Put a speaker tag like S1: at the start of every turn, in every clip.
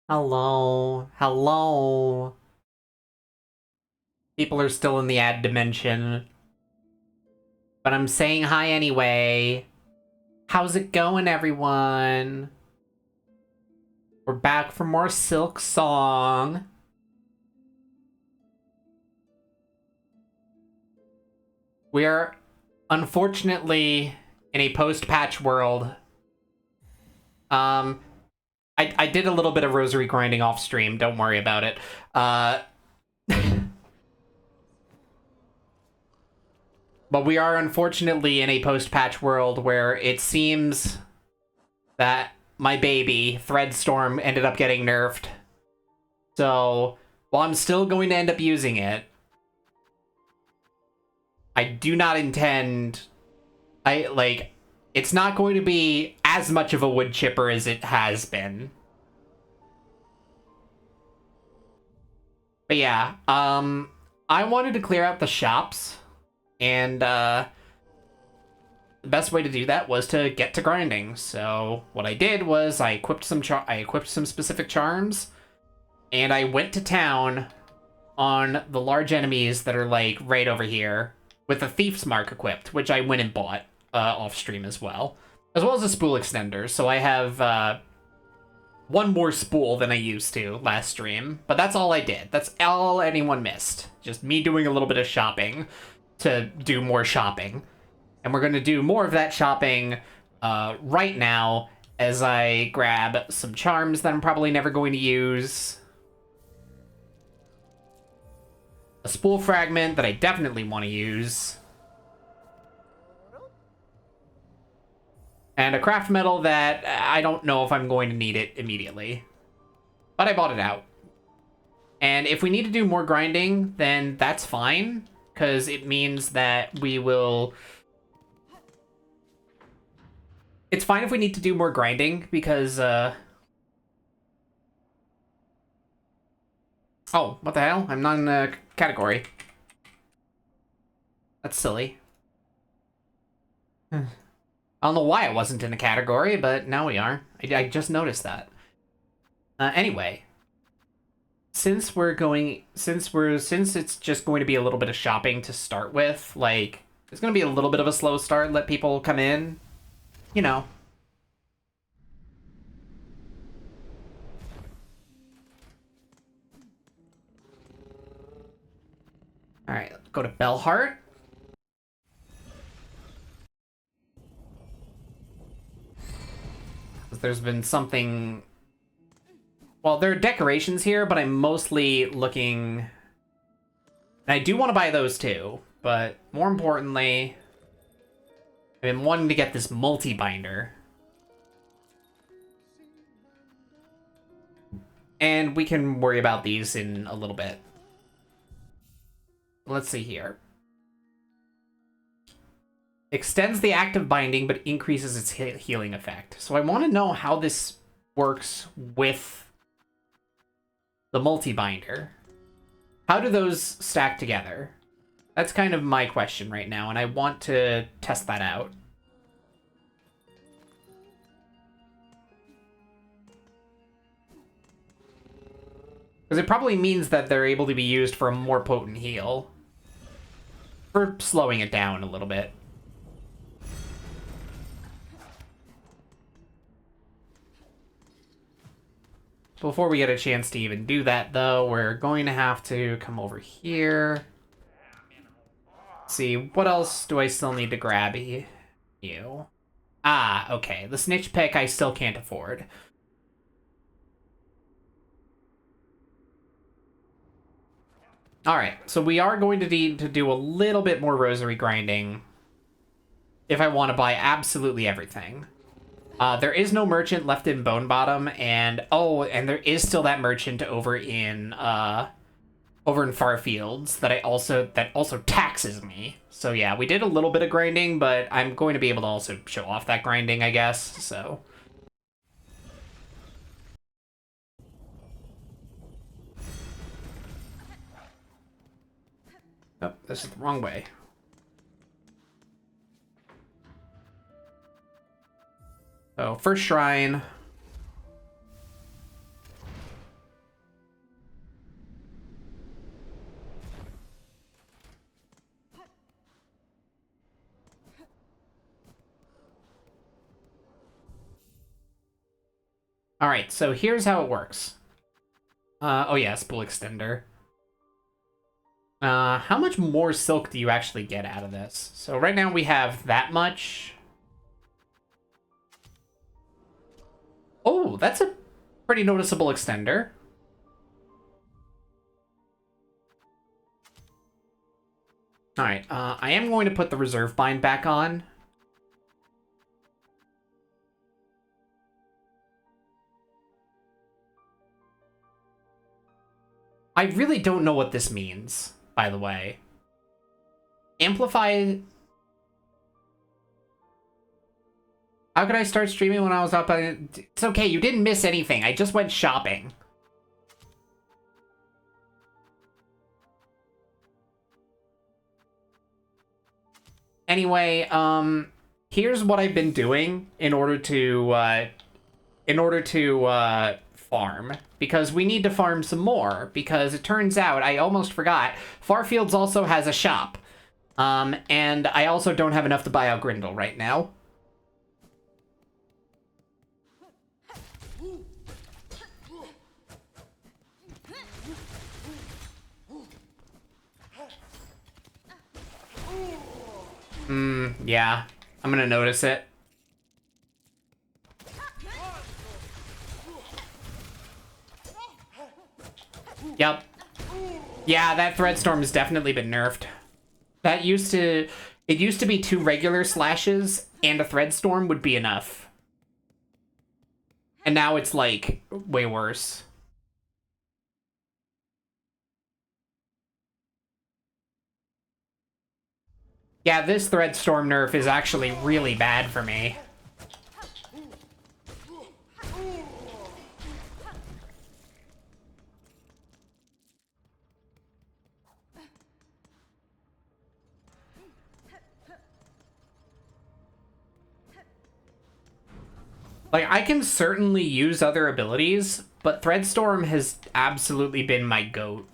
S1: Hello. Hello. People are still in the ad dimension. But I'm saying hi anyway. How's it going, everyone? We're back for more Silksong. We're unfortunately in a post-patch world. I did a little bit of rosary grinding off stream. Don't worry about it. But we are unfortunately in a post-patch world where it seems that my baby, Threadstorm, ended up getting nerfed. So, while I'm still going to end up using it, I do not intend... it's not going to be as much of a wood chipper as it has been. But yeah, I wanted to clear out the shops, and, the best way to do that was to get to grinding. So what I did was I equipped some specific charms, and I went to town on the large enemies that are like right over here with a Thief's Mark equipped, which I went and bought off stream as well as a spool extender. So I have one more spool than I used to last stream, but that's all I did. That's all anyone missed. Just me doing a little bit of shopping to do more shopping. And we're going to do more of that shopping right now as I grab some charms that I'm probably never going to use. A spool fragment that I definitely want to use. And a craft metal that I don't know if I'm going to need it immediately. But I bought it out. And if we need to do more grinding, then that's fine. Because it means that we will... It's fine if we need to do more grinding, because, Oh, what the hell? I'm not in a category. That's silly. I don't know why I wasn't in a category, but now we are. I just noticed that. Anyway. Since it's just going to be a little bit of shopping to start with, like, it's going to be a little bit of a slow start, let people come in, you know. All right, go to Bellheart. There's been something... Well, there are decorations here, but I'm mostly looking... And I do want to buy those too, but more importantly, I've been wanting to get this multi-binder. And we can worry about these in a little bit. Let's see here. Extends the active binding, but increases its healing effect. So I want to know how this works with the multi-binder. How do those stack together? That's kind of my question right now, and I want to test that out. Because it probably means that they're able to be used for a more potent heal. For slowing it down a little bit. Before we get a chance to even do that, though, we're going to have to come over here. Let's see, what else do I still need to grab you? Ah, okay. The snitch pick I still can't afford. Alright, so we are going to need to do a little bit more rosary grinding if I want to buy absolutely everything. There is no merchant left in Bone Bottom, and and there is still that merchant over in Farfields that also taxes me. So yeah, we did a little bit of grinding, but I'm going to be able to also show off that grinding, I guess. So oh, this is the wrong way. So first shrine. Alright, so here's how it works. Oh yeah, spool extender. How much more silk do you actually get out of this? So right now we have that much. Oh, that's a pretty noticeable extender. Alright, I am going to put the reserve bind back on. I really don't know what this means, by the way. Amplify... How could I start streaming when I was up? It's okay, you didn't miss anything. I just went shopping. Anyway, here's what I've been doing in order to farm, because we need to farm some more, because it turns out, I almost forgot, Farfields also has a shop. And I also don't have enough to buy out Grindel right now. Yeah. I'm gonna notice it. Yep. Yeah, that Threadstorm has definitely been nerfed. It used to be 2 regular slashes and a Threadstorm would be enough. And now it's, like, way worse. Yeah, this Threadstorm nerf is actually really bad for me. Like, I can certainly use other abilities, but Threadstorm has absolutely been my GOAT.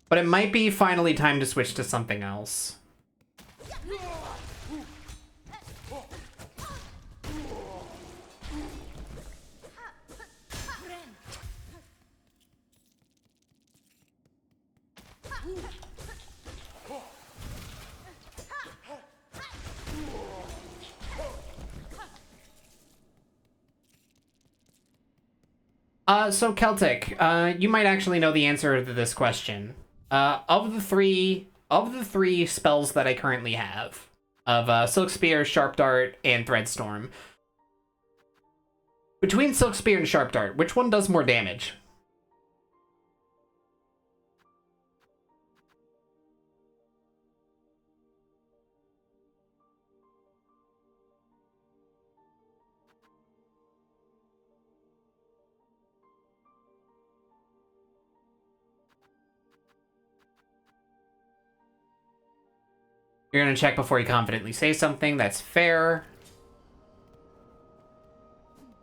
S1: But it might be finally time to switch to something else. So Celtic, you might actually know the answer to this question. Of the three spells that I currently have, of Silk Spear, Sharp Dart, and Threadstorm, between Silk Spear and Sharp Dart, which one does more damage? You're gonna check before you confidently say something. That's fair.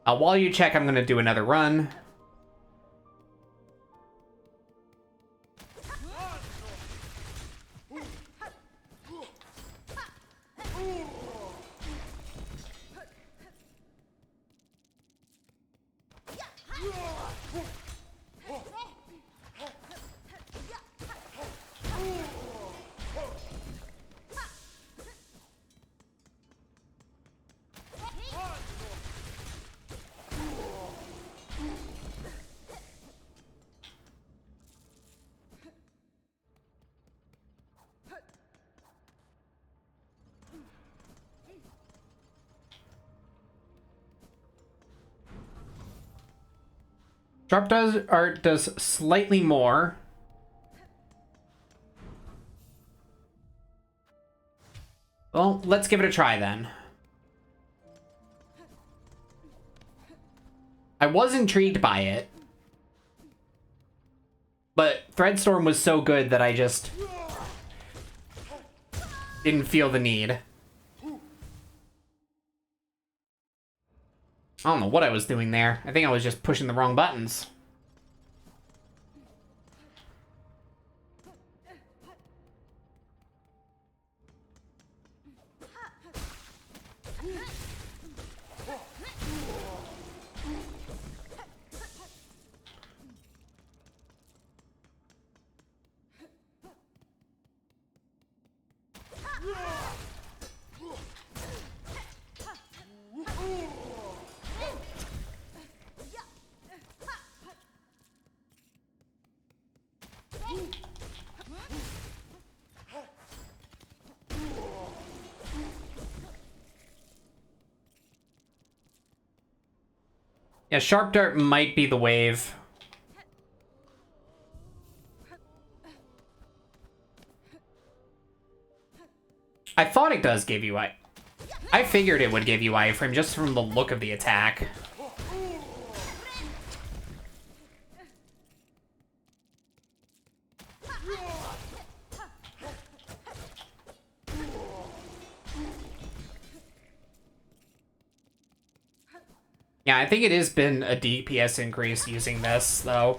S1: While you check, I'm gonna do another run. Sharp Art does slightly more. Well, let's give it a try then. I was intrigued by it, but Threadstorm was so good that I just didn't feel the need. I don't know what I was doing there. I think I was just pushing the wrong buttons. Yeah, Sharp Dart might be the wave. I thought it does give you I figured it would give you iframe just from the look of the attack. Yeah, I think it has been a DPS increase using this, though.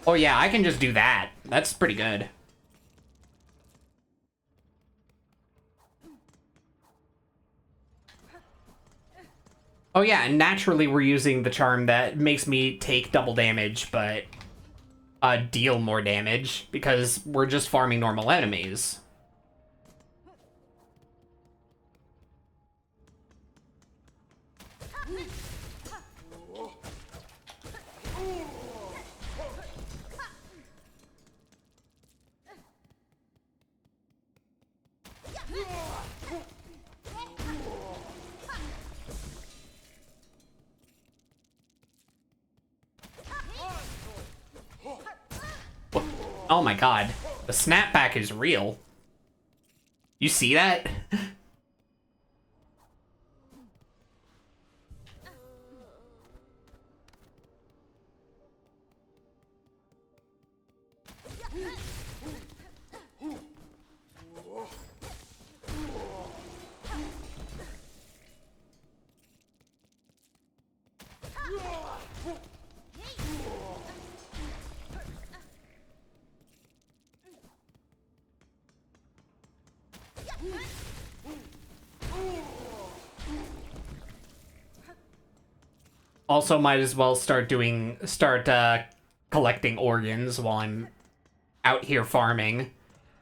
S1: Oh yeah, I can just do that. That's pretty good. Oh yeah, and naturally we're using the charm that makes me take double damage, but deal more damage, because we're just farming normal enemies. Oh my god, the snapback is real. You see that? Also, might as well start collecting organs while I'm out here farming,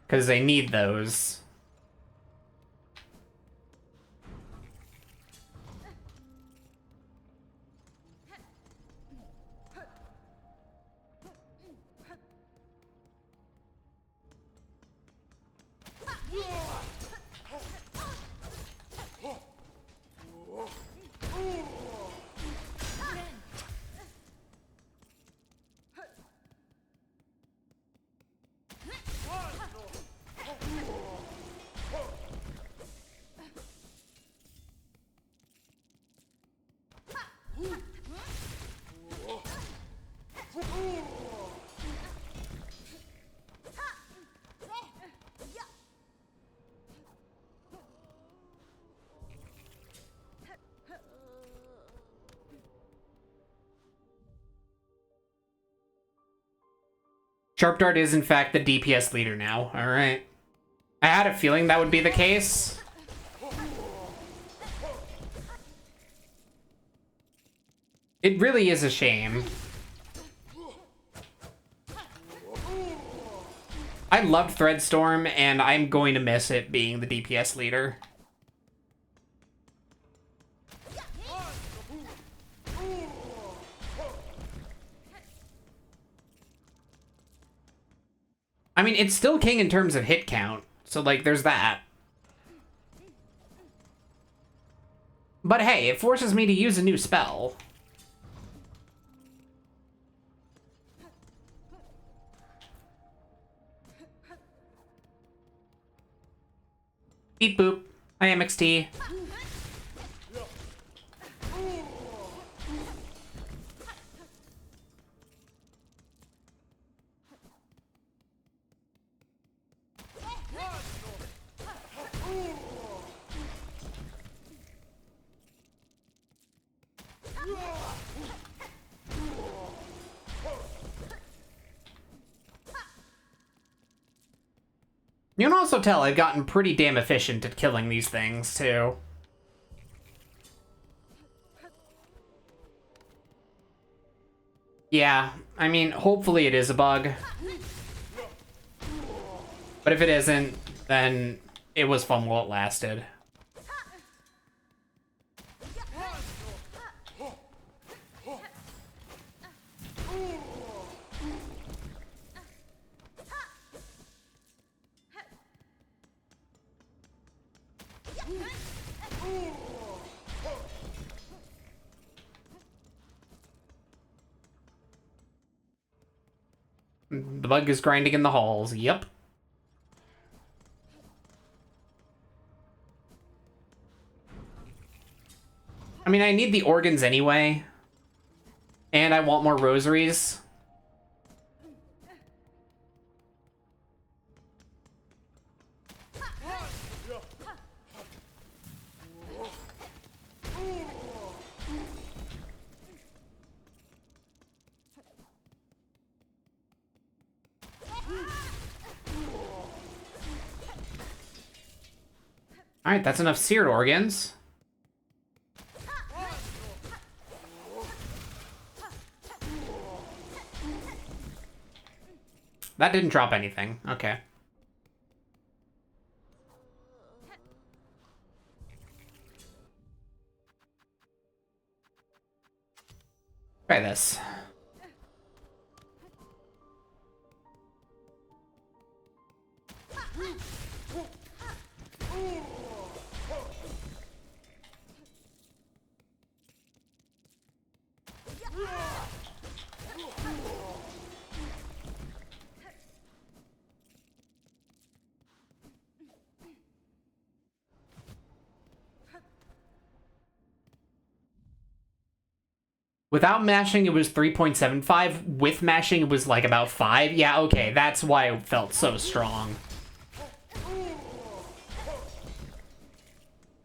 S1: because they need those. Sharp Dart is, in fact, the DPS leader now. Alright. I had a feeling that would be the case. It really is a shame. I loved Threadstorm, and I'm going to miss it being the DPS leader. I mean, it's still king in terms of hit count, so, like, there's that. But hey, it forces me to use a new spell. Beep boop. Hi, MXT. You can also tell I've gotten pretty damn efficient at killing these things, too. Yeah, I mean, hopefully it is a bug. But if it isn't, then it was fun while it lasted. The bug is grinding in the halls. Yep. I mean, I need the organs anyway. And I want more rosaries. Alright, that's enough seared organs. That didn't drop anything. Okay. Try this. Without mashing, it was 3.75. With mashing, it was like about 5. Yeah, okay, that's why it felt so strong.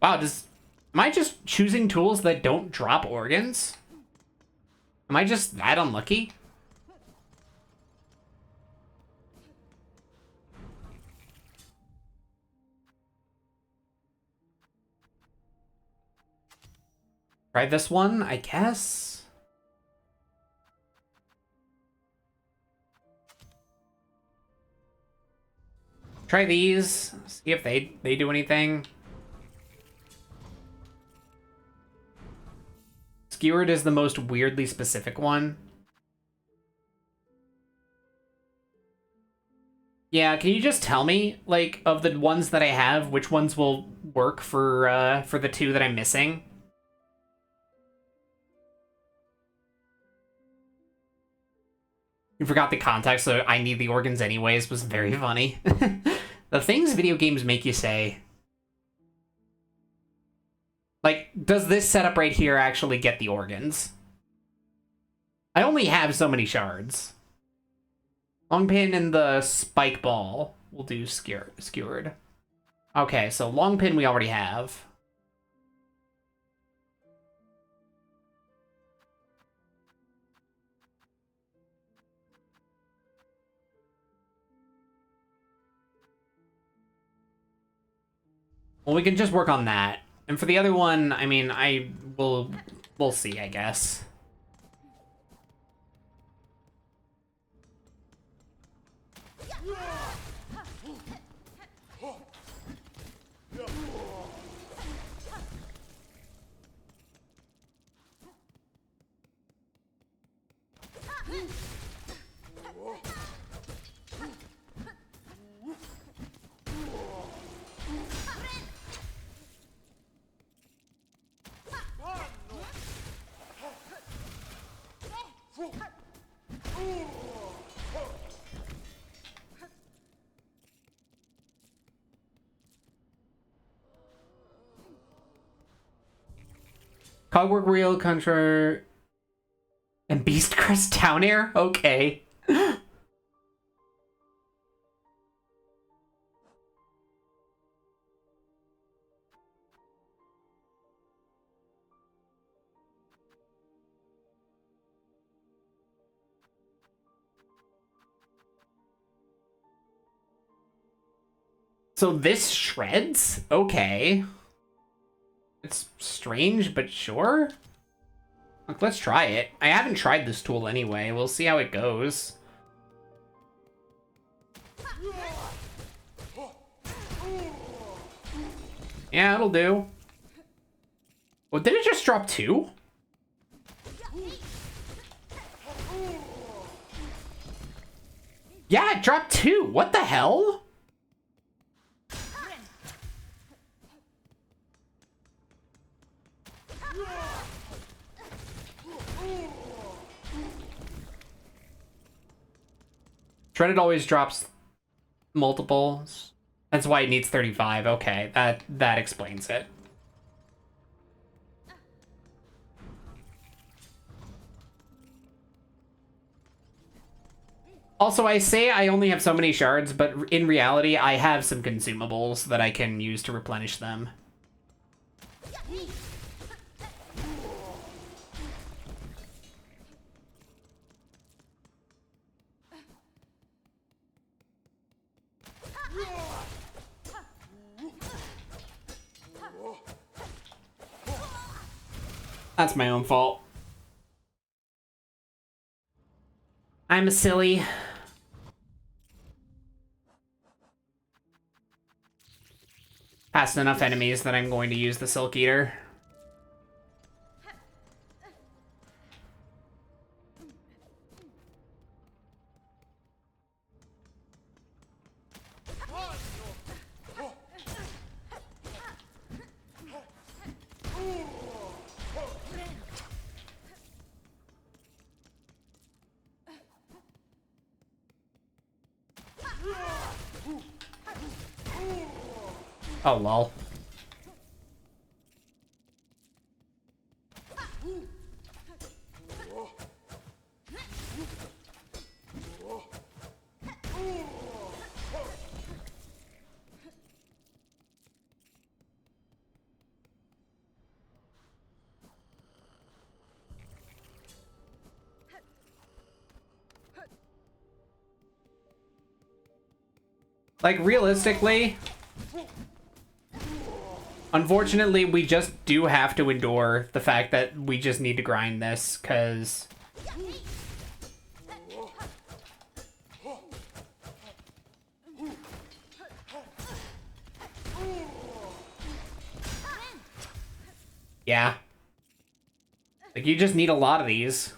S1: Wow, am I just choosing tools that don't drop organs? Am I just that unlucky? Try this one, I guess. Try these, see if they do anything. Skewered is the most weirdly specific one. Yeah, can you just tell me, like, of the ones that I have, which ones will work for the 2 that I'm missing? You forgot the context, so I need the organs anyways was very funny. The things video games make you say. Like, does this setup right here actually get the organs? I only have so many shards. Long pin and the spike ball will do skewered. Okay, so long pin we already have. Well, we can just work on that. And for the other one, I mean, we'll see, I guess. Cogwork Real Contra and Beast Crest Town Air? Okay. So this shreds? Okay. It's strange, but sure. Look, let's try it. I haven't tried this tool anyway. We'll see how it goes. Yeah, it'll do. Well, did it just drop 2? Yeah, it dropped 2. What the hell? Shredded always drops multiples. That's why it needs 35. Okay, that explains it. Also, I say I only have so many shards, but in reality, I have some consumables that I can use to replenish them. That's my own fault. I'm a silly. Past enough enemies that I'm going to use the Silk Eater. Oh, lol. Like, realistically, unfortunately, we just do have to endure the fact that we just need to grind this, because... yeah. Like, you just need a lot of these.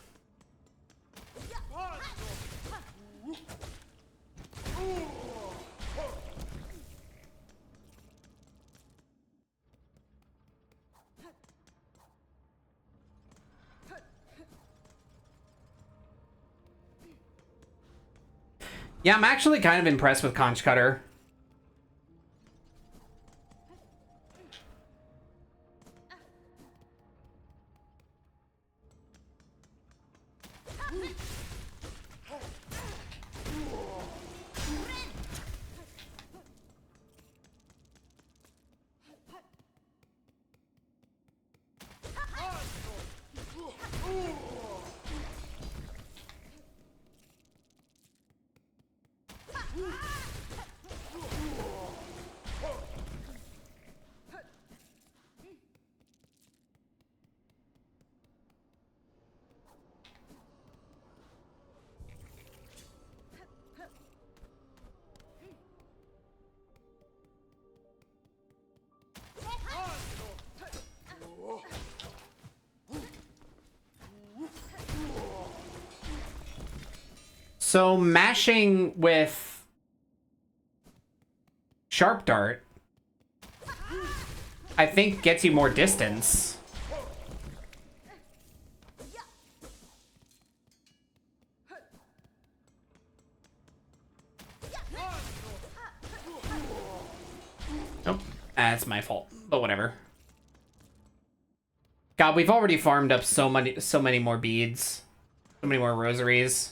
S1: Yeah, I'm actually kind of impressed with Conch Cutter. So mashing with Sharp Dart, I think, gets you more distance. Oh, that's my fault, but whatever. God, we've already farmed up so many more beads, so many more rosaries.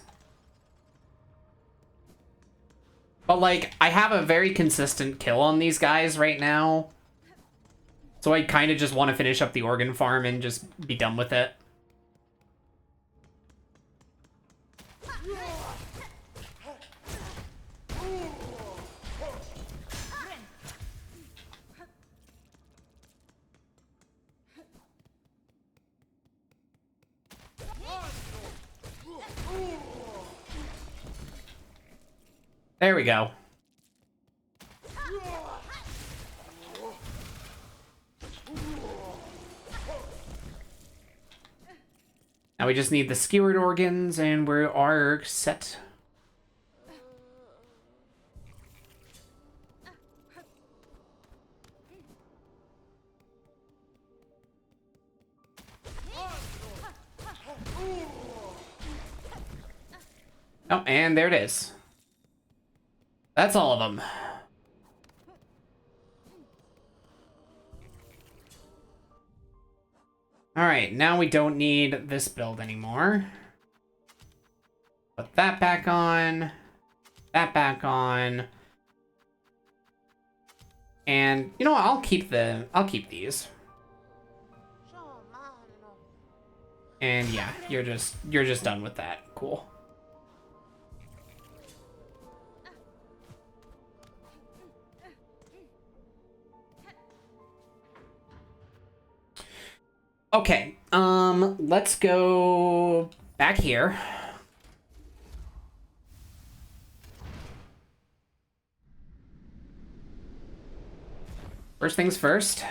S1: But, like, I have a very consistent kill on these guys right now. So I kind of just want to finish up the organ farm and just be done with it. There we go. Now we just need the skewered organs and we are set. Oh, and there it is. That's all of them. Alright, now we don't need this build anymore. Put that back on. That back on. And you know what? I'll keep these. And yeah, you're just done with that. Cool. Okay, let's go back here. First things first.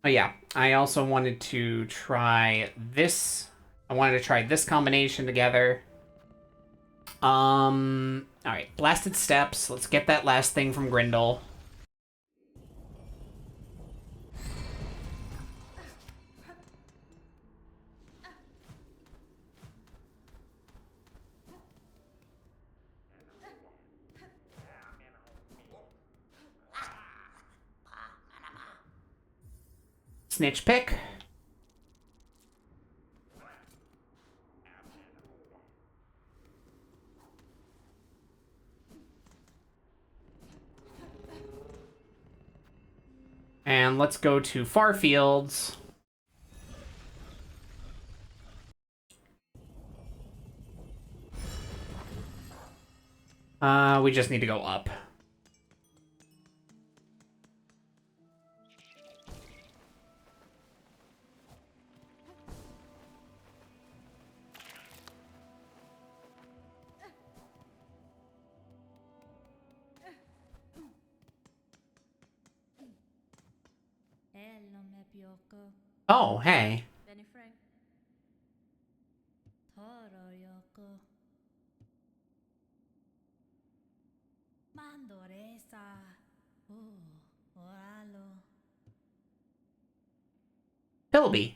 S1: Oh yeah, I also wanted to try this. I wanted to try this combination together. Alright, Blasted Steps. Let's get that last thing from Grindel. Snitch Pick. And let's go to Far Fields. We just need to go up. Oh, hey. Pilby.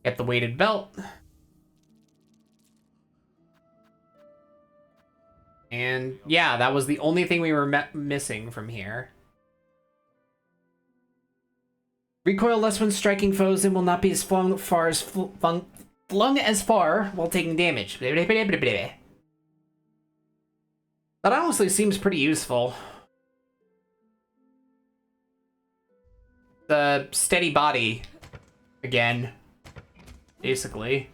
S1: Get the weighted belt. And yeah, that was the only thing we were missing from here. Recoil less when striking foes and will not be as flung as far while taking damage. That honestly seems pretty useful. The steady body again, basically.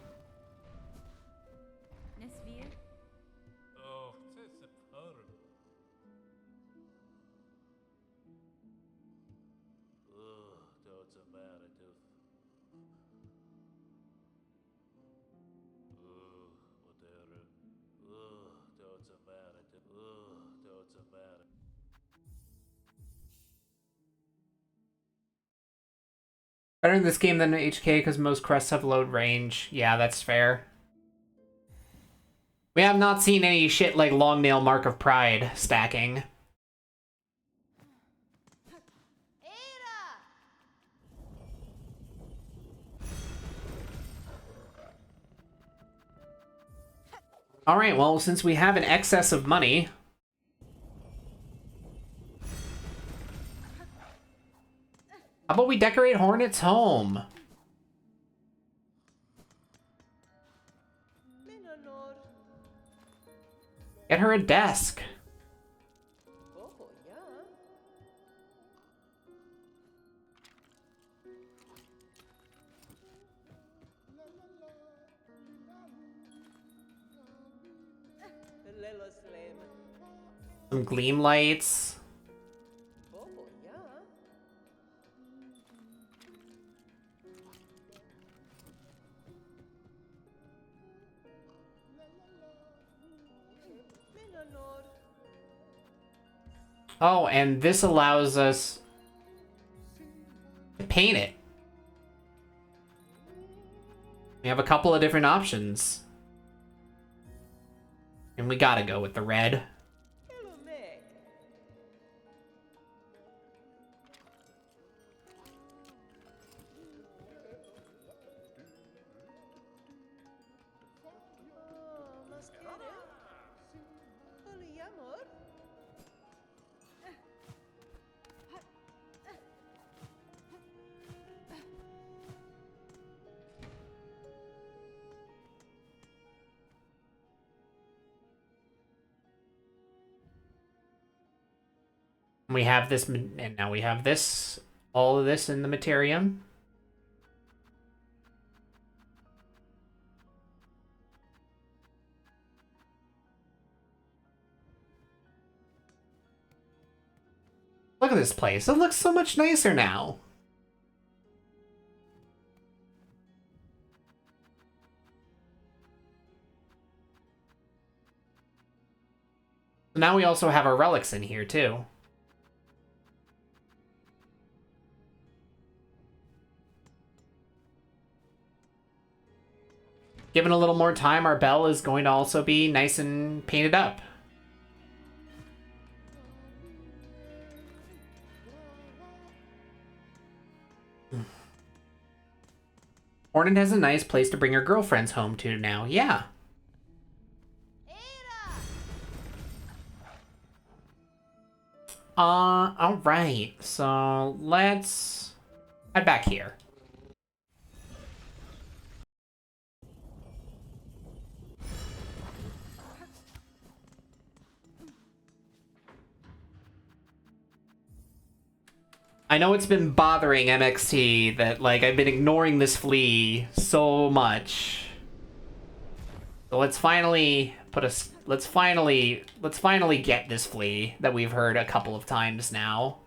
S1: Better in this game than HK because most crests have load range. Yeah, that's fair. We have not seen any shit like Long Nail Mark of Pride stacking. Alright, well, since we have an excess of money... How about we decorate Hornet's home? Get her a desk. Some gleam lights. Oh, and this allows us paint it. We have a couple of different options. And we gotta go with the red. We have this, and now we have this, all of this in the Materium. Look at this place. It looks so much nicer now. Now we also have our relics in here, too. Given a little more time, our bell is going to also be nice and painted up. Hornet has a nice place to bring her girlfriends home to now. Yeah. Alright. So, let's head back here. I know it's been bothering MXT that, like, I've been ignoring this flea so much. So let's finally let's finally get this flea that we've heard a couple of times now.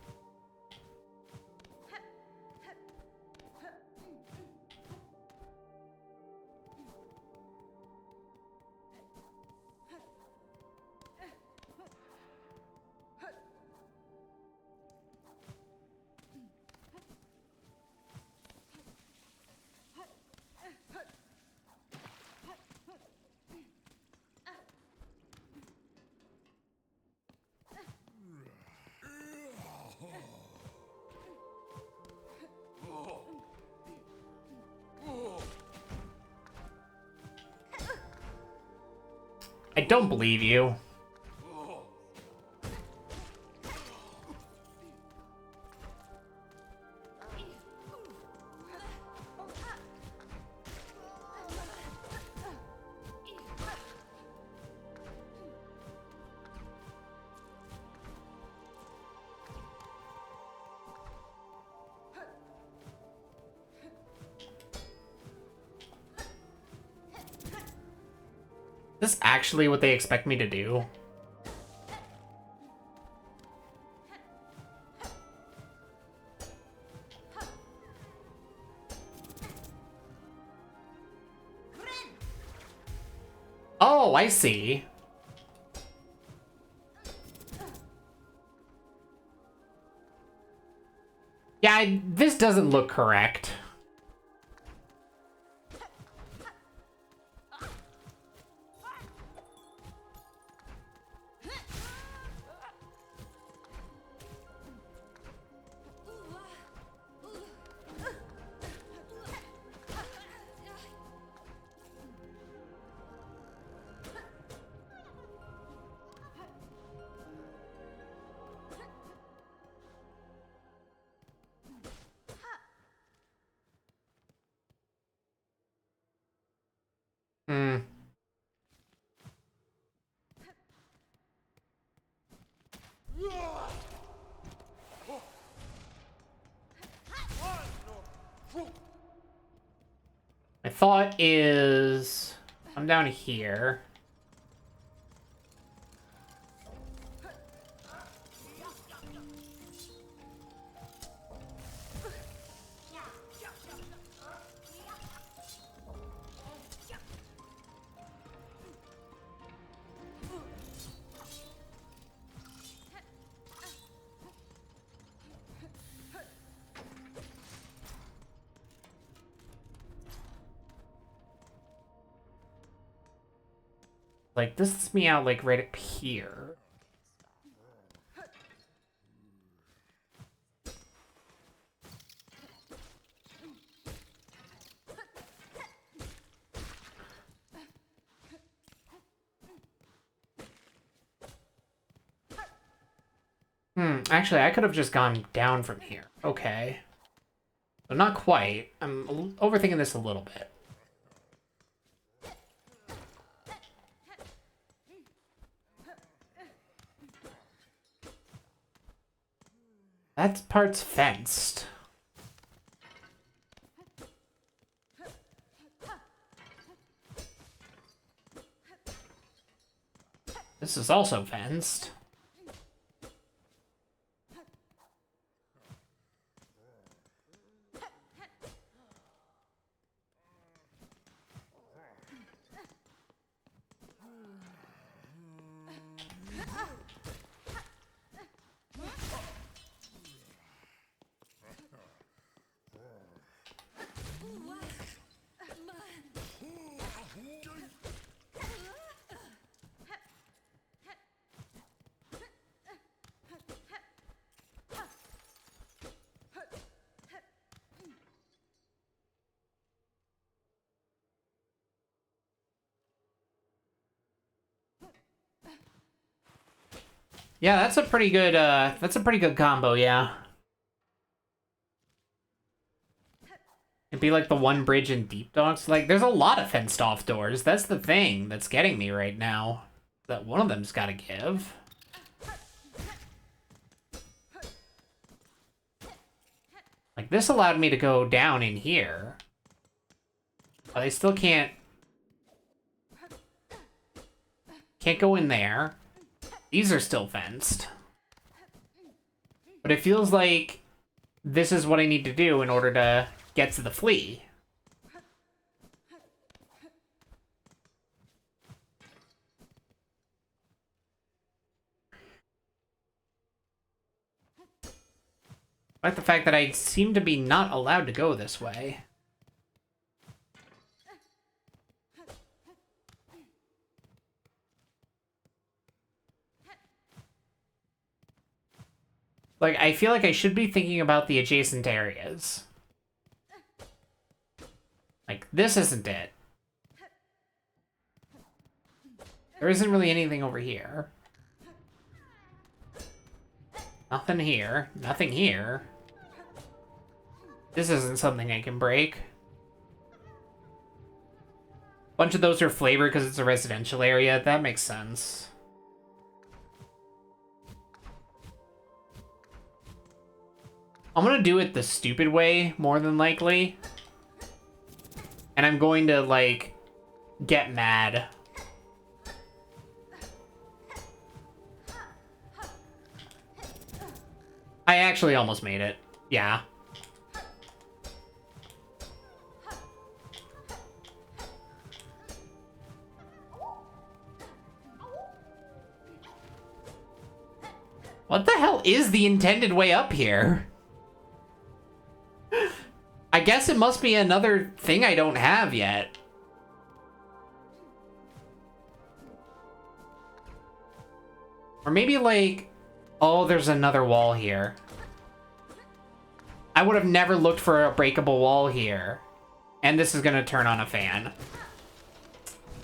S1: I don't believe you. Is this actually what they expect me to do? Oh, I see. Yeah, this doesn't look correct. Hmm. My thought is I'm down here. Like, this is me out, like, right up here. Actually, I could have just gone down from here. Okay. But not quite. I'm overthinking this a little bit. That part's fenced. This is also fenced. Yeah, that's a pretty good combo, yeah. It'd be like the one bridge in Deep Dogs. Like, there's a lot of fenced off doors. That's the thing that's getting me right now. That one of them's gotta give. Like, this allowed me to go down in here. But I still can't go in there. These are still fenced. But it feels like this is what I need to do in order to get to the flea. Like the fact that I seem to be not allowed to go this way. Like, I feel like I should be thinking about the adjacent areas. Like, this isn't it. There isn't really anything over here. Nothing here. Nothing here. This isn't something I can break. Bunch of those are flavor because it's a residential area. That makes sense. I'm gonna do it the stupid way, more than likely. And I'm going to, like, get mad. I actually almost made it. Yeah. What the hell is the intended way up here? I guess it must be another thing I don't have yet. Or maybe like, oh, there's another wall here. I would have never looked for a breakable wall here. And this is gonna turn on a fan.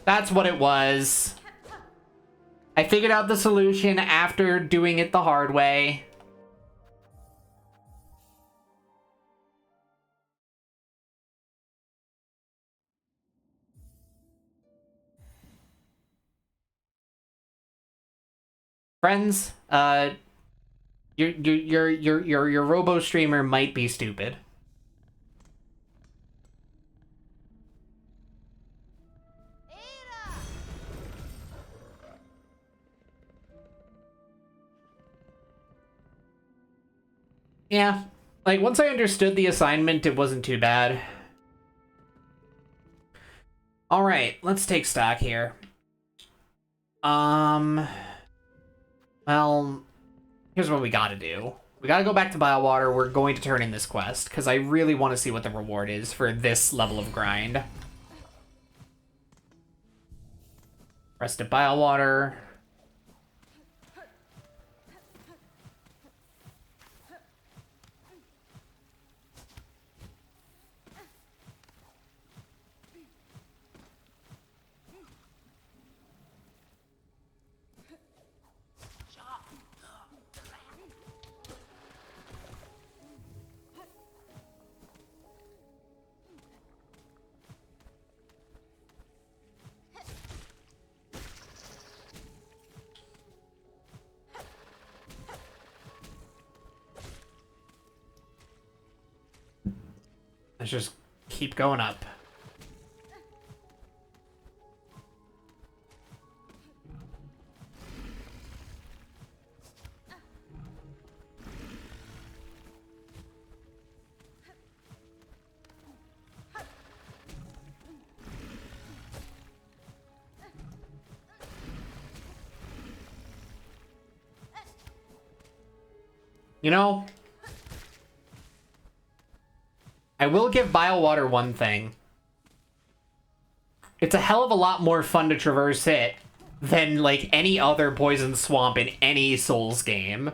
S1: That's what it was. I figured out the solution after doing it the hard way. Friends, your robo streamer might be stupid. Yeah, like once I understood the assignment, it wasn't too bad. All right, let's take stock here. Well, here's what we gotta do. We gotta go back to Biowater. We're going to turn in this quest, because I really want to see what the reward is for this level of grind. Rest of bile water. Let's just keep going up. You know, I will give bile water one thing. It's a hell of a lot more fun to traverse it than, like, any other poison swamp in any Souls game.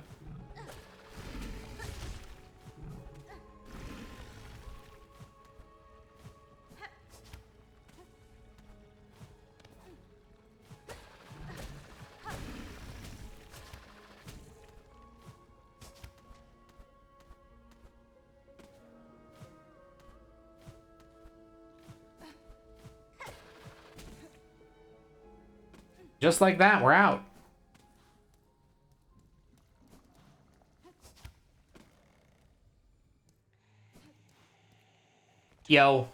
S1: Just like that, we're out. Yo.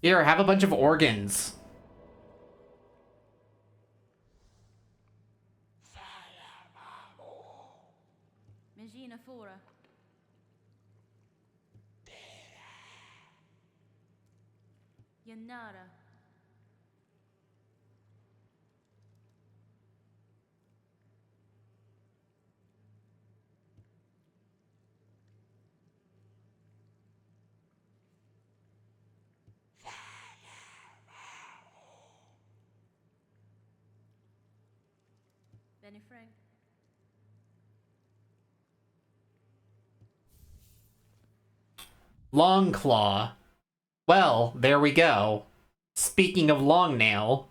S1: Here, have a bunch of organs.
S2: Magina Fora. Yanara. Benny Frank.
S1: Longclaw. Well, there we go. Speaking of Longnail.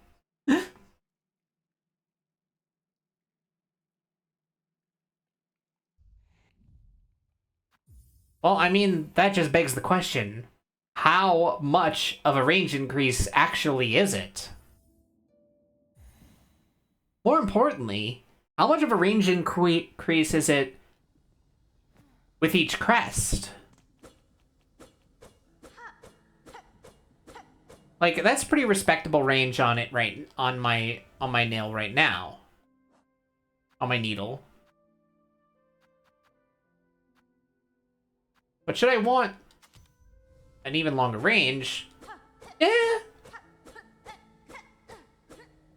S1: Well, I mean, that just begs the question. How much of a range increase actually is it? More importantly, how much of a range increase is it with each crest? Like, that's pretty respectable range on it on my nail right now. On my needle. But should I want an even longer range?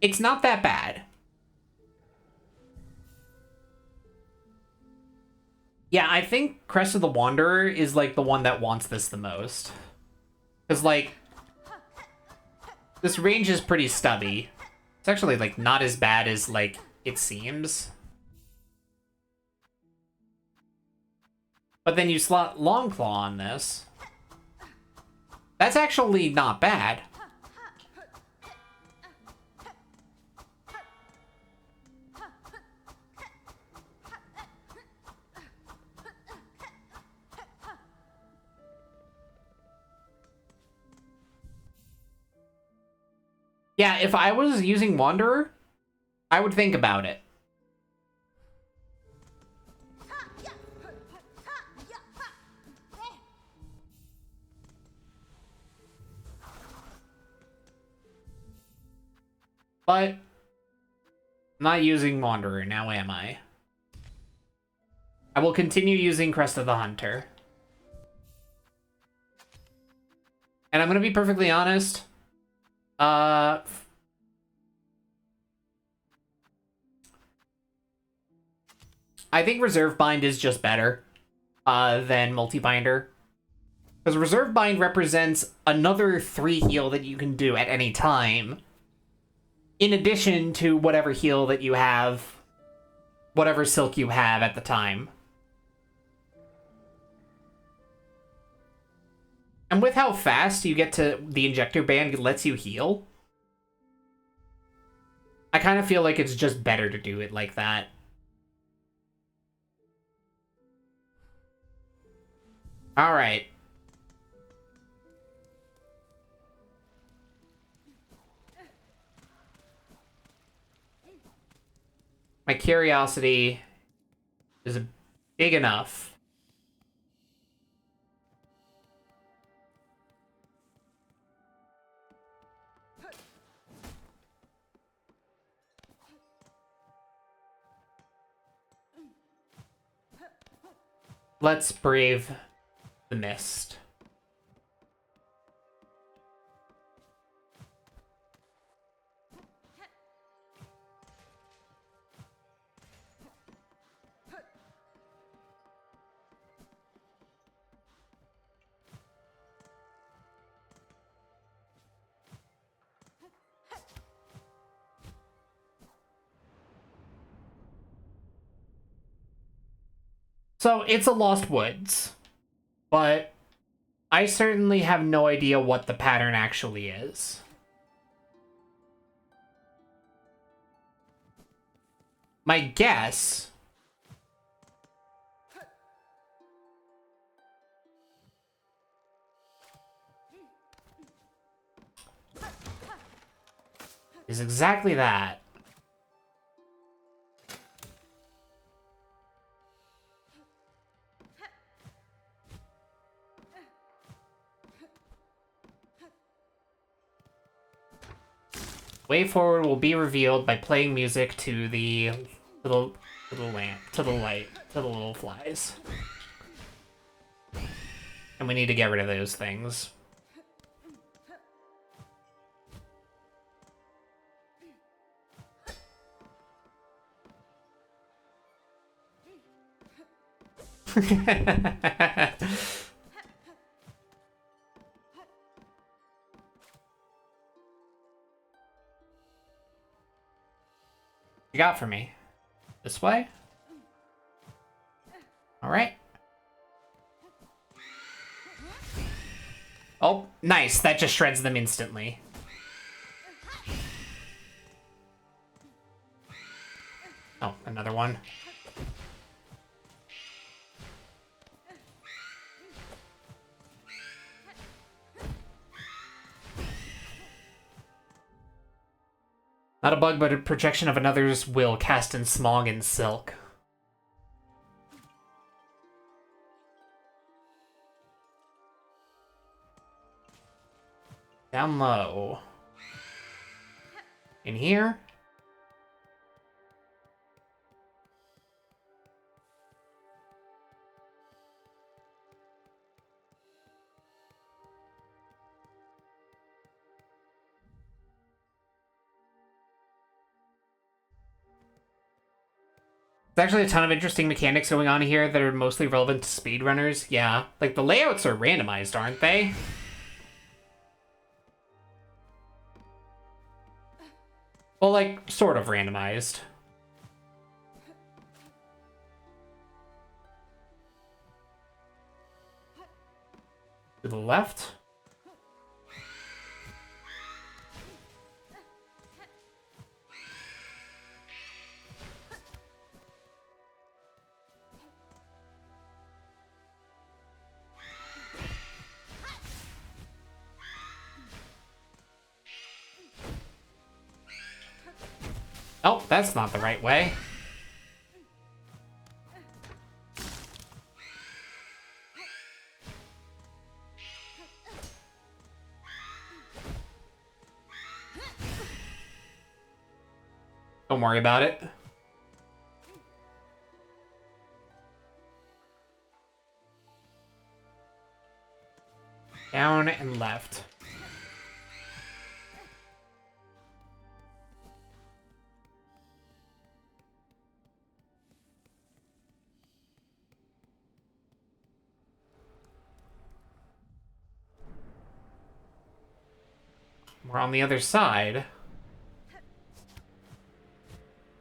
S1: It's not that bad. Yeah, I think Crest of the Wanderer is, like, the one that wants this the most. Because, like, this range is pretty stubby. It's actually, like, not as bad as, like, it seems. But then you slot Longclaw on this. That's actually not bad. Yeah, if I was using Wanderer, I would think about it. But I'm not using Wanderer now, am I? I will continue using Crest of the Hunter. And I'm gonna be perfectly honest. I think Reserve Bind is just better than Multi-Binder. Because Reserve Bind represents another 3 heal that you can do at any time, in addition to whatever heal that you have, whatever silk you have at the time. And with how fast you get to the injector band lets you heal, I kind of feel like it's just better to do it like that. Alright. My curiosity is big enough. Let's brave the mist. So it's a Lost Woods, but I certainly have no idea what the pattern actually is. My guess is exactly that. Way forward will be revealed by playing music to the little lamp, to the light, to the little flies. And we need to get rid of those things. You got for me? This way? Alright. Oh, nice. That just shreds them instantly. Oh, another one. Not a bug, but a projection of another's will cast in smog and silk. Down low. In here? There's actually a ton of interesting mechanics going on here that are mostly relevant to speedrunners. Yeah, like the layouts are randomized, aren't they? Well, like, sort of randomized. To the left. Oh, that's not the right way. Don't worry about it. Down and left. We're on the other side.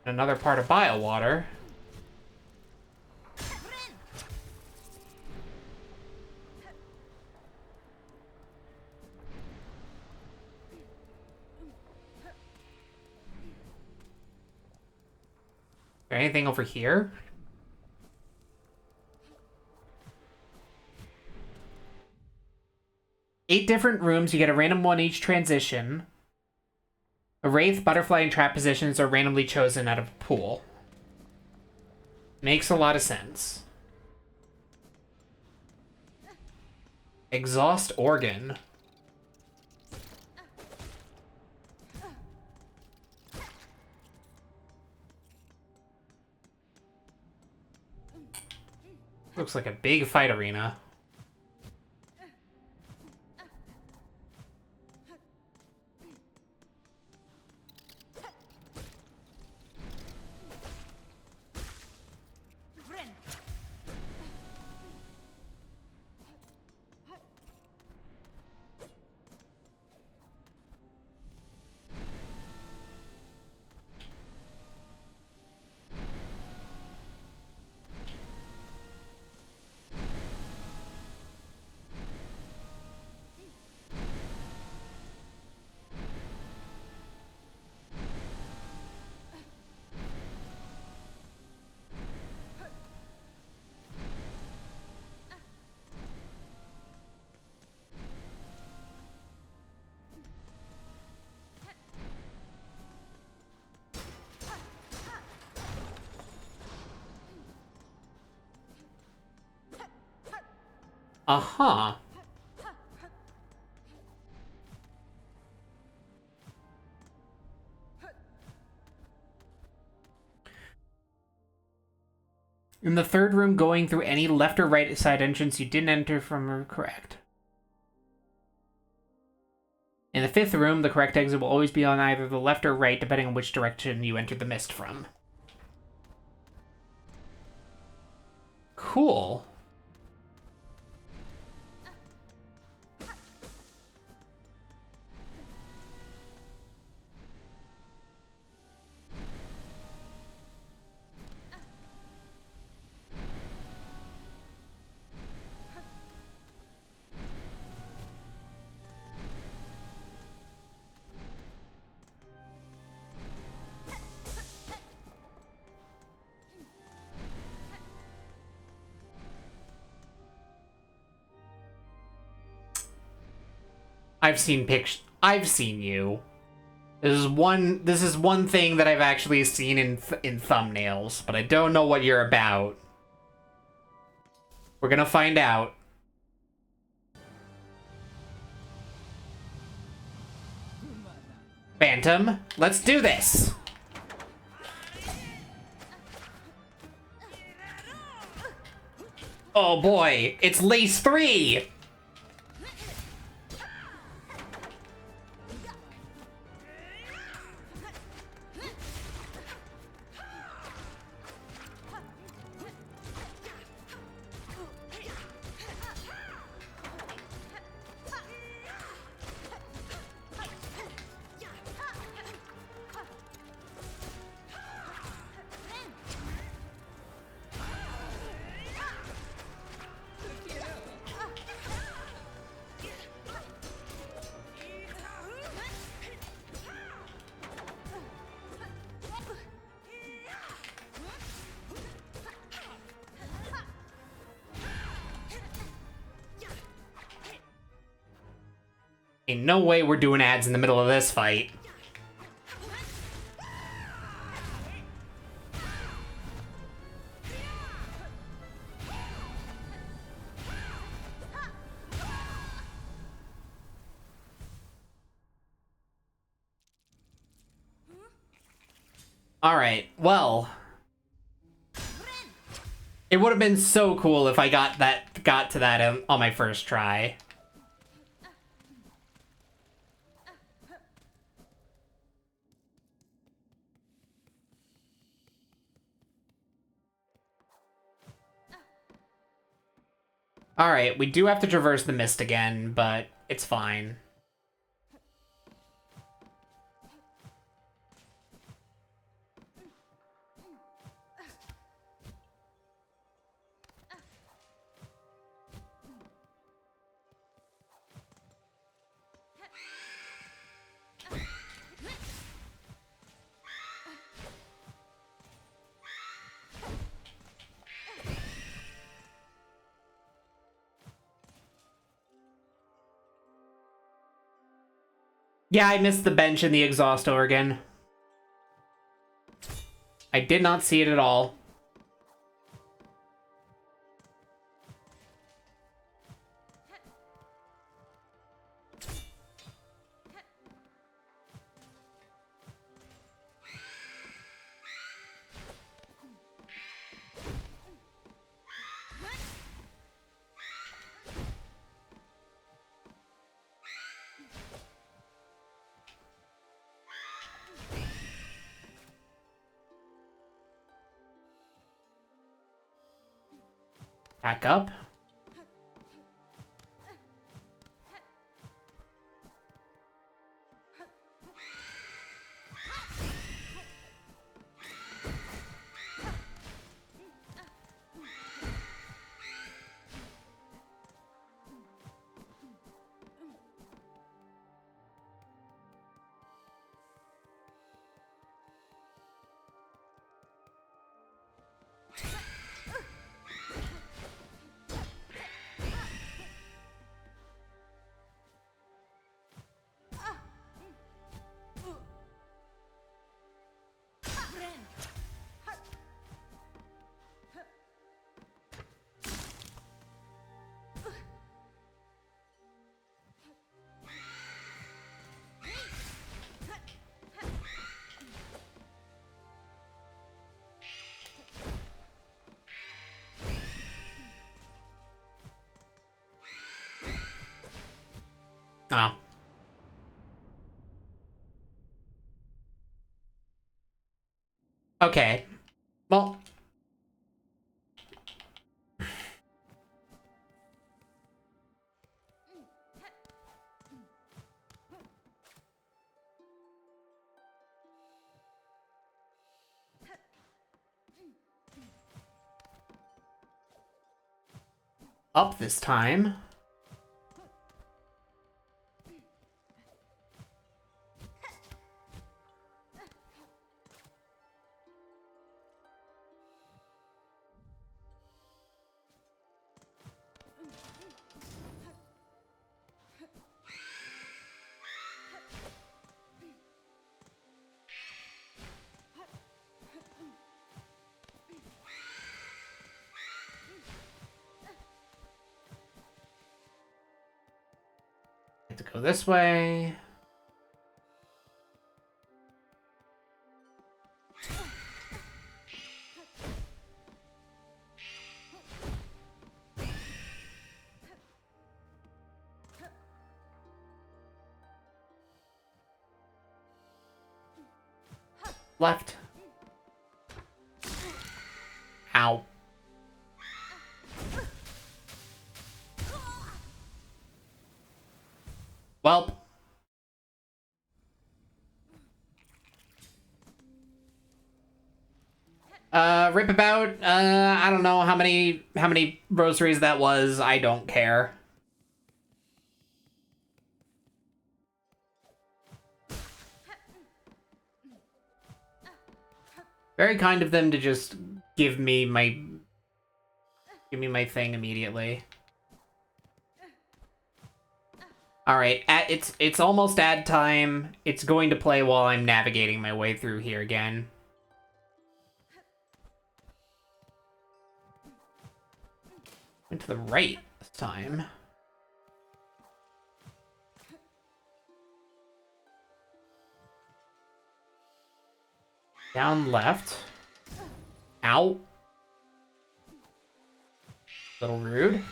S1: Another part of Biowater. Is there anything over here? Eight different rooms. You get a random one each transition. A wraith, butterfly, and trap positions are randomly chosen out of a pool. Makes a lot of sense. Exhaust organ. Looks like a big fight arena. Uh-huh. In the third room, going through any left or right side entrance you didn't enter from are correct. In the fifth room, the correct exit will always be on either the left or right, depending on which direction you entered the mist from. Cool. I've seen pictures. I've seen you. This is one thing that I've actually seen in thumbnails, but I don't know what you're about. We're gonna find out. Phantom, let's do this. Oh boy, it's Lace 3! Ain't no way we're doing ads in the middle of this fight. Alright, well. It would have been so cool if I got to that on my first try. Alright, we do have to traverse the mist again, but it's fine. Yeah, I missed the bench and the exhaust organ. I did not see it at all. Back up. Oh. Okay. Well. Up this time. To go this way. Left. Ow. Welp. Rip about, I don't know how many rosaries that was. I don't care. Very kind of them to just give me my thing immediately. All right, it's almost ad time. It's going to play while I'm navigating my way through here again. Went to the right this time. Down left. Ow. Little rude.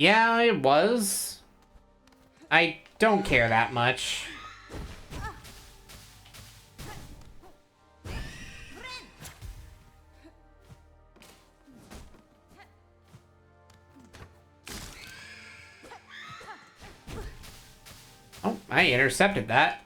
S1: Yeah, it was. I don't care that much. I intercepted that.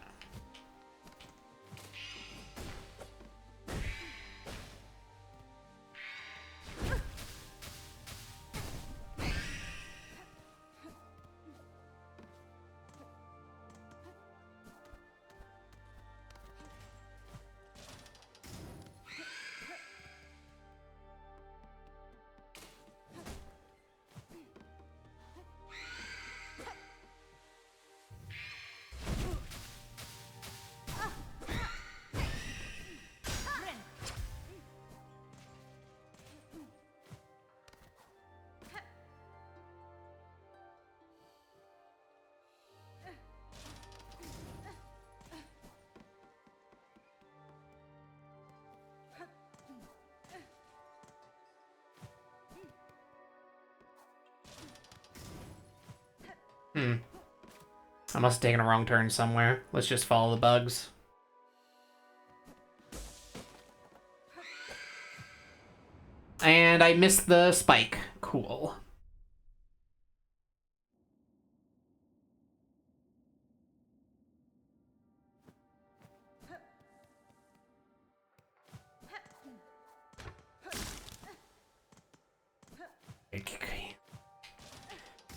S1: I must have taken a wrong turn somewhere. Let's just follow the bugs. And I missed the spike. Cool.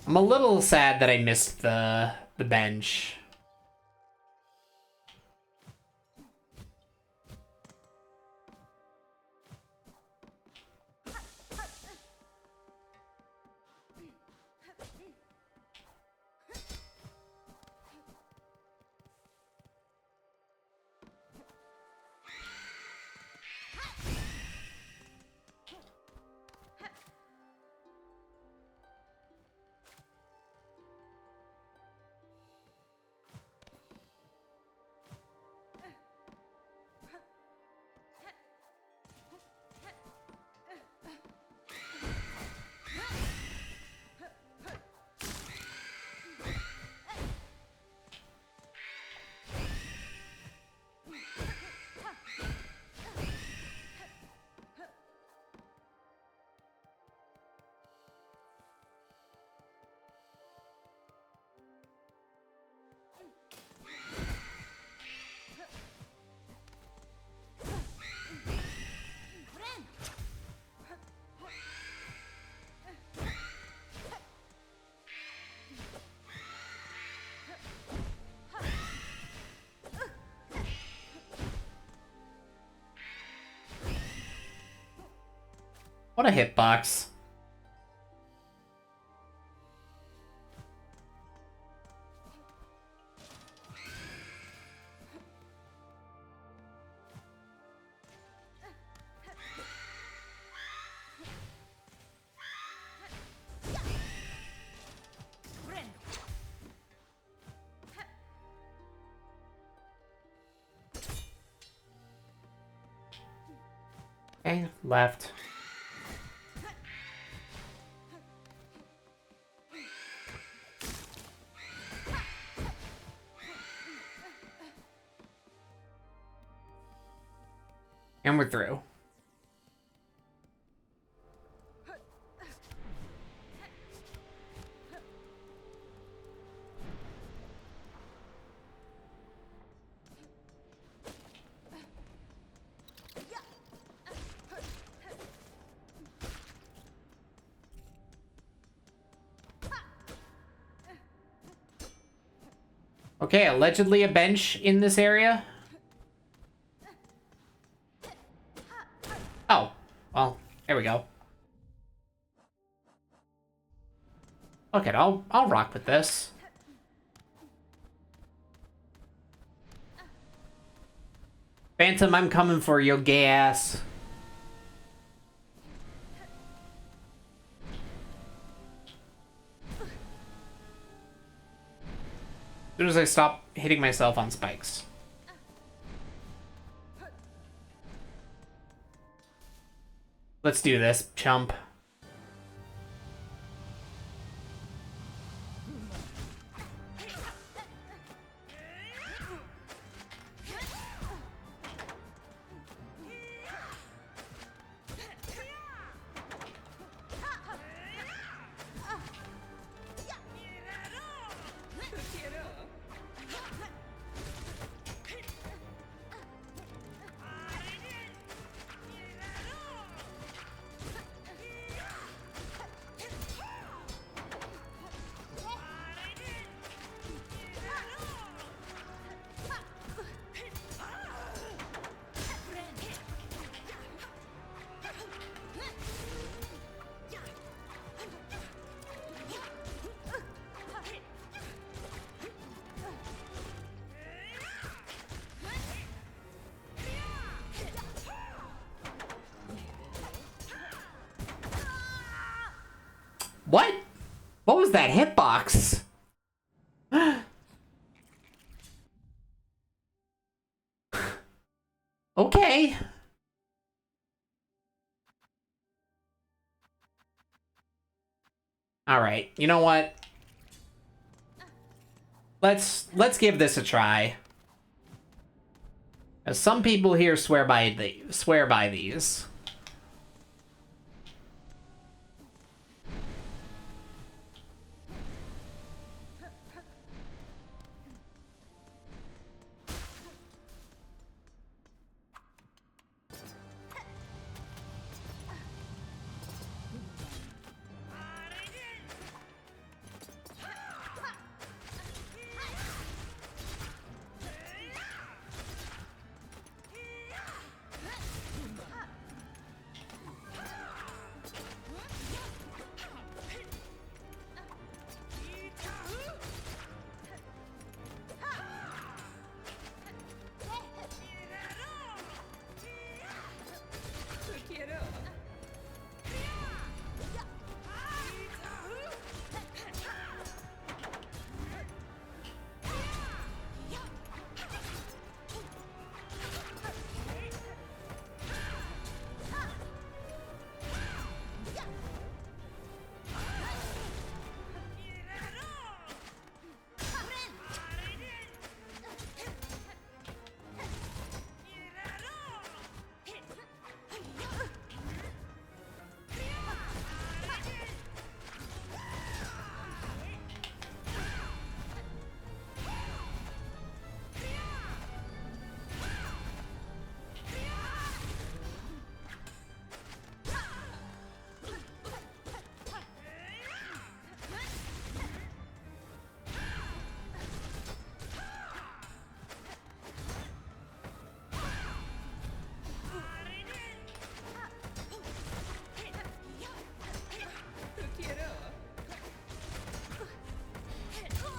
S1: I'm a little sad that I missed the bench. What a hitbox. Okay, left. And we're through. Okay, allegedly a bench in this area. Oh, well, there we go. Okay, I'll rock with this. Phantom, I'm coming for your gay ass. As soon as I stop hitting myself on spikes. Let's do this, chump. What? What was that hitbox? Okay. All right. You know what? Let's give this a try. As some people here swear by these.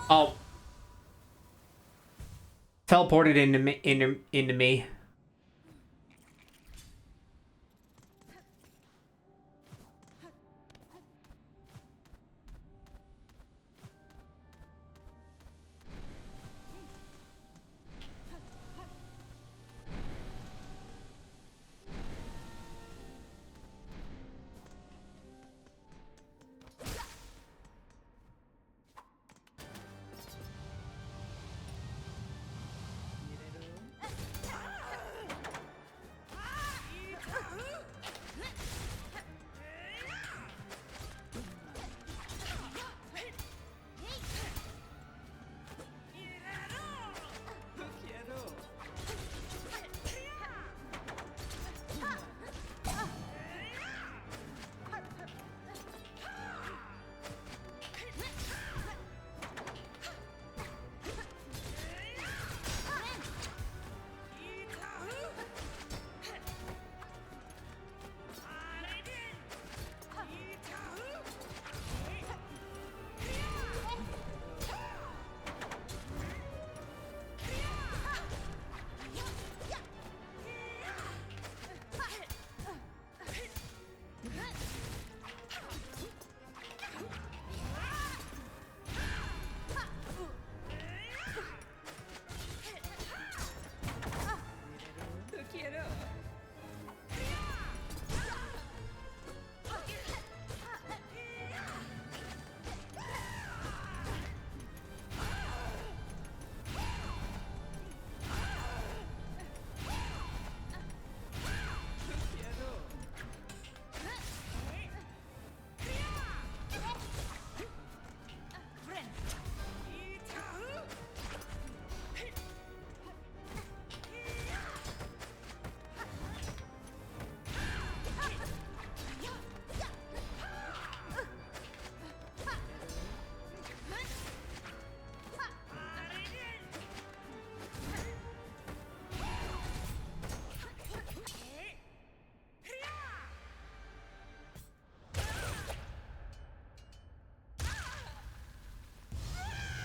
S1: Oh. Teleported into me.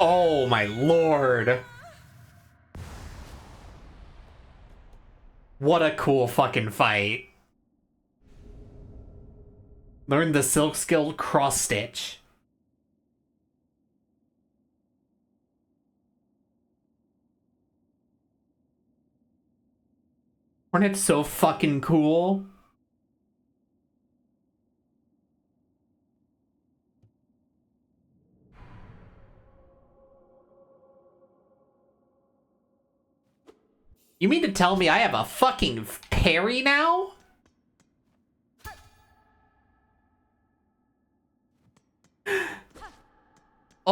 S1: Oh my lord. What a cool fucking fight. Learn the silk skill cross stitch. Isn't it so fucking cool? You mean to tell me I have a fucking parry now?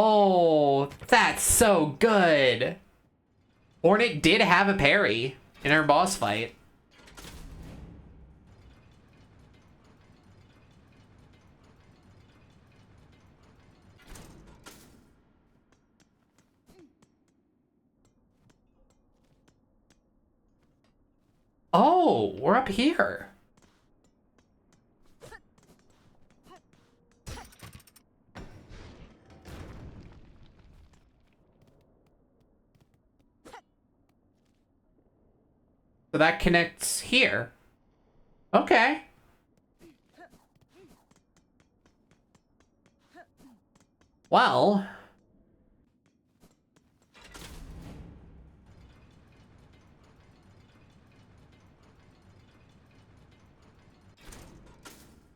S1: Oh, that's so good. Hornet did have a parry in her boss fight. Oh, we're up here. So that connects here. Okay. Well.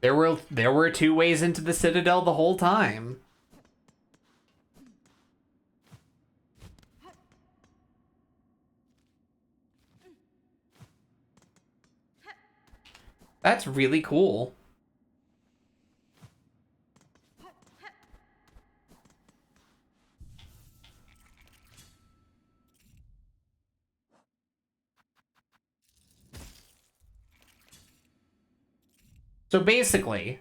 S1: There were two ways into the Citadel the whole time. That's really cool. So basically,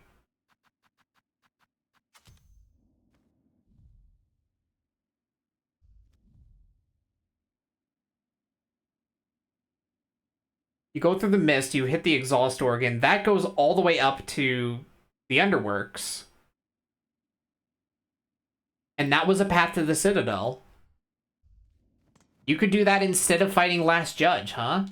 S1: you go through the mist, you hit the exhaust organ, that goes all the way up to the underworks. And that was a path to the Citadel. You could do that instead of fighting Last Judge, huh?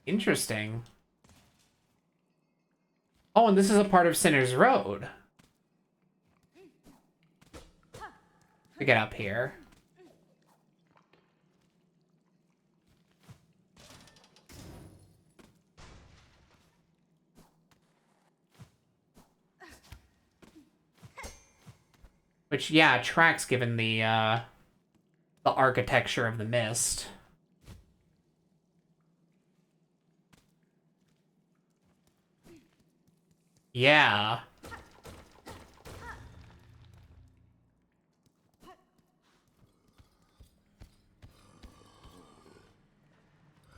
S1: Interesting. Oh, and this is a part of Sinner's Road. To get up here. Which, yeah, tracks given the architecture of the mist. Yeah.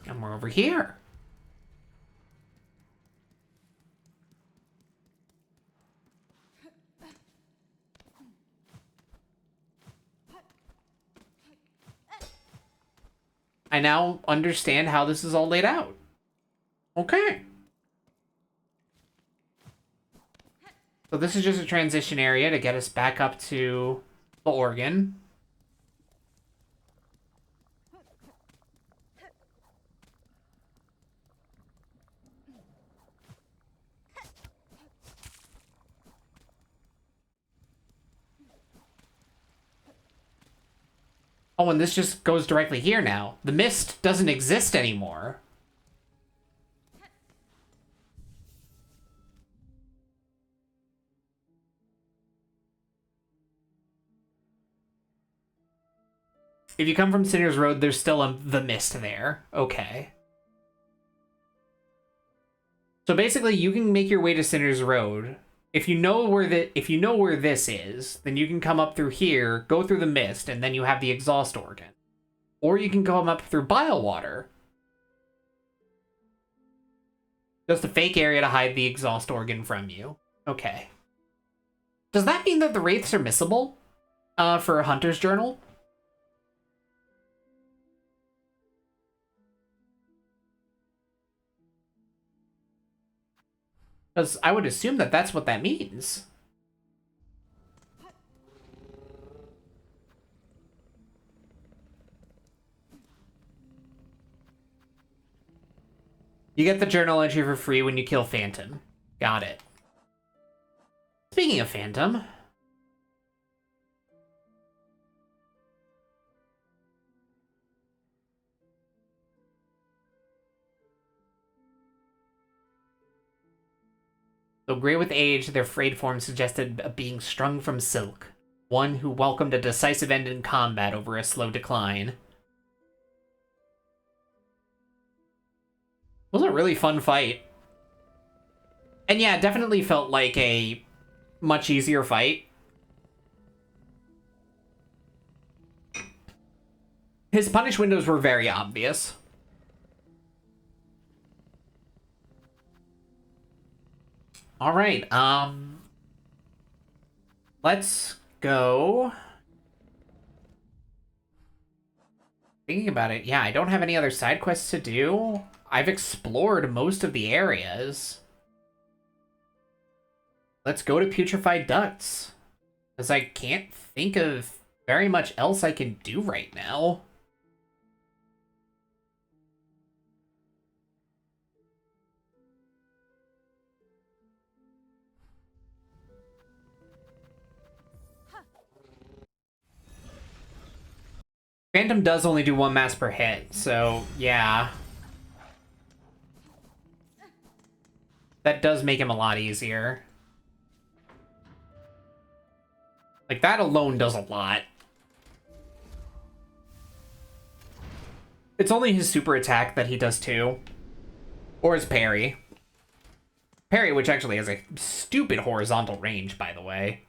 S1: And we're over here. I now understand how this is all laid out. Okay. So this is just a transition area to get us back up to the organ. Oh, and this just goes directly here now. The mist doesn't exist anymore. If you come from Sinner's Road, there's still the mist there. Okay. So basically, you can make your way to Sinner's Road. If you know where this is, then you can come up through here, go through the mist, and then you have the exhaust organ. Or you can come up through Bilewater. Just a fake area to hide the exhaust organ from you. Okay. Does that mean that the wraiths are missable? For a Hunter's Journal? Because I would assume that that's what that means. You get the journal entry for free when you kill Phantom. Got it. Speaking of Phantom... Though gray with age, their frayed form suggested a being strung from silk. One who welcomed a decisive end in combat over a slow decline. It was a really fun fight. And yeah, it definitely felt like a much easier fight. His punish windows were very obvious. All right, let's go. Thinking about it, yeah, I don't have any other side quests to do. I've explored most of the areas. Let's go to Putrefied Ducts. Because I can't think of very much else I can do right now. Phantom does only do 1 mass per hit, so yeah. That does make him a lot easier. Like, that alone does a lot. It's only his super attack that he does too. Or his parry. Parry, which actually has a stupid horizontal range, by the way.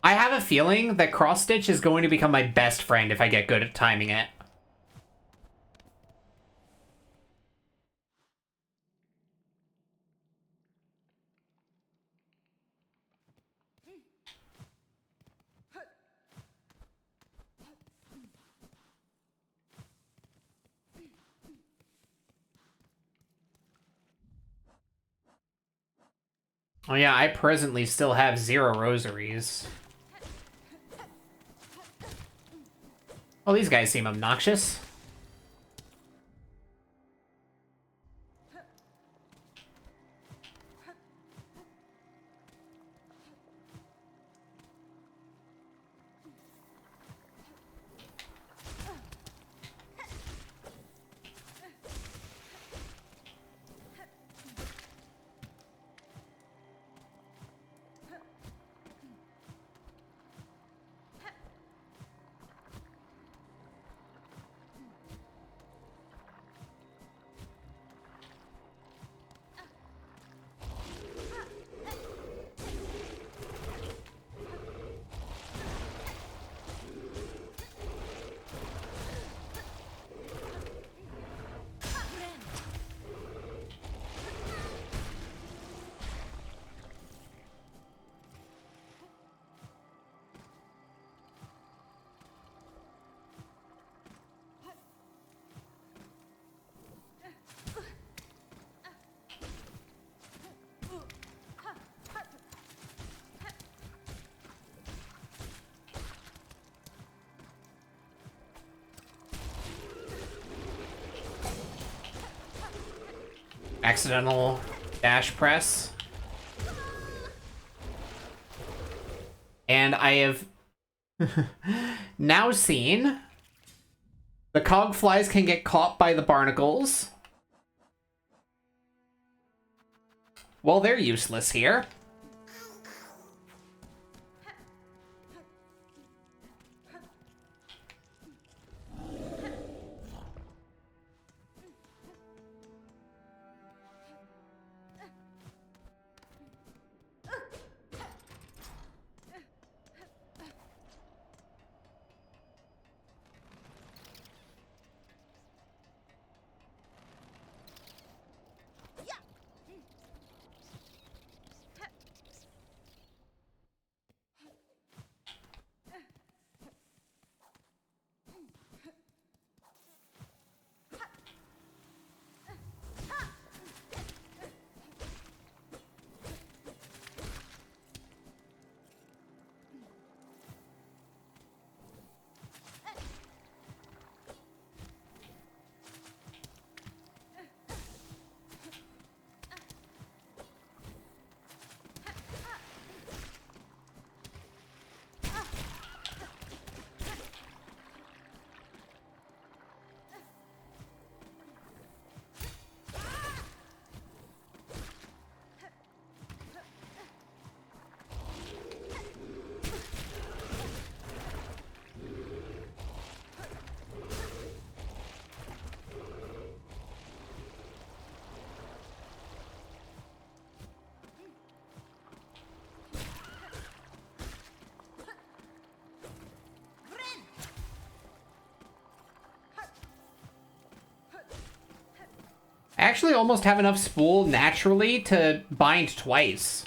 S1: I have a feeling that Cross Stitch is going to become my best friend if I get good at timing it. Oh yeah, I presently still have 0 rosaries. Oh, these guys seem obnoxious. Accidental dash press. And I have now seen the cog flies can get caught by the barnacles. Well, they're useless here. I actually almost have enough spool naturally to bind twice.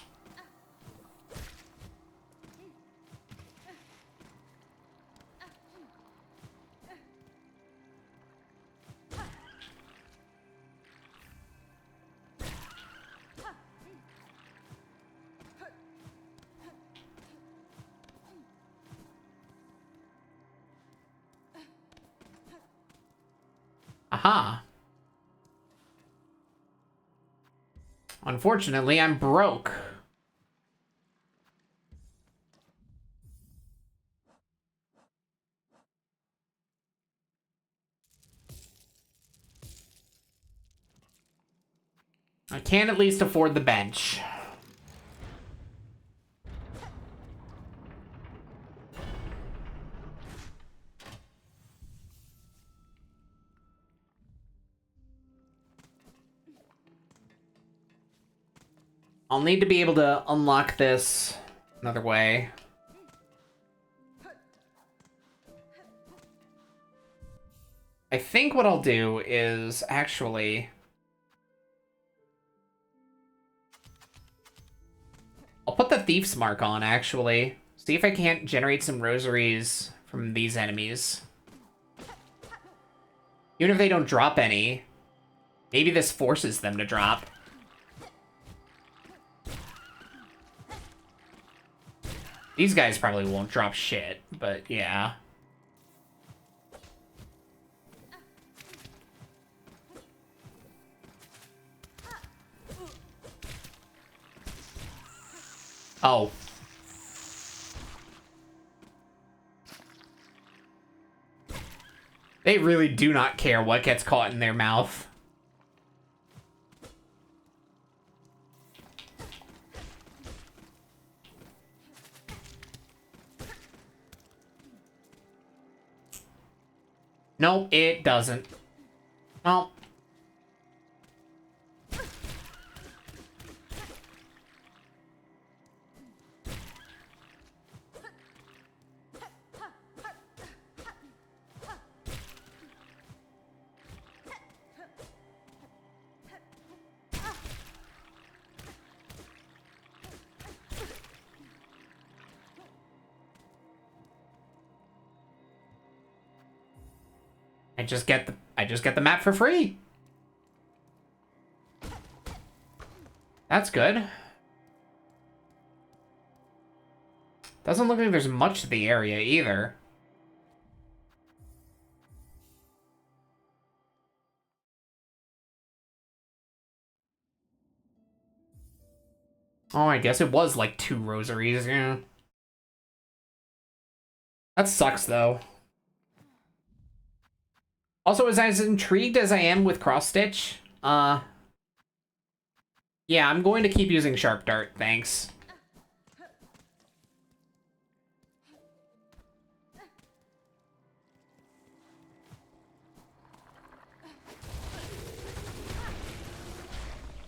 S1: Aha. Unfortunately, I'm broke. I can at least afford the bench. I'll need to be able to unlock this another way. I think what I'll do is actually... I'll put the Thief's Mark on, actually. See if I can't generate some rosaries from these enemies. Even if they don't drop any, maybe this forces them to drop. These guys probably won't drop shit, but yeah. Oh. They really do not care what gets caught in their mouth. Nope, it doesn't. Well. I just get the map for free. That's good. Doesn't look like there's much to the area either. Oh, I guess it was like 2 rosaries, yeah. That sucks, though. Also, as intrigued as I am with cross-stitch, yeah, I'm going to keep using Sharp Dart, thanks.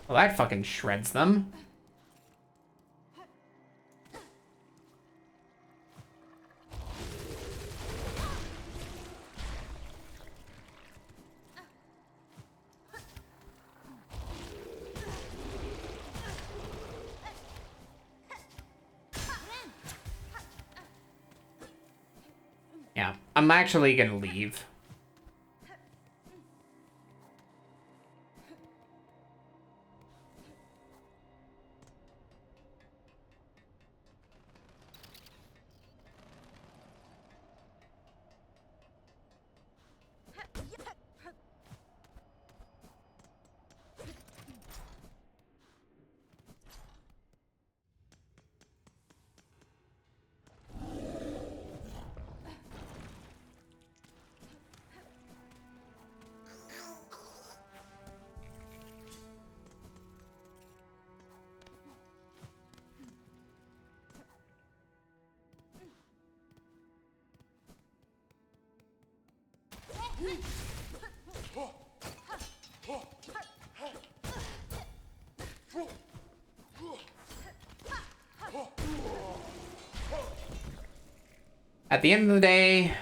S1: Well, that fucking shreds them. Yeah, I'm actually gonna leave. At the end of the day,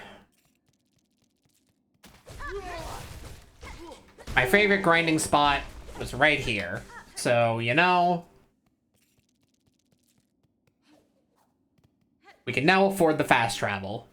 S1: my favorite grinding spot was right here. So, you know, we can now afford the fast travel.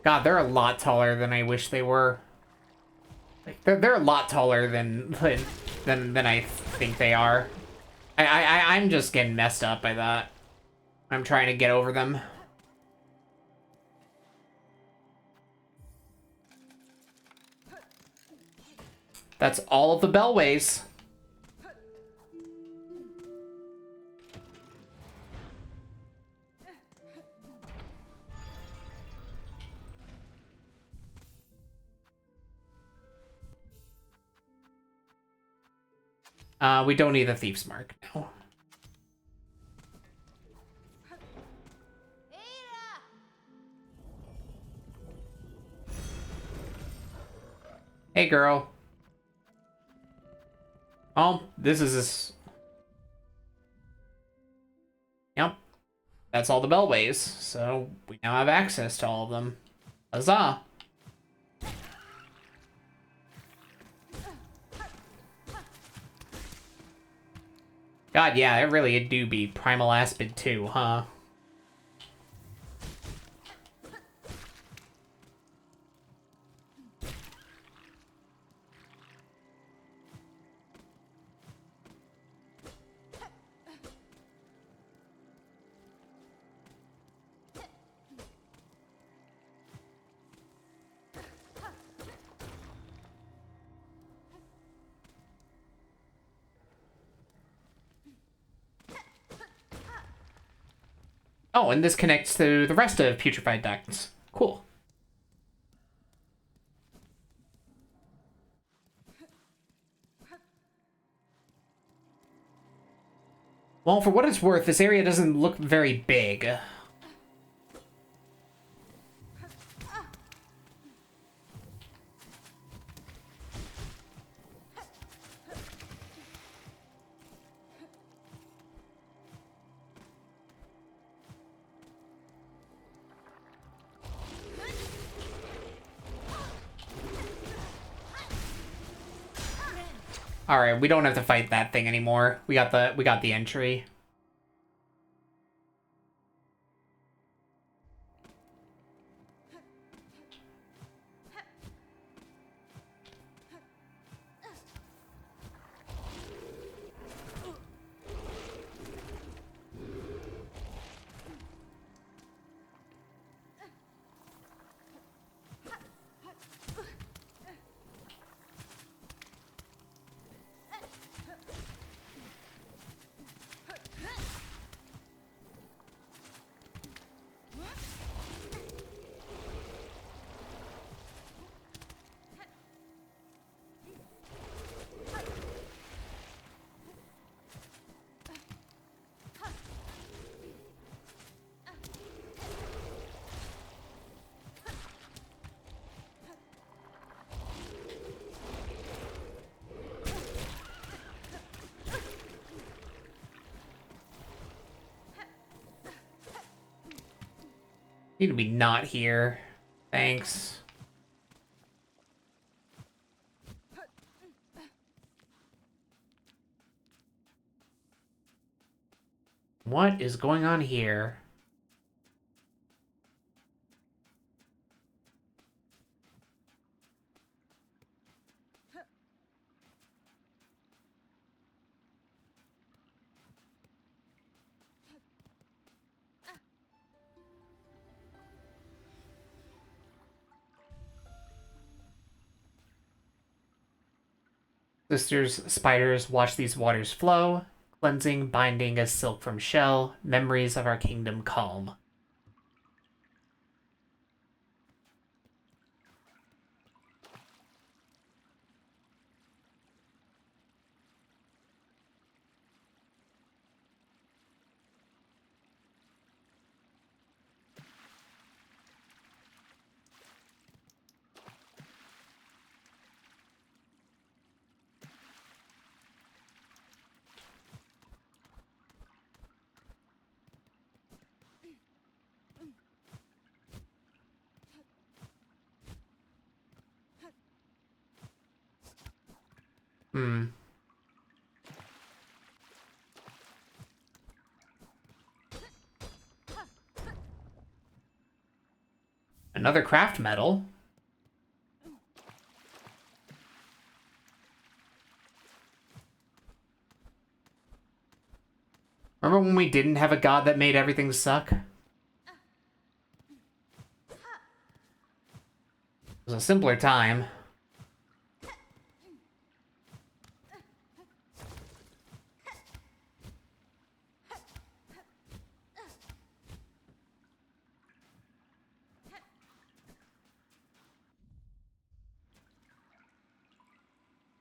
S1: God, they're a lot taller than I wish they were. Like, they're a lot taller than I think they are. I'm just getting messed up by that. I'm trying to get over them. That's all of the bellways. We don't need the Thief's Mark now. Hey, girl. Oh, this is this. Yep. That's all the bellways, so we now have access to all of them. Huzzah! God, yeah, it really do be Primal Aspid too, huh? Oh, and this connects to the rest of Putrefied Ducts. Cool. Well, for what it's worth, this area doesn't look very big. All right, we don't have to fight that thing anymore. We got the entry. Need to be not here. Thanks. What is going on here? Sisters, spiders, watch these waters flow, cleansing, binding as silk from shell, memories of our kingdom calm. Hmm. Another craft medal. Remember when we didn't have a god that made everything suck? It was a simpler time.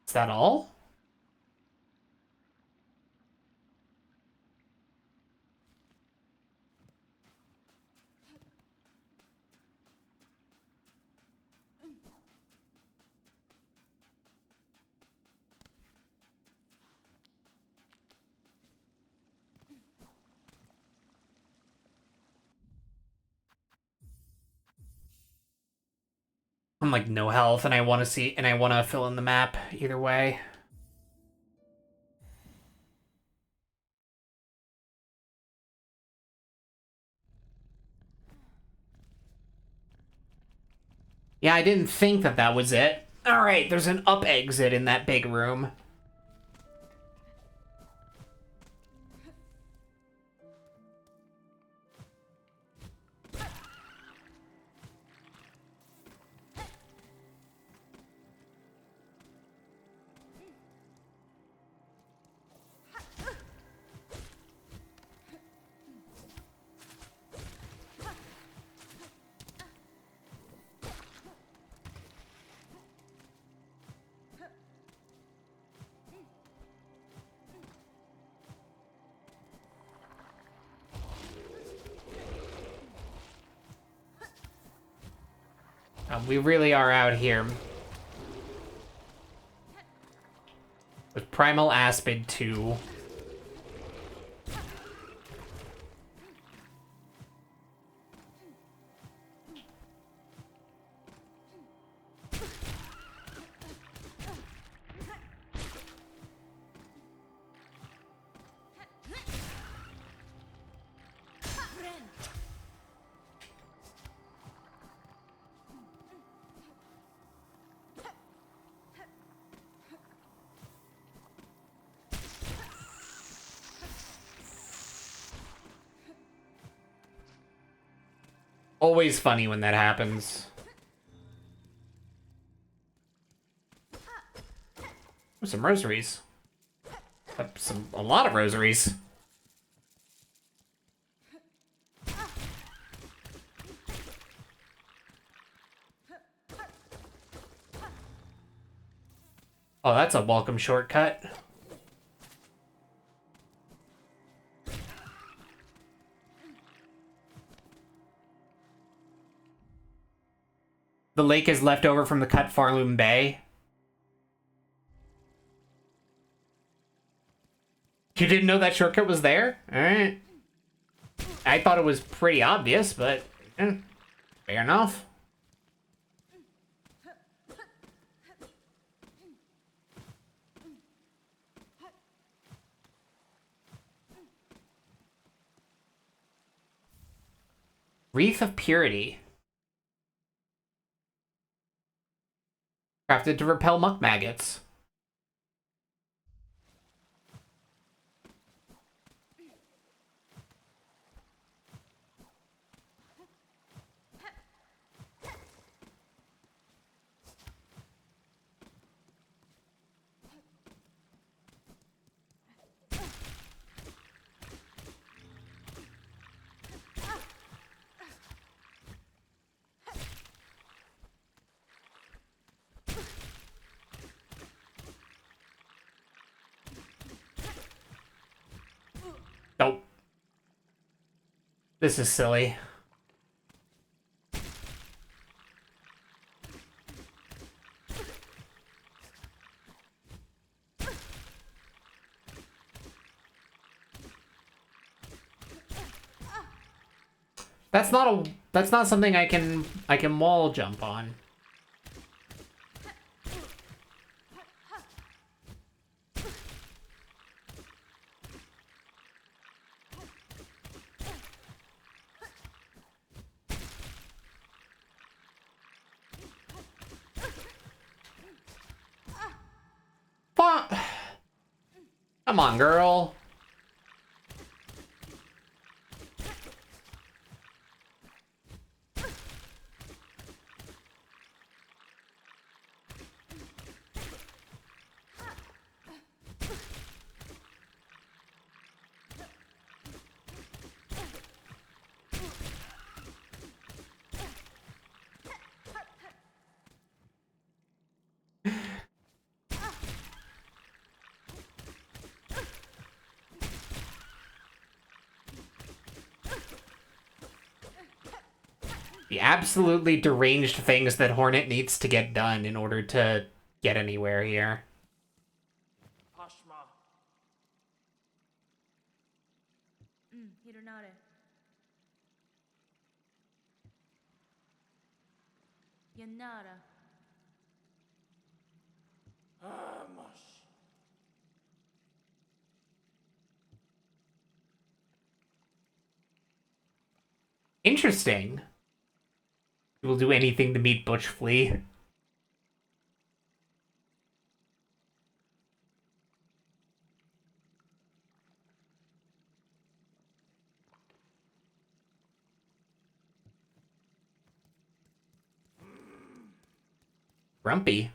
S1: Is that all? I'm like no health and I want to fill in the map either way. Yeah, I didn't think that that was it. All right, there's an up exit in that big room. Yeah, we really are out here. With Primal Aspid 2. Always funny when that happens. Ooh, some rosaries. A lot of rosaries. Oh, that's a welcome shortcut. The lake is left over from the cut Farloom Bay. You didn't know that shortcut was there? Alright. I thought it was pretty obvious, but fair enough. Wreath of Purity. Crafted to repel muck maggots. Nope. This is silly. That's not something I can wall jump on. Come on, girl. The absolutely deranged things that Hornet needs to get done in order to get anywhere here.
S2: Hironare. Yanara.
S1: Interesting. We'll do anything to meet Butch Flea. Grumpy.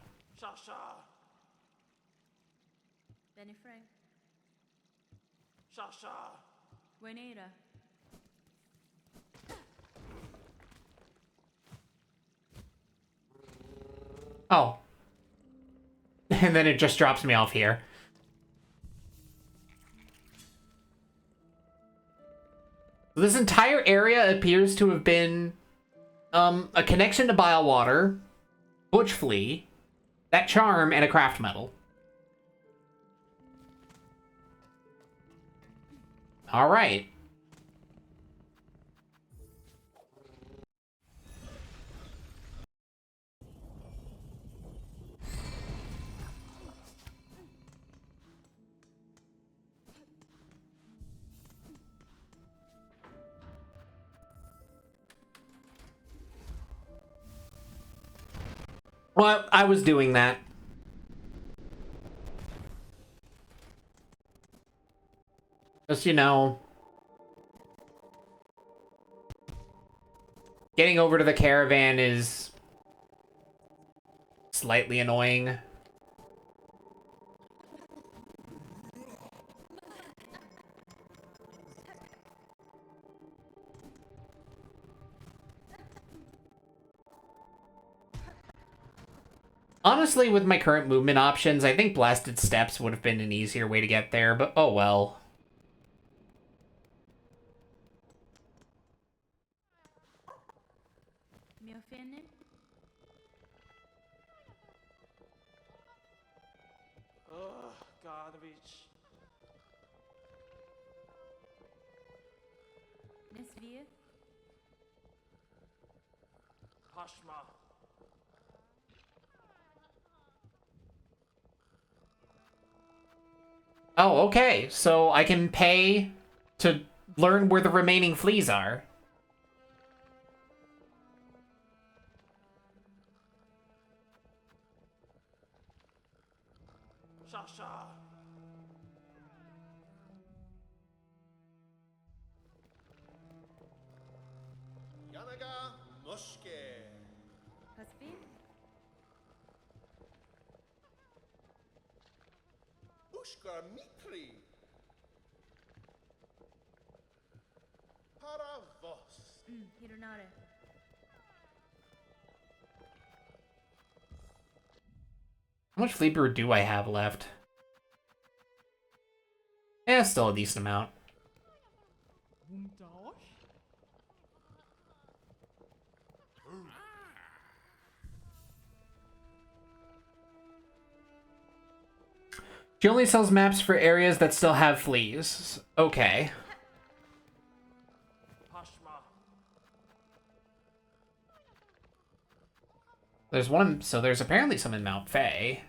S2: Benny Frank. Juanita.
S1: Oh. And then it just drops me off here. This entire area appears to have been A connection to bile water, butch flea, that charm, and a craft medal. All right. Well, I was doing that. Just, you know, getting over to the caravan is slightly annoying. Honestly, with my current movement options, I think Blasted Steps would have been an easier way to get there, but oh well.
S2: Mio fene?
S3: Ugh, garbage.
S2: Nesvie?
S3: Pashma.
S1: Oh, okay. So I can pay to learn where the remaining fleas are.
S3: Shasha.
S4: Yanaga Noshke.
S2: Hasbi?
S4: Ushka Mikri. Paravos.
S2: Hironare.
S1: How much Fleeper do I have left? Eh, still a decent amount. She only sells maps for areas that still have fleas. Okay.
S3: Pashma.
S1: There's one, so there's apparently some in Mount Fae.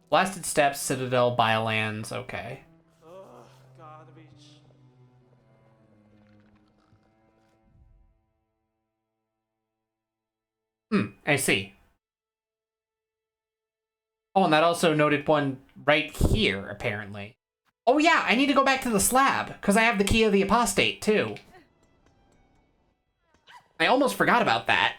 S1: Blasted Steps, Citadel, Biolands, okay.
S3: Ugh, garbage.
S1: I see. Oh, and that also noted one right here, apparently. Oh yeah, I need to go back to the slab, because I have the Key of the Apostate, too. I almost forgot about that.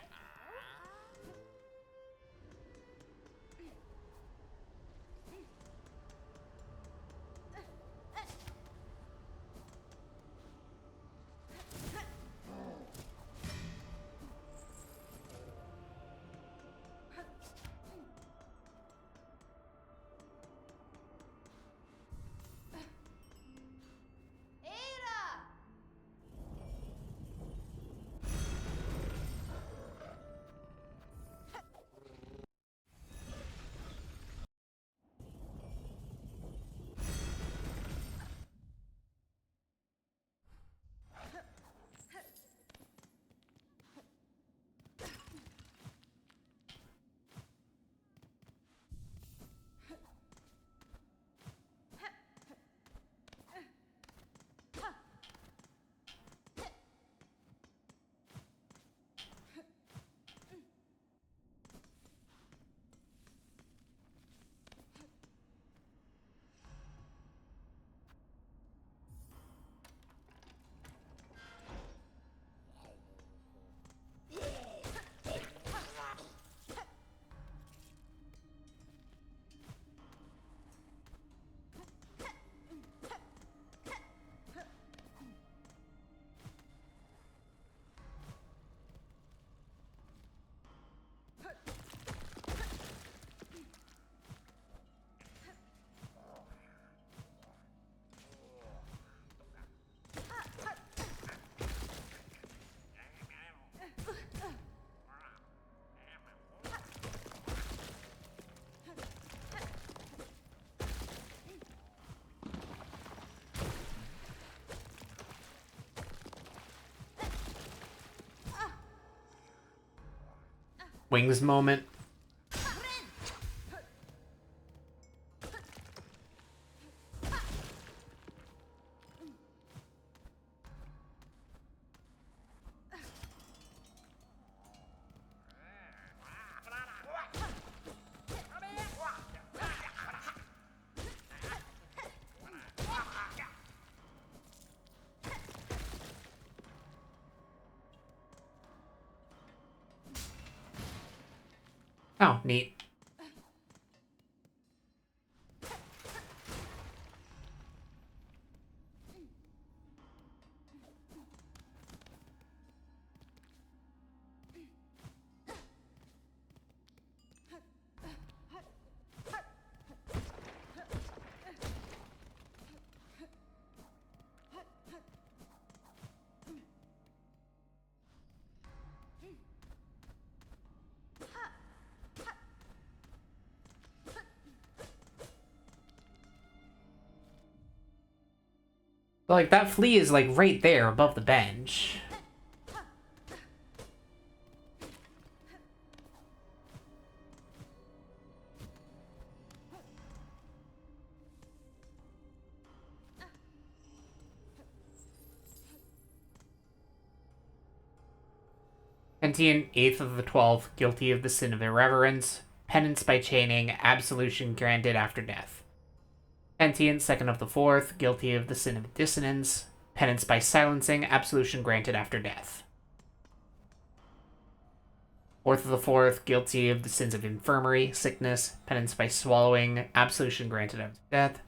S1: wings moment. Oh, neat. But, like, that flea is, like, right there above the bench. Pentian, 8th of the 12th, guilty of the sin of irreverence. Penance by chaining, absolution granted after death. Pentian, 2nd of the 4th, guilty of the sin of dissonance. Penance by silencing, absolution granted after death. 4th of the 4th, guilty of the sins of infirmary, sickness. Penance by swallowing, absolution granted after death.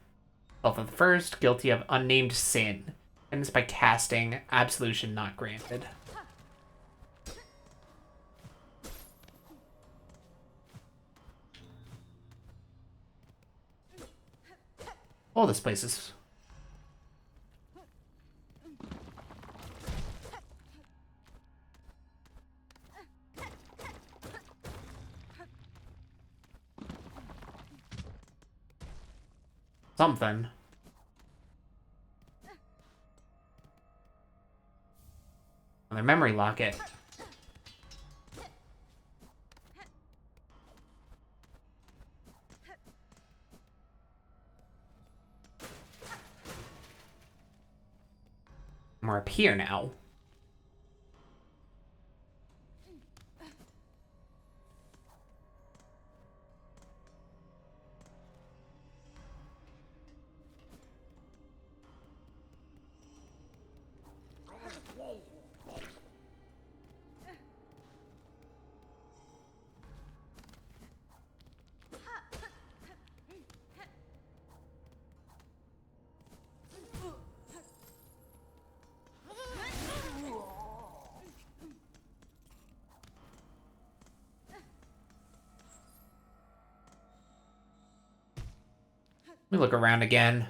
S1: 12th of the 1st, guilty of unnamed sin. Penance by casting, absolution not granted. Oh, this place is... something. Another memory locket. We're up here now. Let me look around again.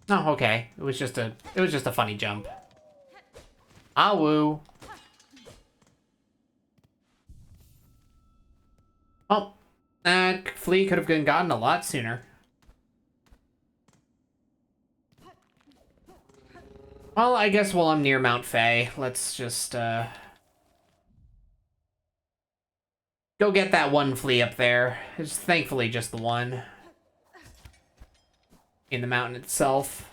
S1: Oh, okay. It was just a funny jump. Ah, woo. Oh, that flea could have been gotten a lot sooner. Well, I guess while I'm near Mount Faye, let's just, go get that one flea up there. It's thankfully just the one. In the mountain itself.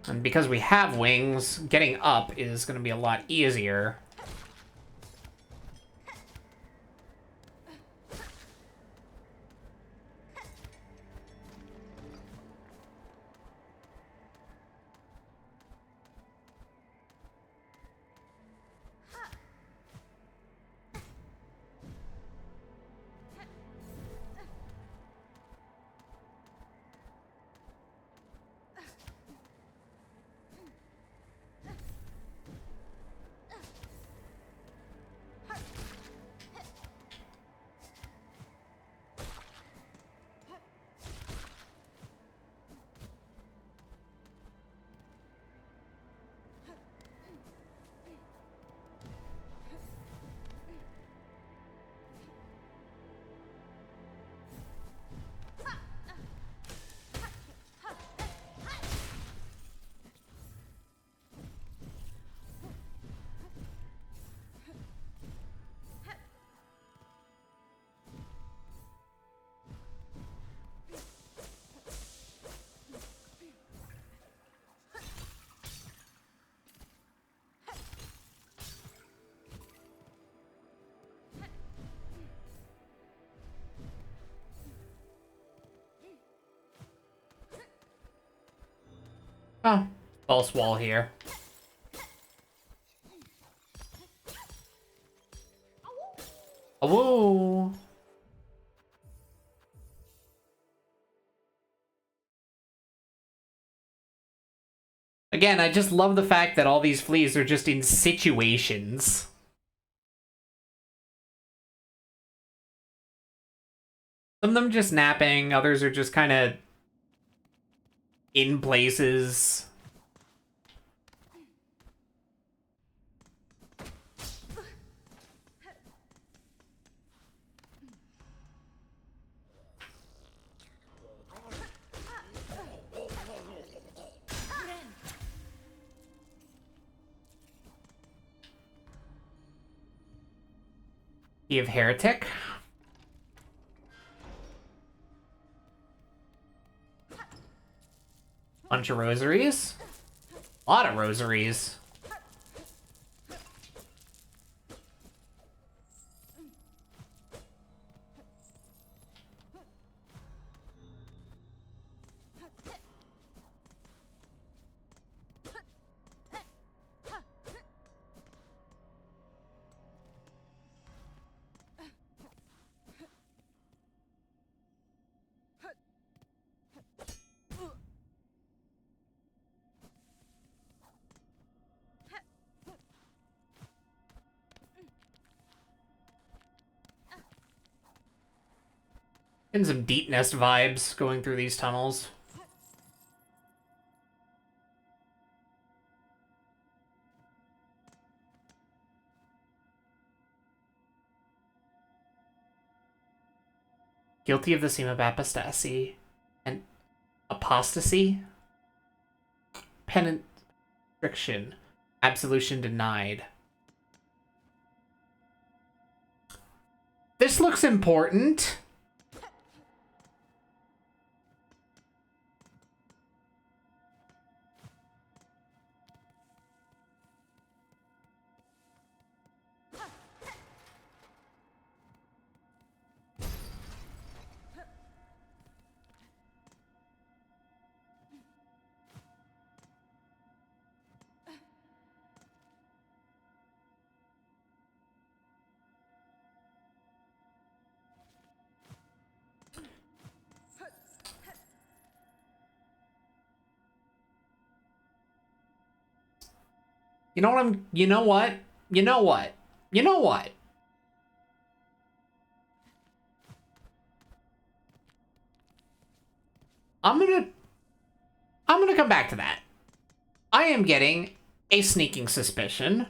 S1: And because we have wings, getting up is going to be a lot easier. Oh, false wall here. Oh, whoa. Again, I just love the fact that all these fleas are just in situations. Some of them just napping, others are just kind of in places. You have Heretic. Bunch of rosaries. A lot of rosaries. And some deep nest vibes going through these tunnels. Guilty of the sin of apostasy and apostasy. Penance restriction. Absolution denied. This looks important. You know what I'm... You know what? You know what? You know what? I'm gonna come back to that. I am getting a sneaking suspicion.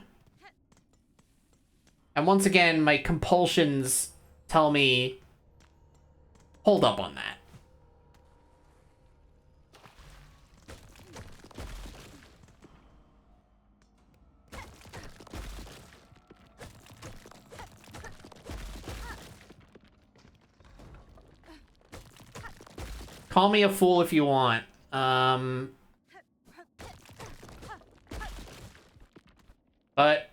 S1: And once again, my compulsions tell me... Hold up on that. Call me a fool if you want. But...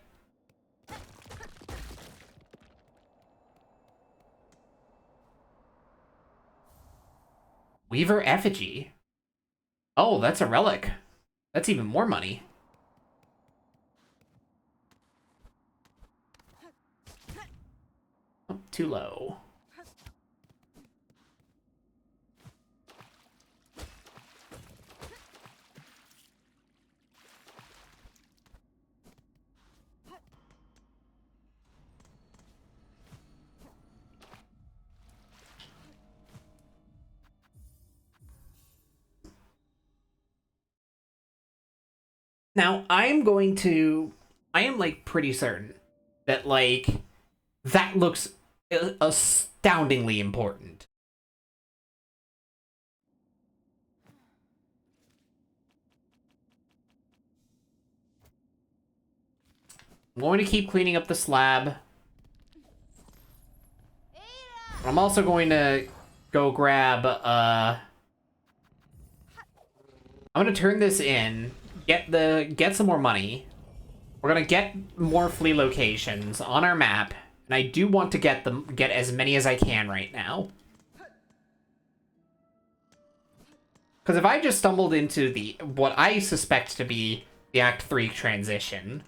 S1: Weaver Effigy. Oh, that's a relic. That's even more money. Oh, too low. Now, I am, like, pretty certain that, like, that looks astoundingly important. I'm going to keep cleaning up the slab. I'm also going to go grab, I'm gonna turn this in, get some more money. We're gonna get more flea locations on our map, and I do want to get as many as I can right now. Because if I just stumbled into the what I suspect to be the Act 3 transition,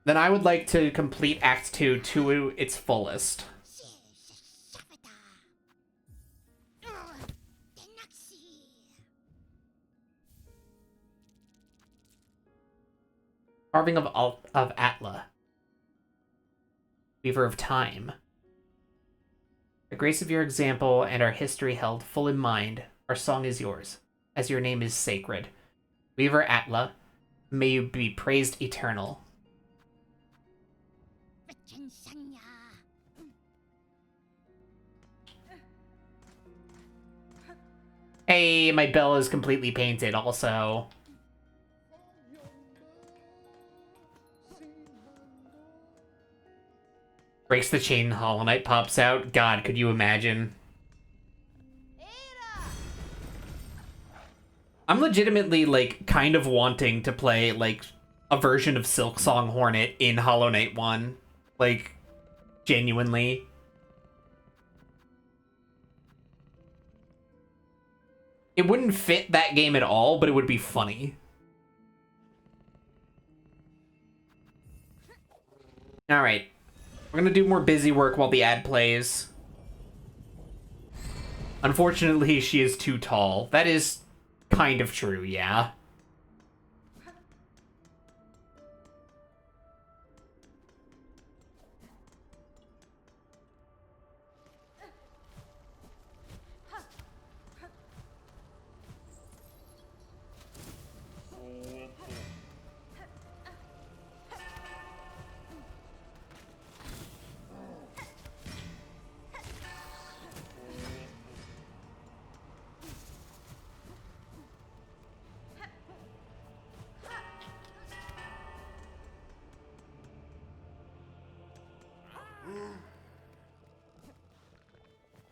S1: then I would like to complete Act 2 to its fullest. Carving of Atla, Weaver of Time. The grace of your example and our history held full in mind, our song is yours, as your name is sacred. Weaver Atla, may you be praised eternal. Hey, my bell is completely painted also. Breaks the chain, Hollow Knight pops out. God, could you imagine? I'm legitimately, like, kind of wanting to play, like, a version of Silksong Hornet in Hollow Knight 1. Like, genuinely. It wouldn't fit that game at all, but it would be funny. Alright. We're gonna do more busy work while the ad plays. Unfortunately, she is too tall. That is kind of true, yeah.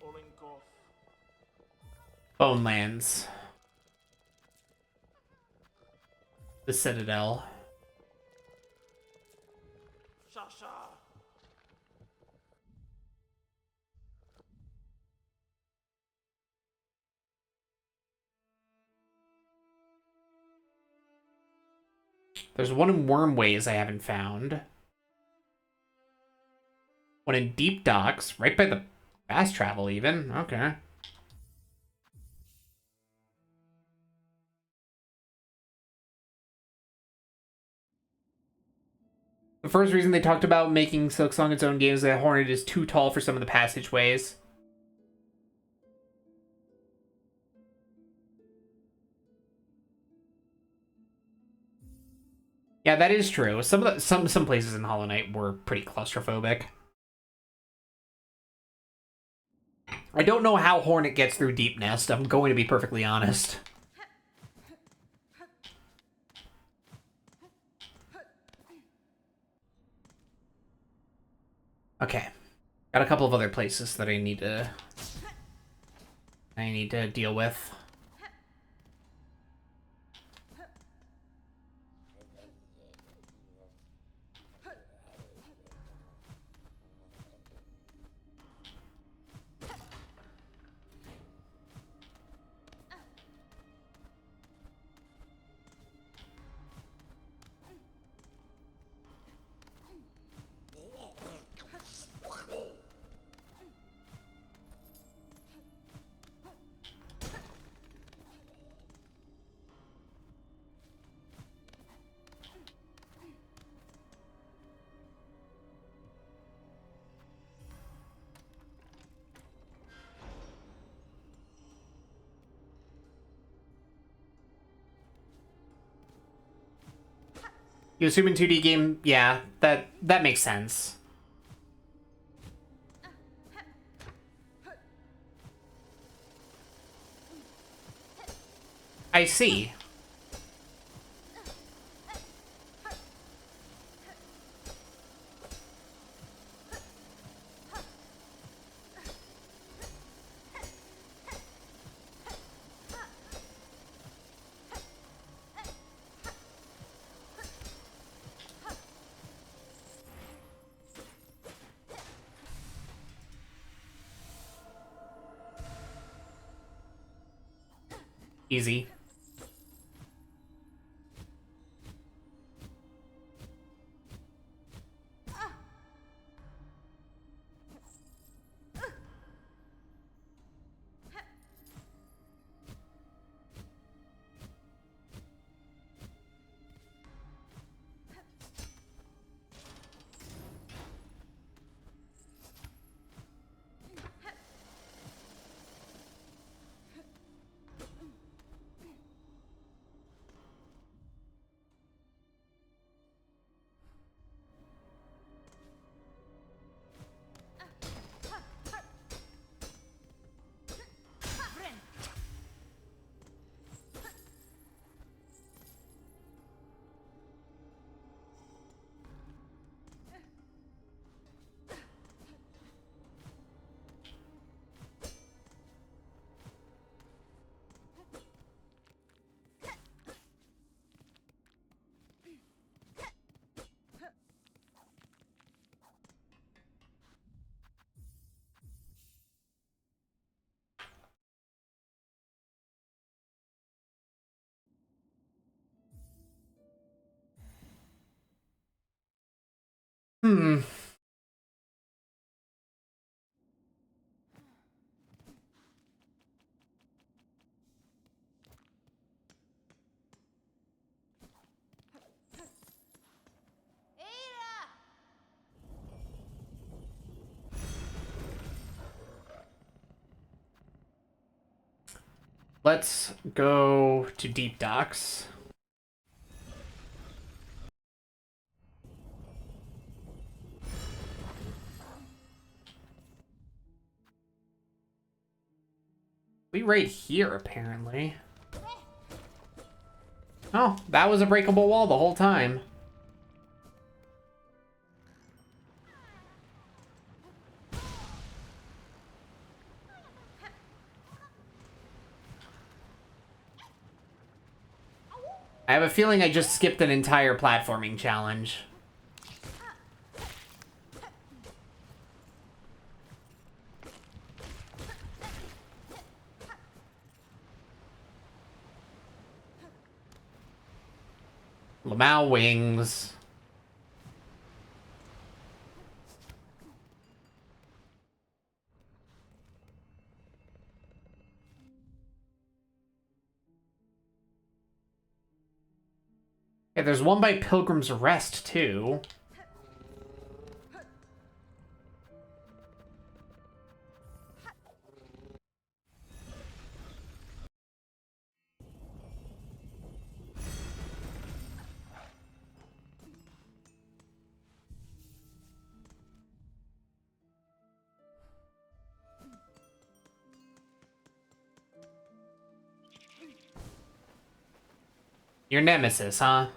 S3: Olingoff.
S1: Bonelands. The Citadel.
S3: Shasha.
S1: There's one in Wormways I haven't found. One in Deep Docks, right by the fast travel even. Okay. The first reason they talked about making Silksong its own game is that Hornet is too tall for some of the passageways. Yeah, that is true. Some places in Hollow Knight were pretty claustrophobic. I don't know how Hornet gets through Deep Nest, I'm going to be perfectly honest. Okay. Got a couple of other places that I need to deal with. You assume in 2D game, yeah, that makes sense. I see. Easy. Hmm. Let's go to Deep Docks. We right here, apparently. Oh, that was a breakable wall the whole time. I have a feeling I just skipped an entire platforming challenge. Lamau wings. Yeah, there's one by Pilgrim's Rest, too. Your nemesis, huh?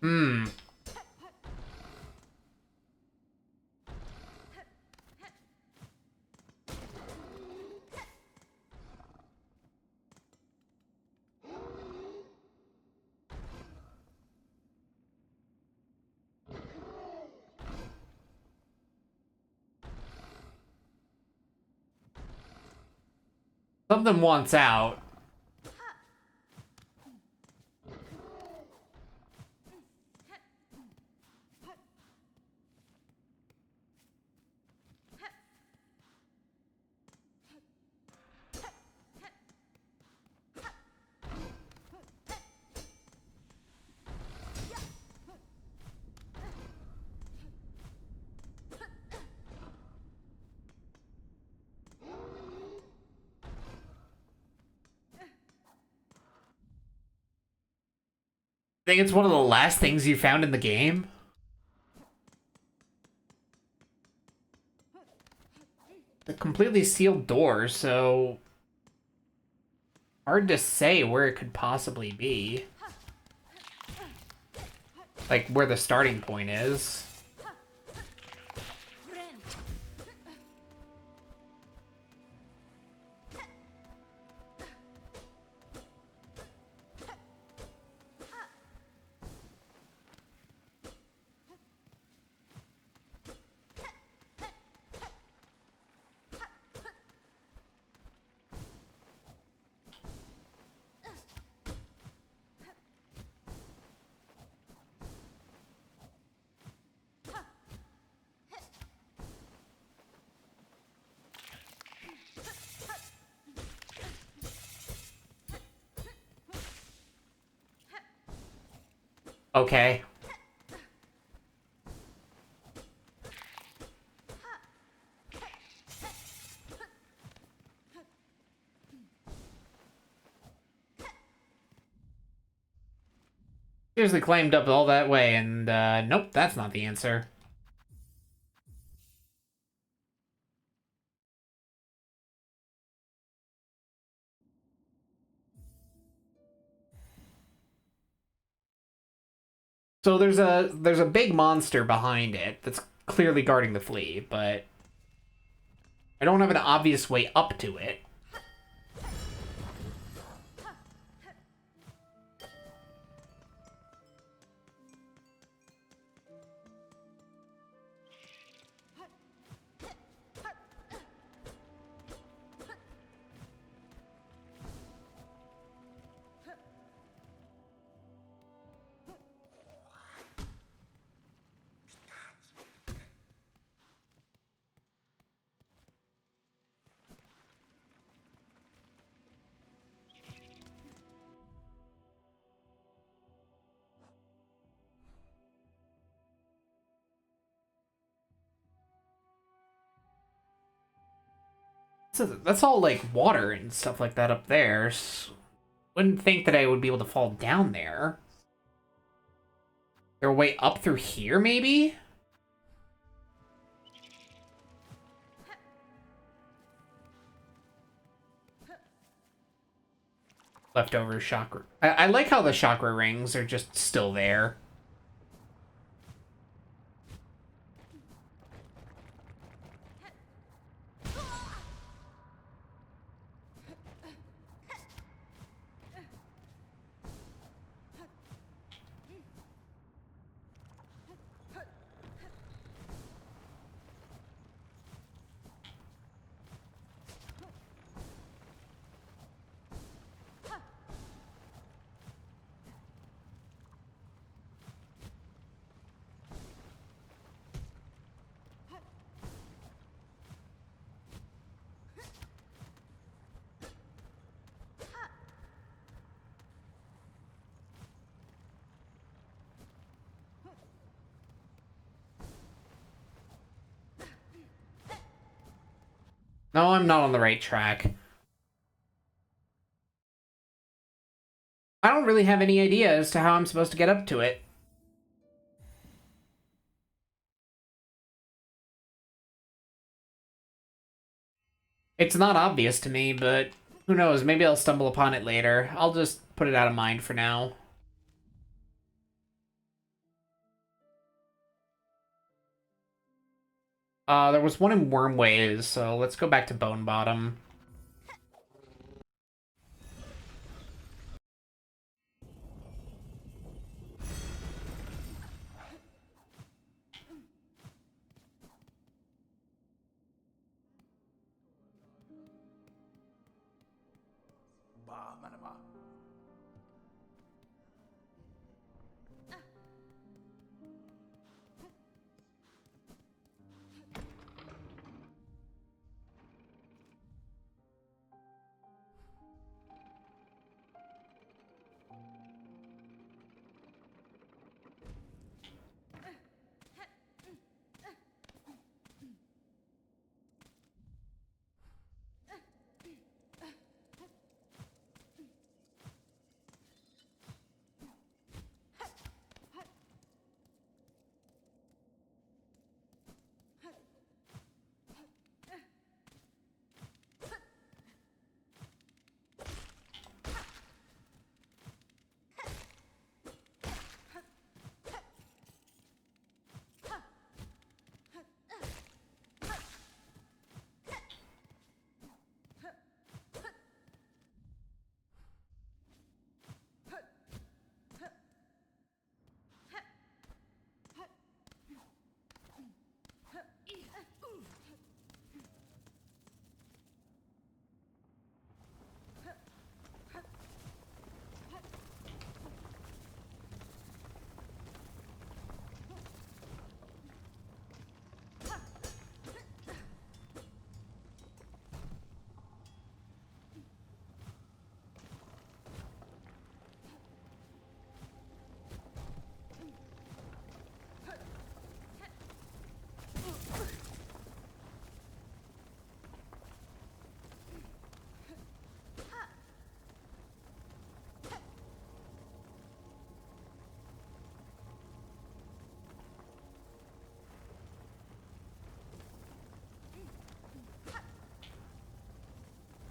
S1: Hmm. Something wants out. think it's one of the last things you found in the game. The completely sealed door, so hard to say where it could possibly be. Like, where the starting point is. Okay. Seriously climbed up all that way, and nope, that's not the answer. So there's a big monster behind it that's clearly guarding the flea, but I don't have an obvious way up to it. So that's all like water and stuff like that up there. Wouldn't think that I would be able to fall down there. There a way up through here, maybe? Leftover chakra. I like how the chakra rings are just still there. No, I'm not on the right track. I don't really have any idea as to how I'm supposed to get up to it. It's not obvious to me, but who knows, maybe I'll stumble upon it later. I'll just put it out of mind for now. There was one in Wormways, so let's go back to Bone Bottom.
S3: Bah, manama.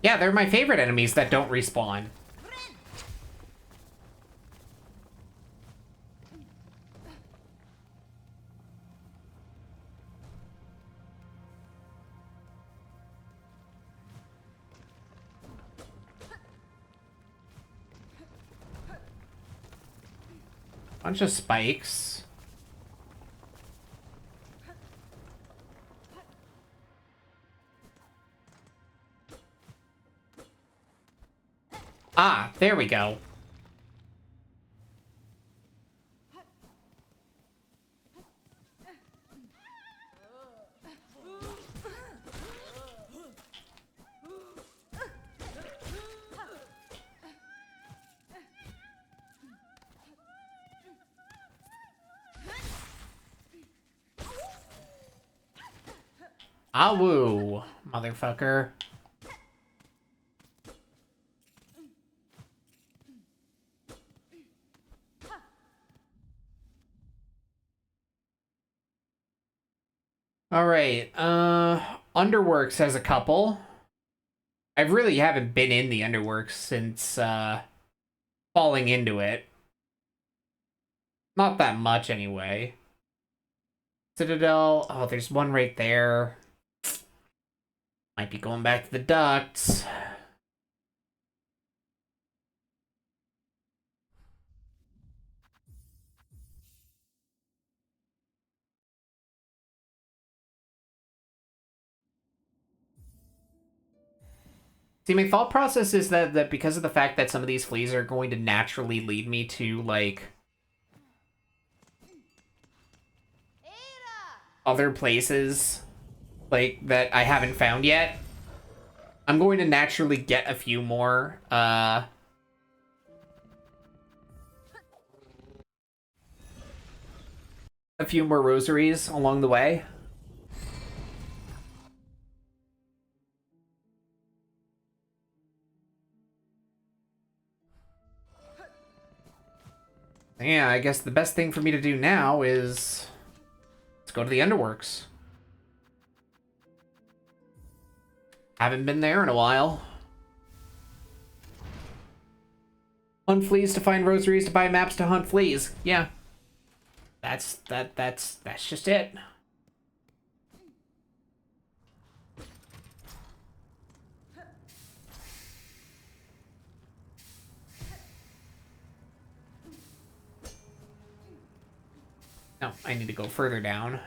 S1: Yeah, they're my favorite enemies that don't respawn. Bunch of spikes. Ah, there we go. Ah, woo, motherfucker. All right, Underworks has a couple. I really haven't been in the Underworks since, falling into it. Not that much, anyway. Citadel, oh, there's one right there. Might be going back to the ducts. See, my thought process is that because of the fact that some of these fleas are going to naturally lead me to, like, other places, like, that I haven't found yet, I'm going to naturally get a few more, a few more rosaries along the way. Yeah, I guess the best thing for me to do now is let's go to the Underworks. Haven't been there in a while. Hunt fleas to find rosaries to buy maps to hunt fleas. Yeah. That's just it. No, I need to go further down.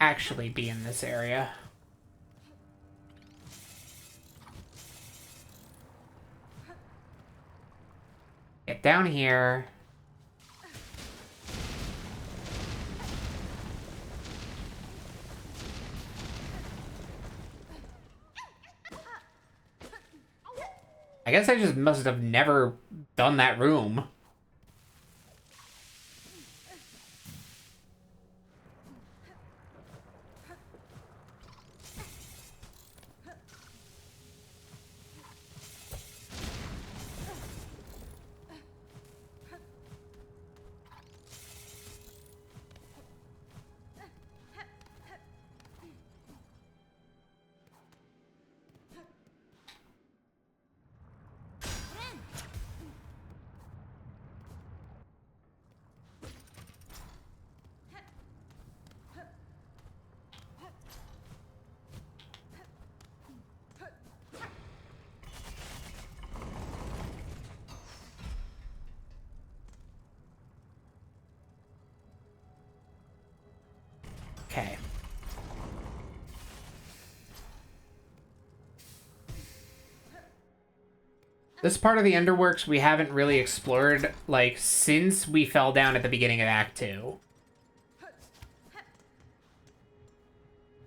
S1: Actually be in this area. Get down here. I guess I just must have never done that room. Okay. This part of the Underworks we haven't really explored, like, since we fell down at the beginning of Act 2.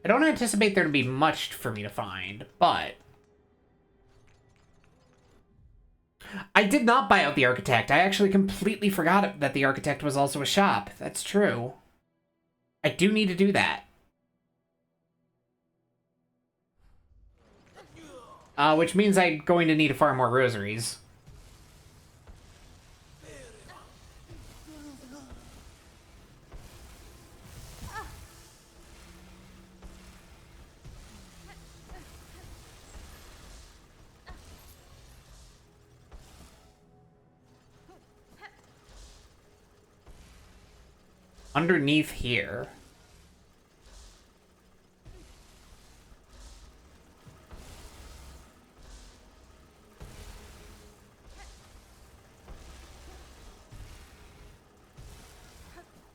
S1: I don't anticipate there to be much for me to find, but... I did not buy out the Architect. I actually completely forgot that the Architect was also a shop. That's true. I do need to do that. Which means I'm going to need to farm more rosaries. Underneath here.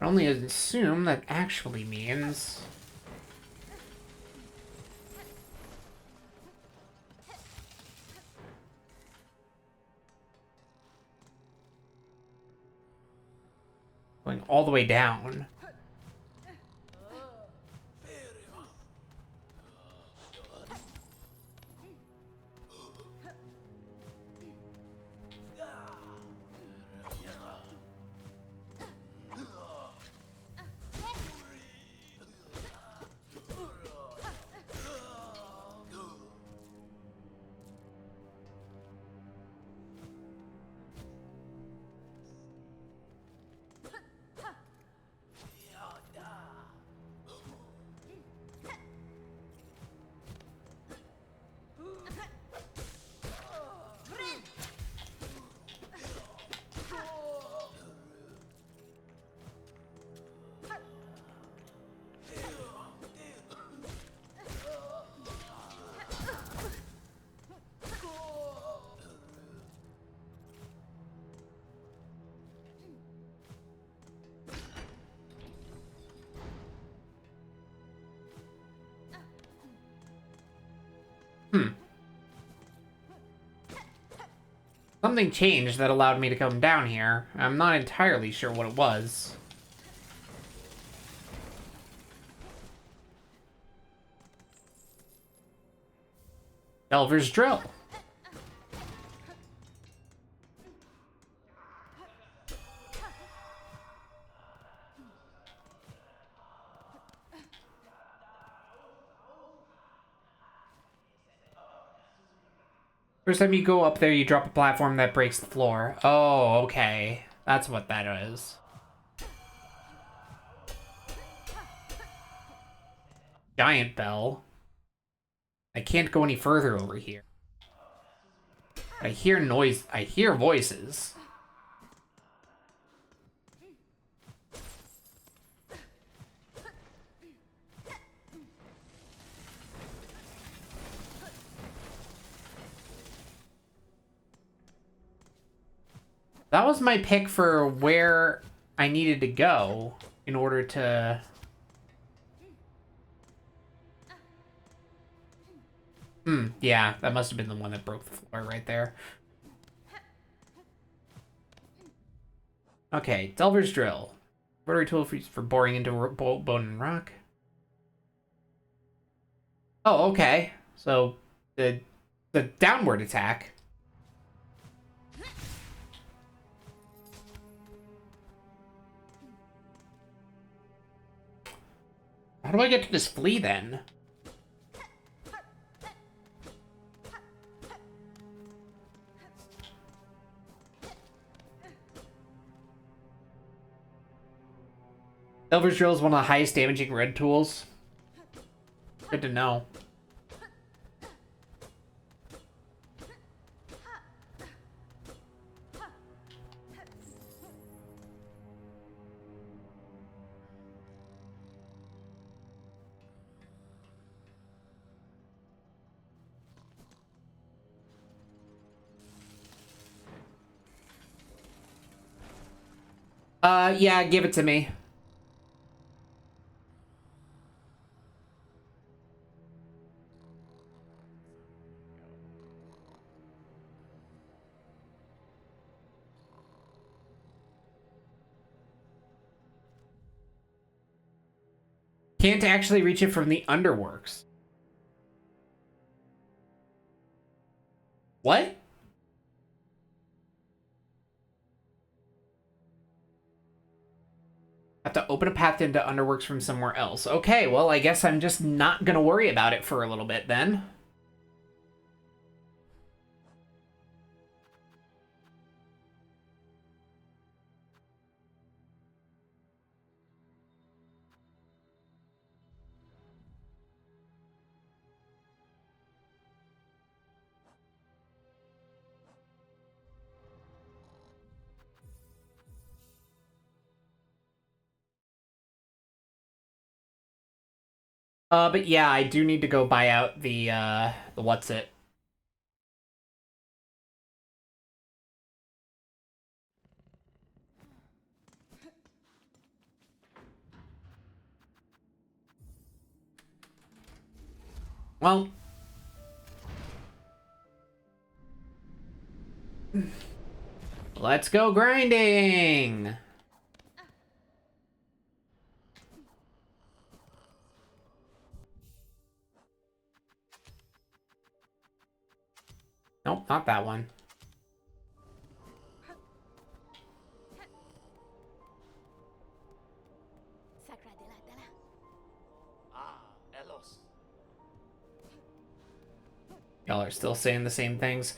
S1: I only assume that actually means... going all the way down. Something changed that allowed me to come down here. I'm not entirely sure what it was. Delver's Drill. First time you go up there, you drop a platform that breaks the floor. Oh, okay. That's what that is. Giant bell. I can't go any further over here. I hear noise. I hear voices. That was my pick for where I needed to go in order to... yeah, that must have been the one that broke the floor right there. Okay, Delver's Drill. Rotary tool for boring into bone and rock. Oh, okay. So, the downward attack. How do I get to this flea, then? Delver's Drill is one of the highest damaging red tools. Good to know. Yeah, give it to me. Can't actually reach it from the underworks. What? Have to open a path into underworks from somewhere else. Okay, well, I guess I'm just not gonna worry about it for a little bit then. But yeah, I do need to go buy out the what's it. Well, let's go grinding. Nope, not that one.
S3: Ah, Elos.
S1: Y'all are still saying the same things.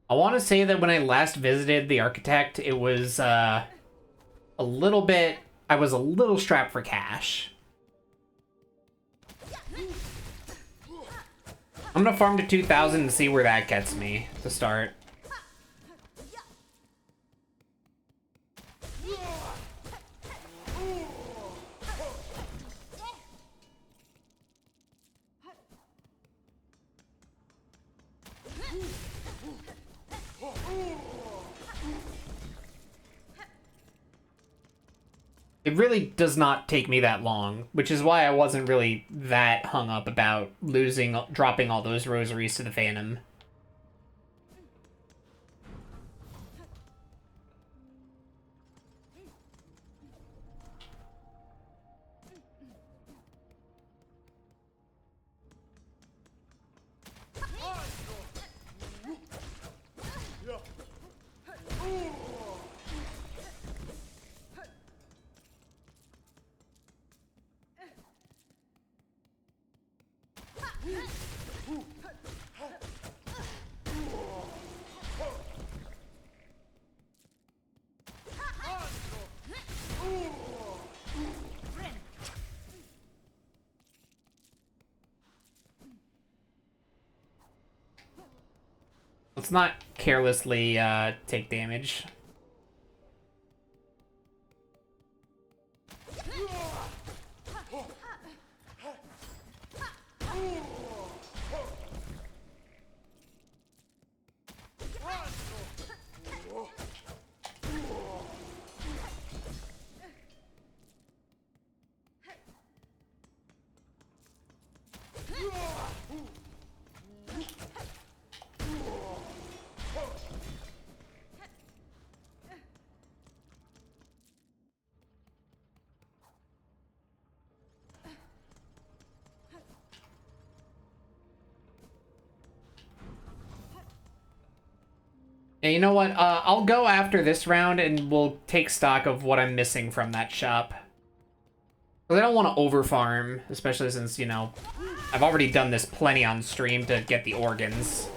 S1: I want to say that when I last visited the architect, it was a little bit. I was a little strapped for cash. I'm gonna farm to 2,000 and see where that gets me to start. It really does not take me that long, which is why I wasn't really that hung up about dropping all those rosaries to the Phantom. Let's not carelessly take damage. Yeah, you know what? I'll go after this round and we'll take stock of what I'm missing from that shop. Because I don't want to overfarm, especially since, you know, I've already done this plenty on stream to get the organs.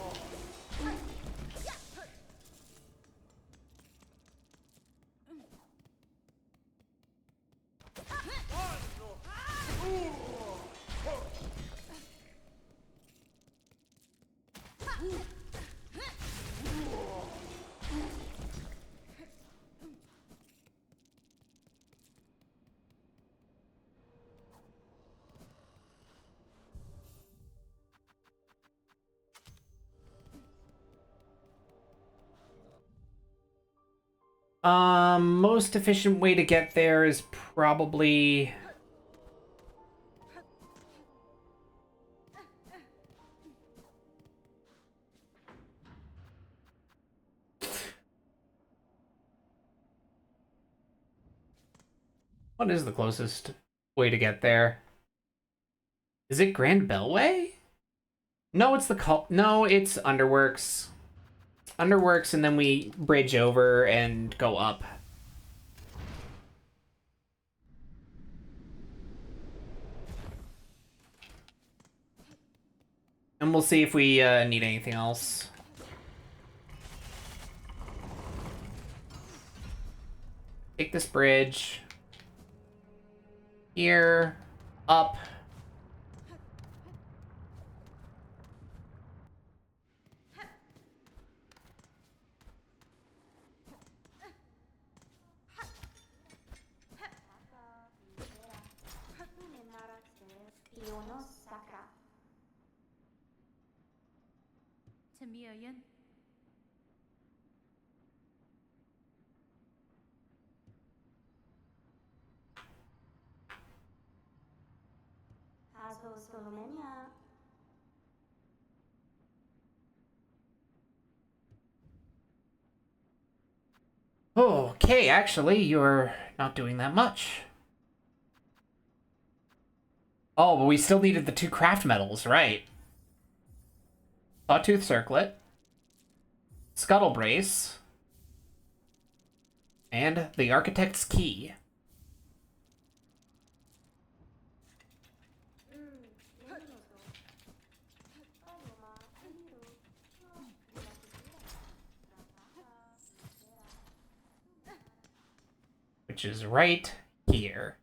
S1: Most efficient way to get there is probably... What is the closest way to get there? Is it Grand Bellway? No, it's No, it's Underworks. Underworks, and then we bridge over and go up. And we'll see if we need anything else. Take this bridge. Here. Up.
S2: Tamiyan.
S1: Okay, actually, you're not doing that much. Oh, but we still needed the 2 craft metals, right? Sawtooth Circlet. Scuttle Brace. And the Architect's Key. Which is right here.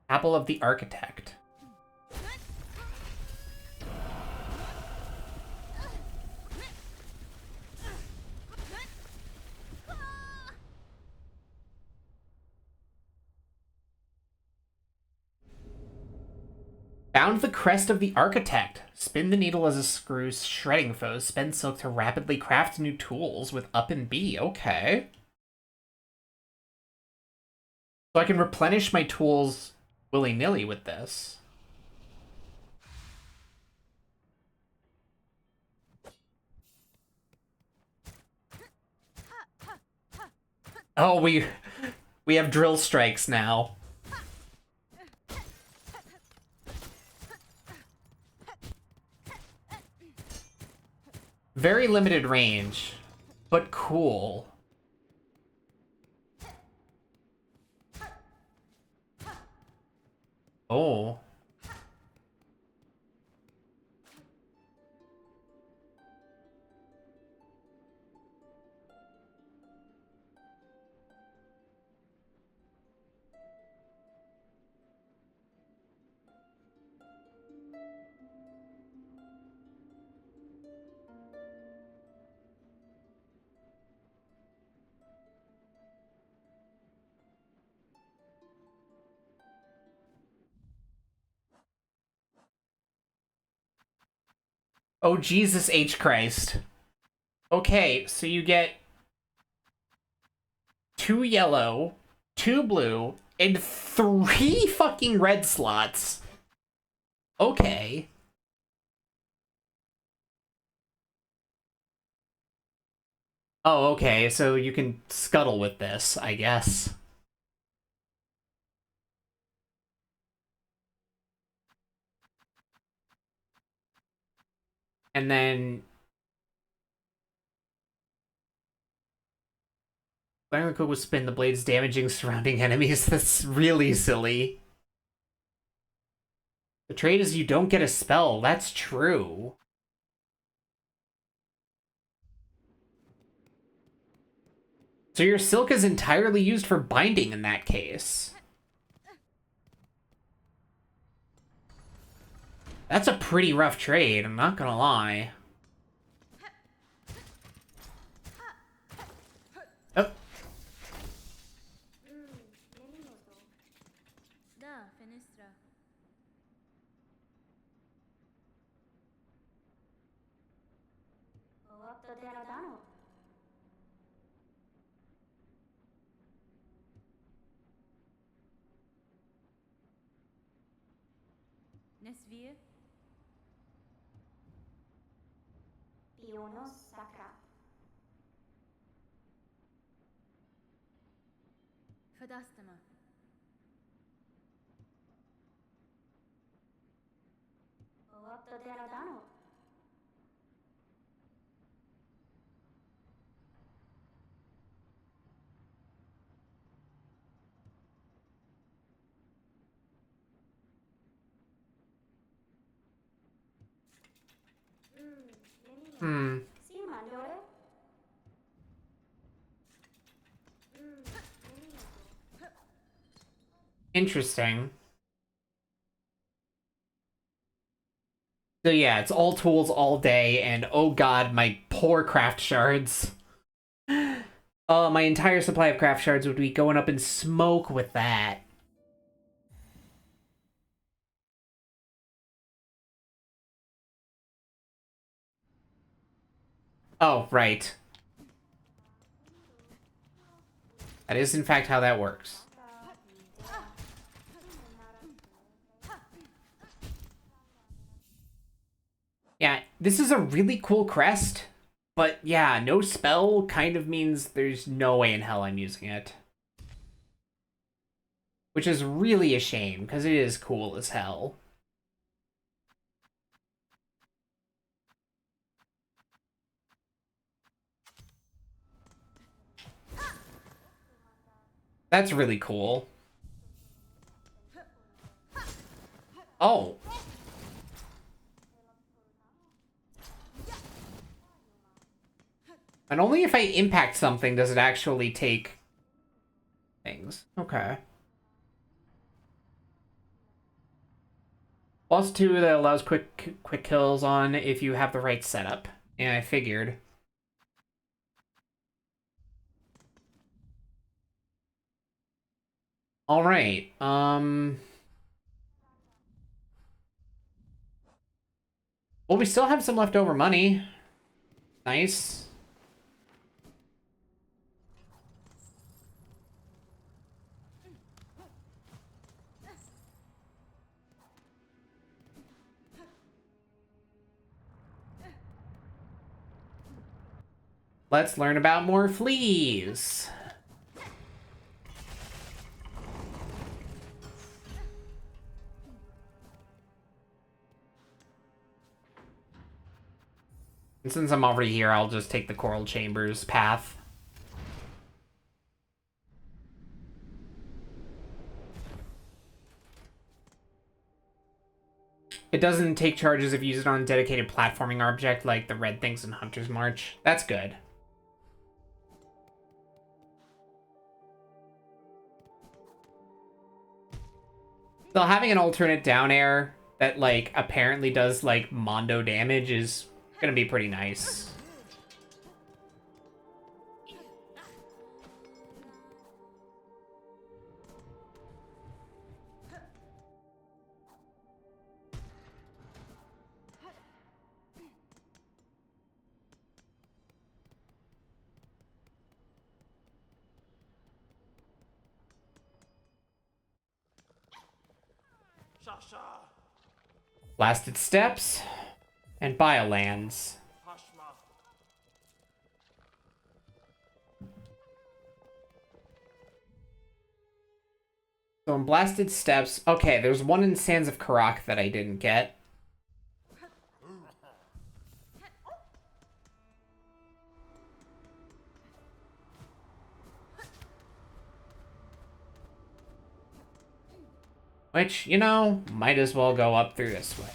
S1: Apple of the Architect. Found the crest of the Architect. Spin the needle as a screw, shredding foes. Spend silk to rapidly craft new tools with up and B. Okay. So I can replenish my tools willy-nilly with this. Oh, we have drill strikes now. Very limited range, but cool. Oh. Oh, Jesus H. Christ. Okay, so you get 2 yellow, 2 blue, and 3 fucking red slots. Okay. Oh, okay, so you can scuttle with this, I guess. And then firing the cook will spin the blades, damaging surrounding enemies. That's really silly. The trade is you don't get a spell. That's true. So your silk is entirely used for binding in that case. That's a pretty rough trade, I'm not gonna lie. Oh.
S2: Da, fenestra. Nesvia.
S5: Pionos Sacra.
S2: Fadastama.
S5: Octoteradano.
S1: Hmm.
S5: Si mandore.
S1: Interesting. So yeah, it's all tools all day, and oh god, my poor craft shards. My entire supply of craft shards would be going up in smoke with that. Oh, right. That is in fact how that works. Yeah, this is a really cool crest, but yeah, no spell kind of means there's no way in hell I'm using it. Which is really a shame, because it is cool as hell. That's really cool. Oh. And only if I impact something does it actually take things. Okay. Plus 2 that allows quick kills on if you have the right setup. And I figured. Alright, well, we still have some leftover money. Nice. Let's learn about more fleas. And since I'm already here, I'll just take the Coral Chambers path. It doesn't take charges if you use it on a dedicated platforming object like the red things in Hunter's March. That's good. So having an alternate down air that, like, apparently does, like, Mondo damage is gonna be pretty nice.
S3: Shasha.
S1: Blasted Steps and Biolands.
S3: Hashma.
S1: So in Blasted Steps, okay, there's one in Sands of Karak that I didn't get. Which, you know, might as well go up through this way.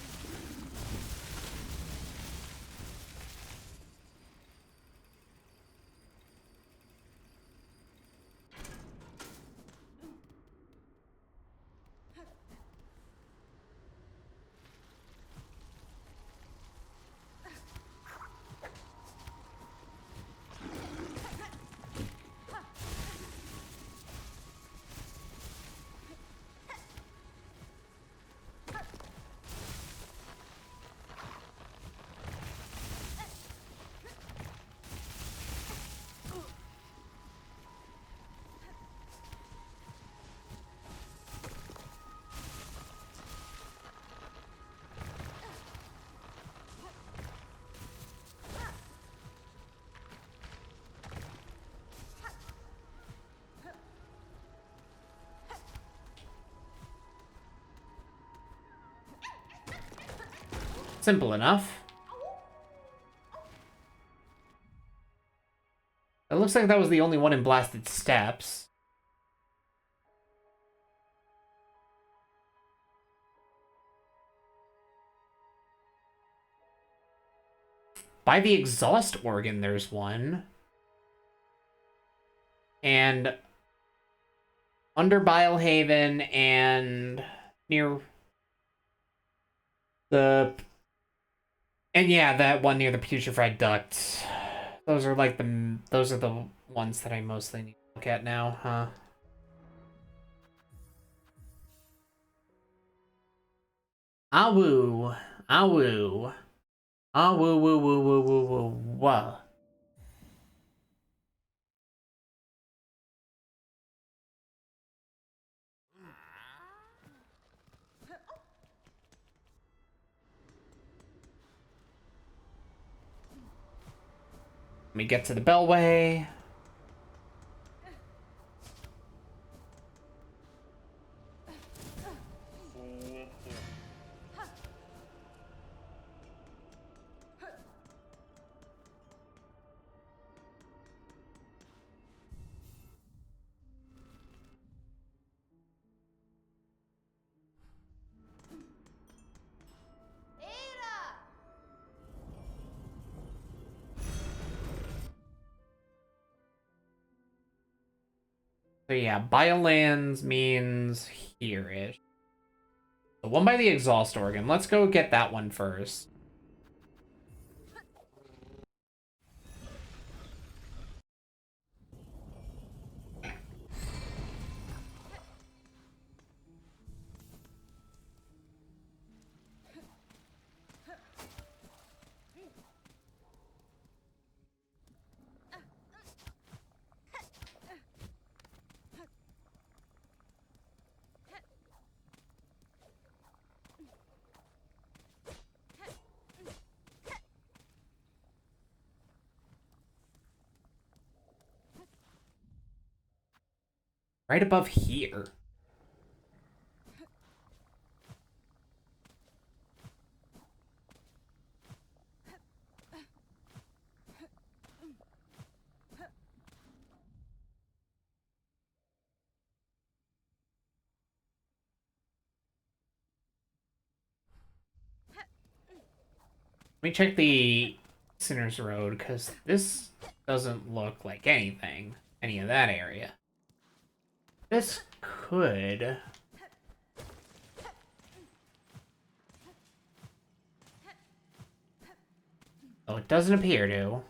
S1: Simple enough. It looks like that was the only one in Blasted Steps. By the exhaust organ, there's one. And under Bilehaven and near the... And yeah, that one near the putrefied duct. Those are like those are the ones that I mostly need to look at now, huh? Awoo. Awoo. Awoo woo woo woo woo woo wah. Let me get to the Bellway. So yeah, Biolands means here-ish. The one by the exhaust organ. Let's go get that one first. Right above here. Let me check the Sinner's Road, because this doesn't look like anything. Any of that area. This could... Oh, it doesn't appear to.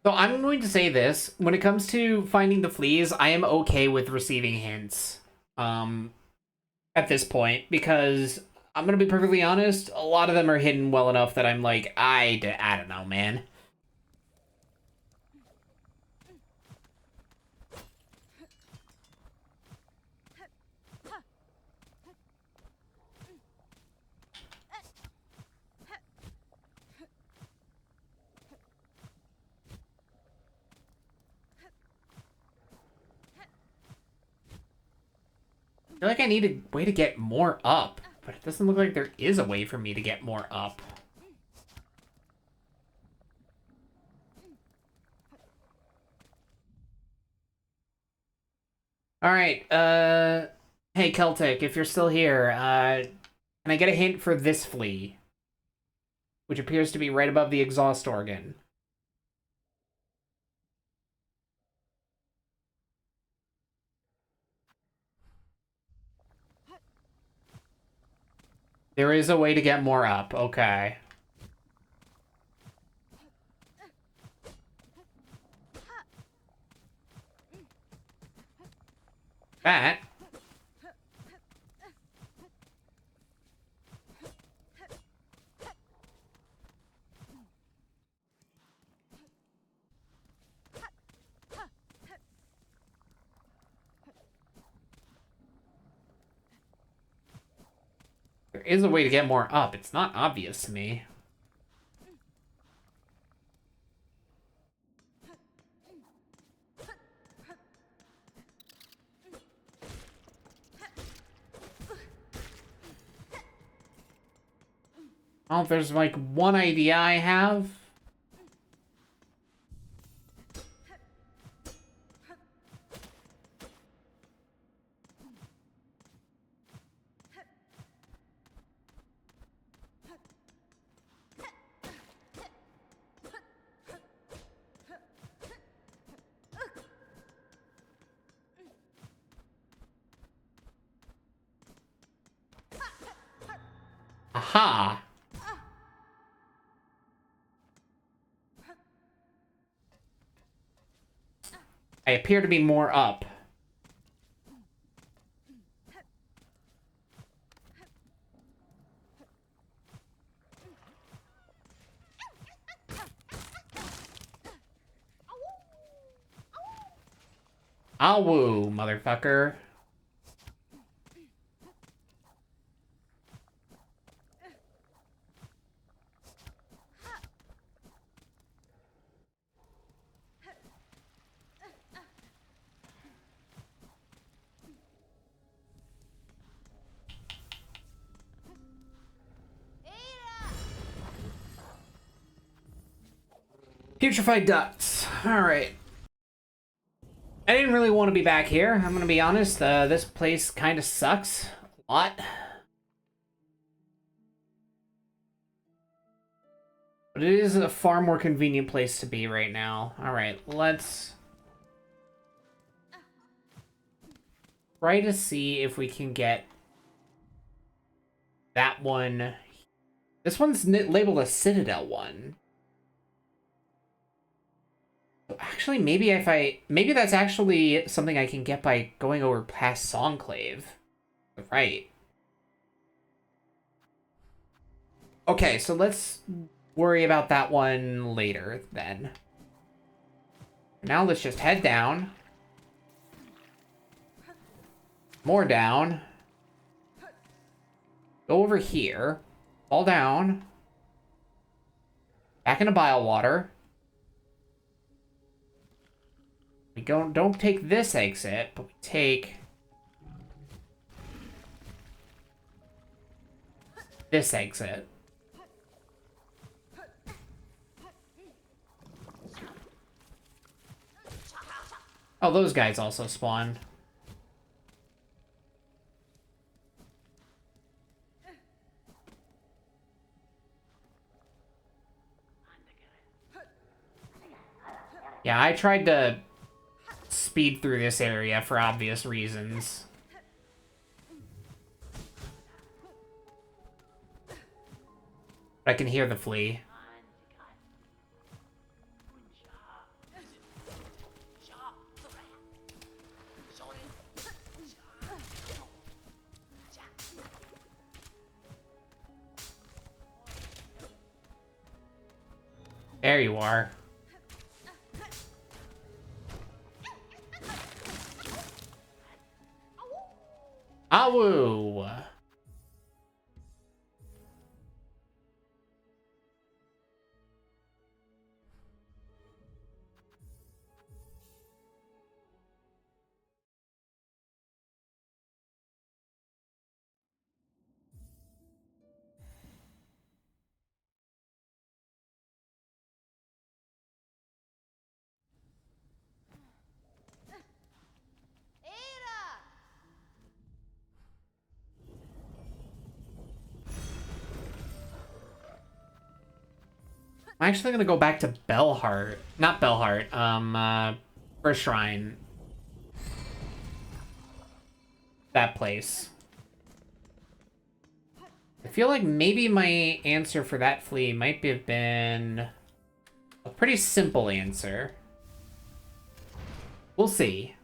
S1: So I'm going to say this. When it comes to finding the fleas, I am okay with receiving hints. At this point, because I'm gonna be perfectly honest, a lot of them are hidden well enough that I'm like, I don't know, man. I feel like I need a way to get more up, but it doesn't look like there is a way for me to get more up. Alright, hey Celtic, if you're still here, can I get a hint for this flea? Which appears to be right above the exhaust organ. There is a way to get more up, okay. That. There is a way to get more up. It's not obvious to me. Well, there's like one idea I have. Aha! I appear to be more up. Awoo, motherfucker. Putrefied ducts. Alright. I didn't really want to be back here, I'm gonna be honest. This place kind of sucks. A lot. But it is a far more convenient place to be right now. Alright, let's try to see if we can get that one. This one's labeled a Citadel one. Actually, maybe that's actually something I can get by going over past Songclave. Right. Okay, so let's worry about that one later, then. Now let's just head down. More down. Go over here. Fall down. Back into bile water. We don't take this exit, but we take this exit. Oh, those guys also spawned. Yeah, I tried to speed through this area for obvious reasons. I can hear the flea. There you are. Awoo! actually gonna go back to Bellheart. Not Bellheart, First Shrine. That place. I feel like maybe my answer for that flea might have been a pretty simple answer. We'll see.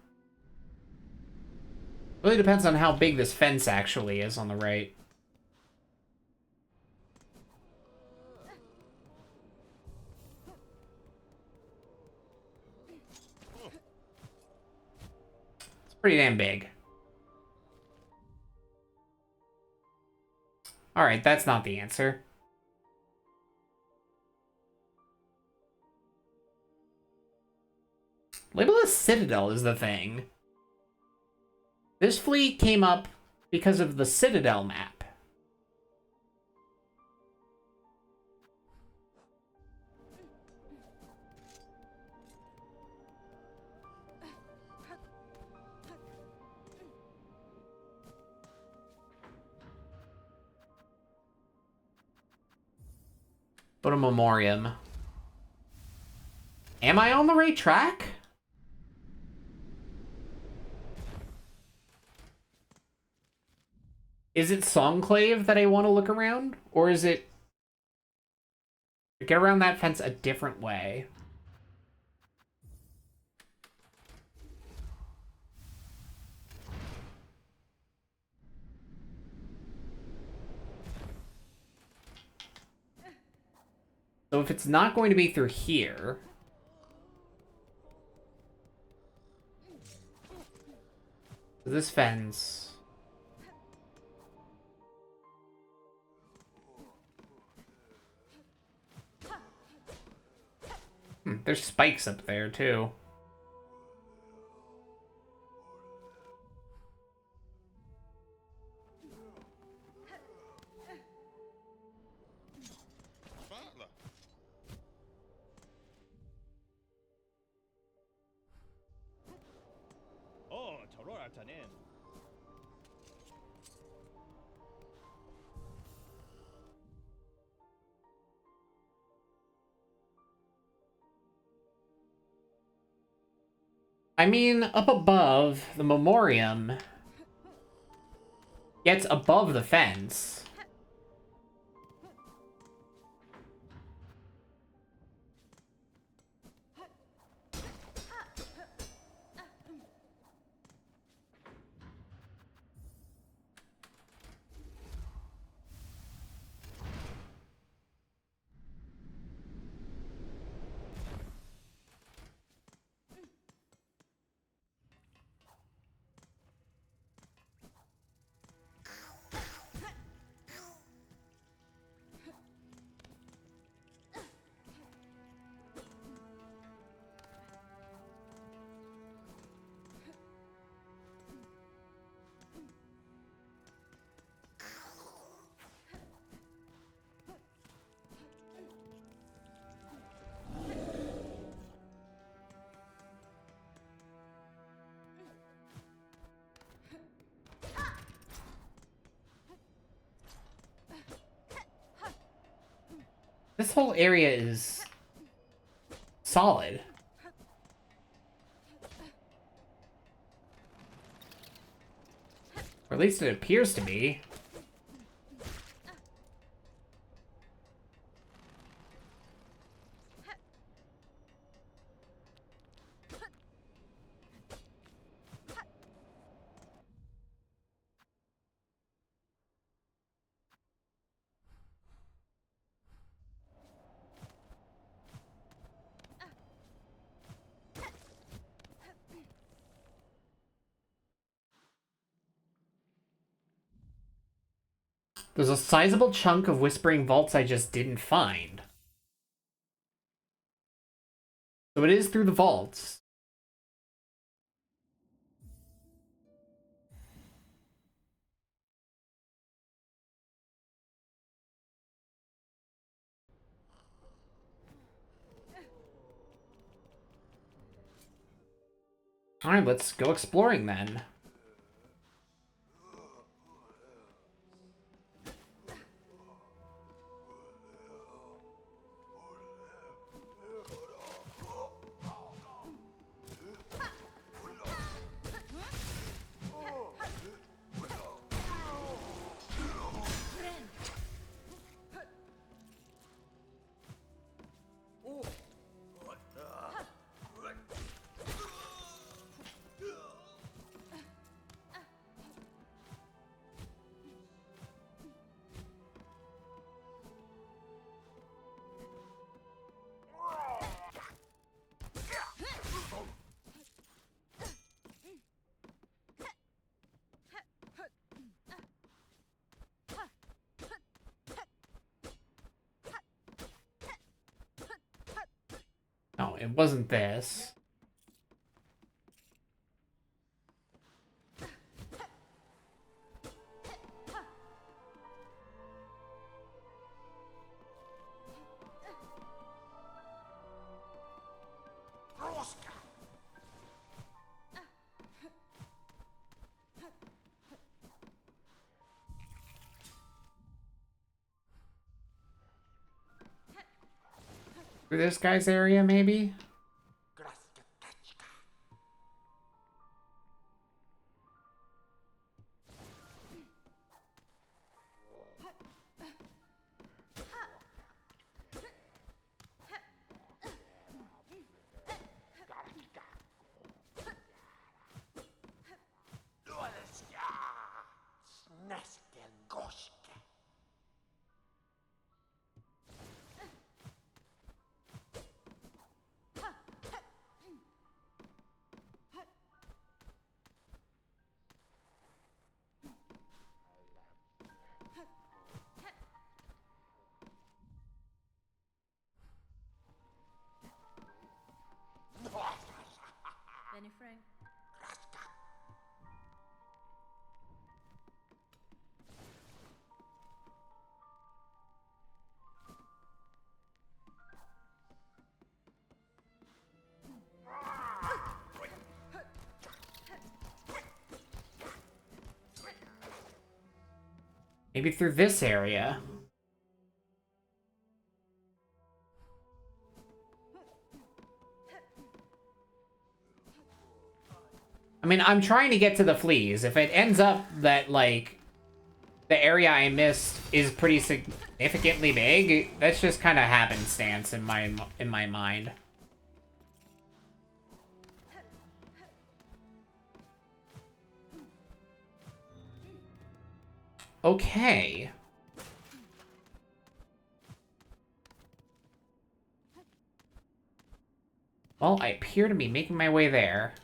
S1: Really depends on how big this fence actually is on the right. It's pretty damn big. Alright, that's not the answer. Label as Citadel is the thing. This fleet came up because of the Citadel map. But a memoriam. Am I on the right track? Is it Songclave that I want to look around? Or is it... get around that fence a different way? So if it's not going to be through here... this fence... there's spikes up there, too.
S3: Oh, Torora Tanin.
S1: I mean, up above, the memoriam gets above the fence. This whole area is solid. Or at least it appears to be. There's a sizable chunk of Whispering Vaults I just didn't find. So it is through the vaults. Alright, let's go exploring then. No, it wasn't this. Through this guy's area, maybe?
S2: Benny Frank.
S1: Maybe through this area. I mean, I'm trying to get to the fleas. If it ends up that, like, the area I missed is pretty significantly big, that's just kind of happenstance in my mind. Okay. Well, I appear to be making my way there.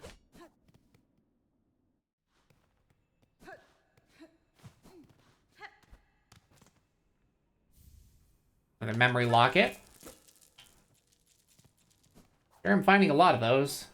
S1: Another memory locket. Sure, I'm finding a lot of those.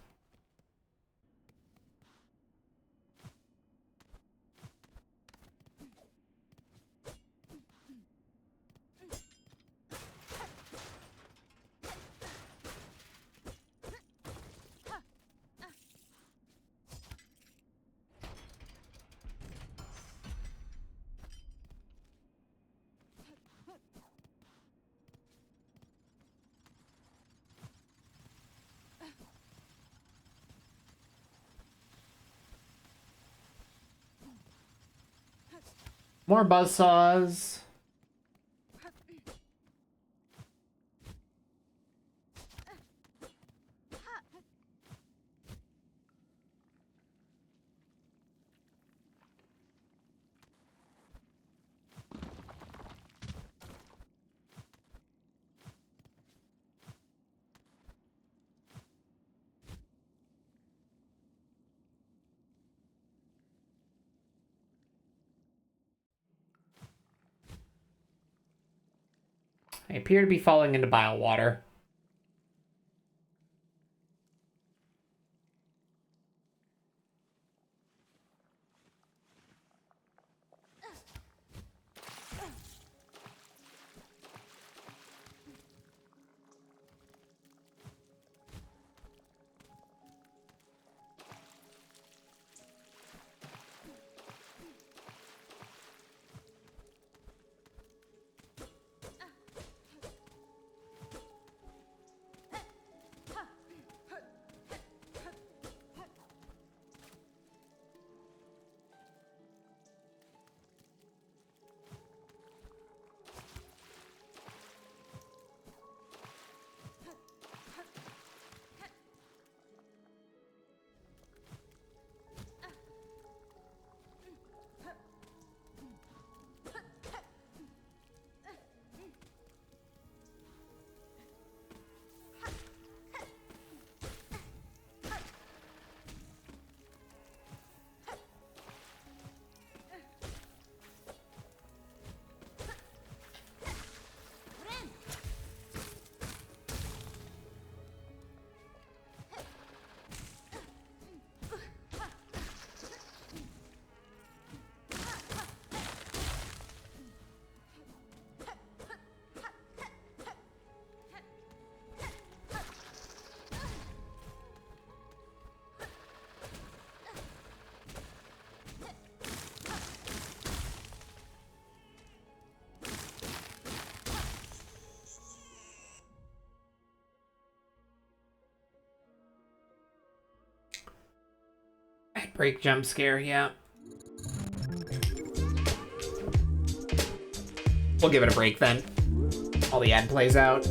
S1: More buzzsaws. I appear to be falling into bile water. Break jump scare, yeah. We'll give it a break then. While the ad plays out.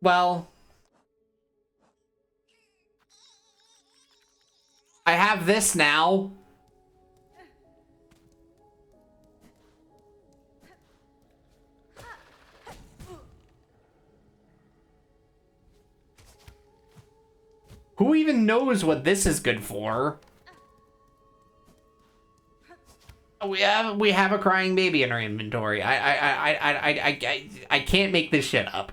S1: Well, I have this now. Who even knows what this is good for? We have a crying baby in our inventory. I can't make this shit up.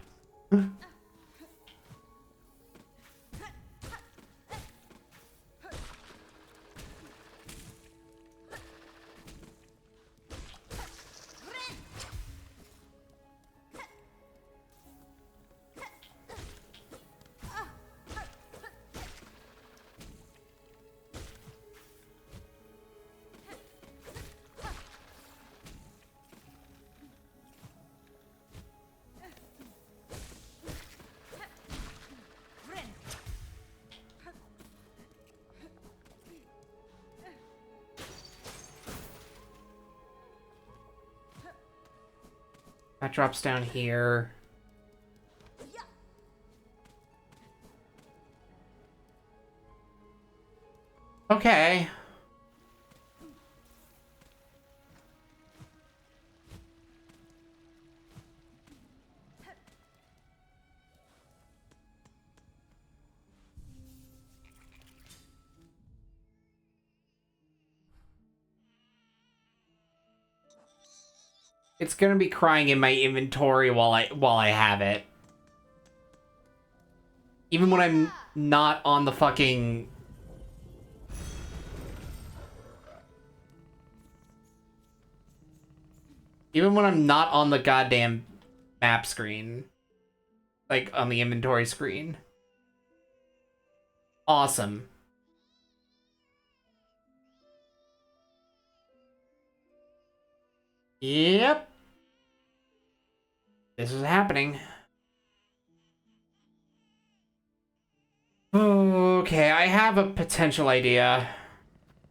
S1: That drops down here. Okay. It's gonna be crying in my inventory while I have it. Even when I'm not on the fucking... Even when I'm not on the goddamn map screen. Like, on the inventory screen. Awesome. Yep. This is happening. Okay, I have a potential idea.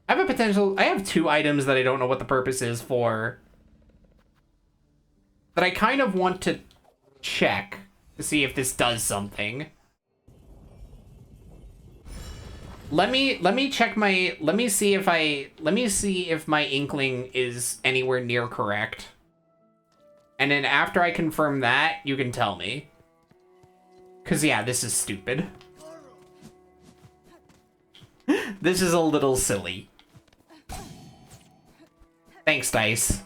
S1: I have two items that I don't know what the purpose is for. That I kind of want to check to see if this does something. Let me check my let me see if my inkling is anywhere near correct. And then after I confirm that, you can tell me. 'Cause yeah, this is stupid. This is a little silly. Thanks, Dice.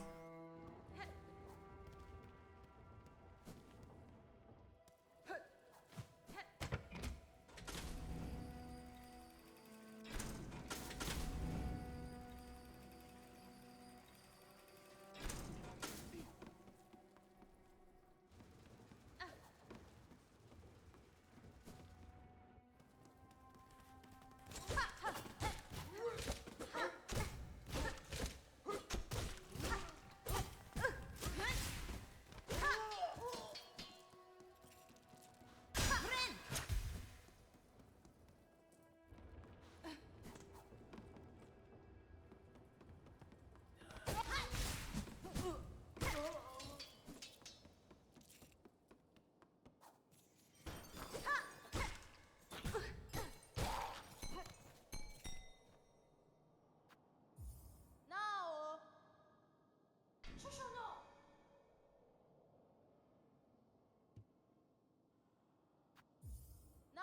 S2: No! Shushu, no! No!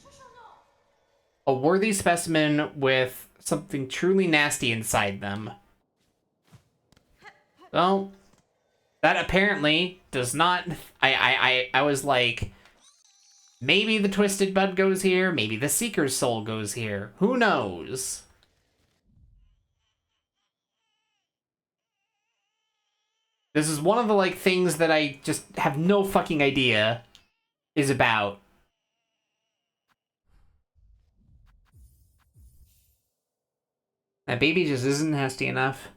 S2: Shushu, no!
S1: A worthy specimen with something truly nasty inside them. So, that apparently does not... I was like... Maybe the Twisted Bud goes here, maybe the Seeker's Soul goes here. Who knows? This is one of the, like, things that I just have no fucking idea is about. That baby just isn't nasty enough.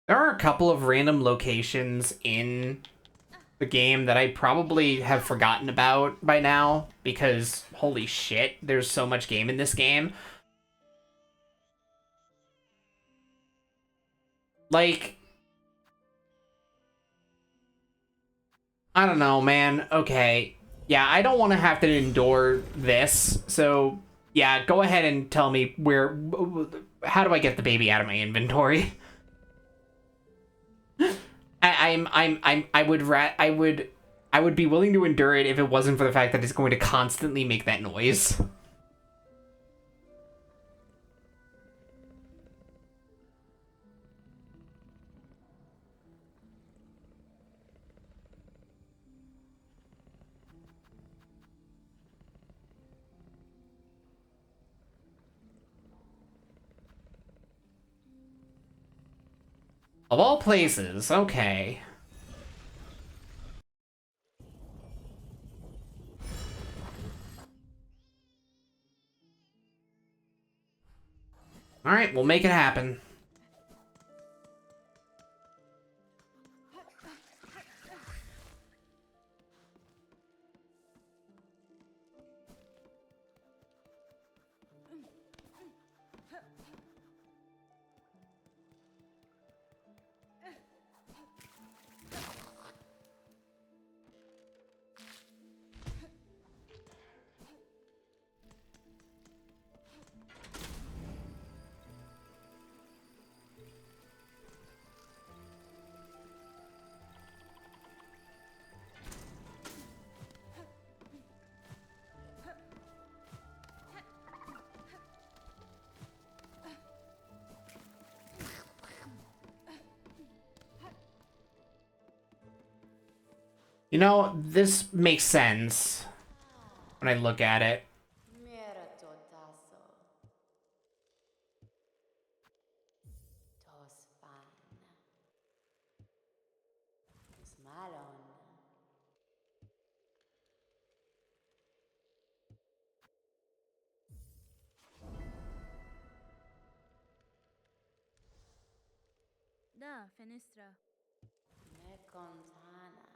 S1: There are a couple of random locations in the game that I probably have forgotten about by now, because holy shit, there's so much game in this game. Like, I don't know, man. Okay. Yeah, I don't want to have to endure this, so yeah, go ahead and tell me how do I get the baby out of my inventory? I would be willing to endure it if it wasn't for the fact that it's going to constantly make that noise. Of all places, okay. Alright, we'll make it happen. You know, this makes sense when I look at it.
S2: Mira todazo. Tos fan. Smalon.
S5: Nia, Fenistra.
S2: Nekontana.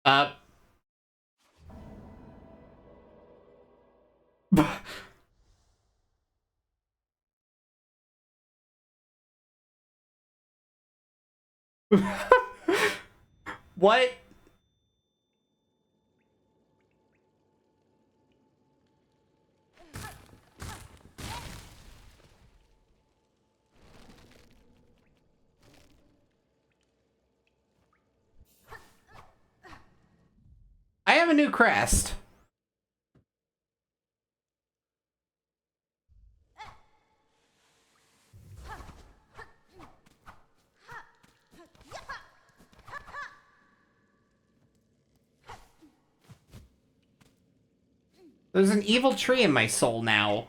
S1: Uh. What? I have a new crest. There's an evil tree in my soul now.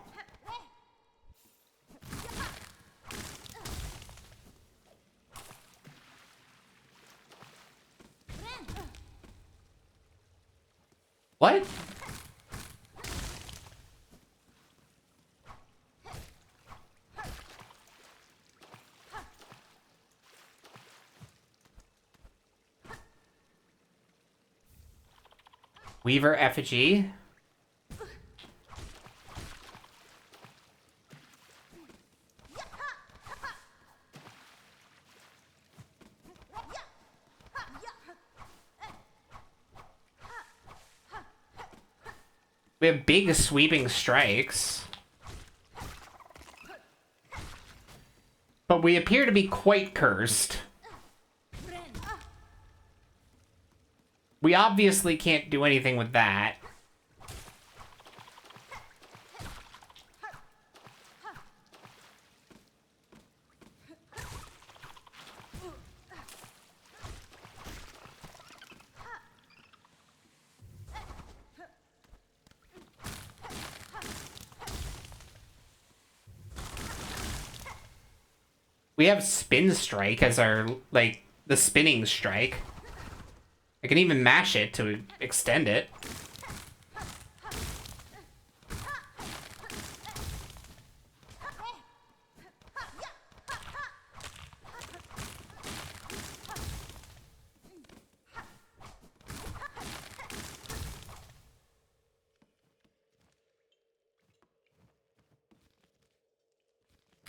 S1: What? Weaver effigy. We have big sweeping strikes. But we appear to be quite cursed. We obviously can't do anything with that. We have spin strike as our, like, the spinning strike. I can even mash it to extend it.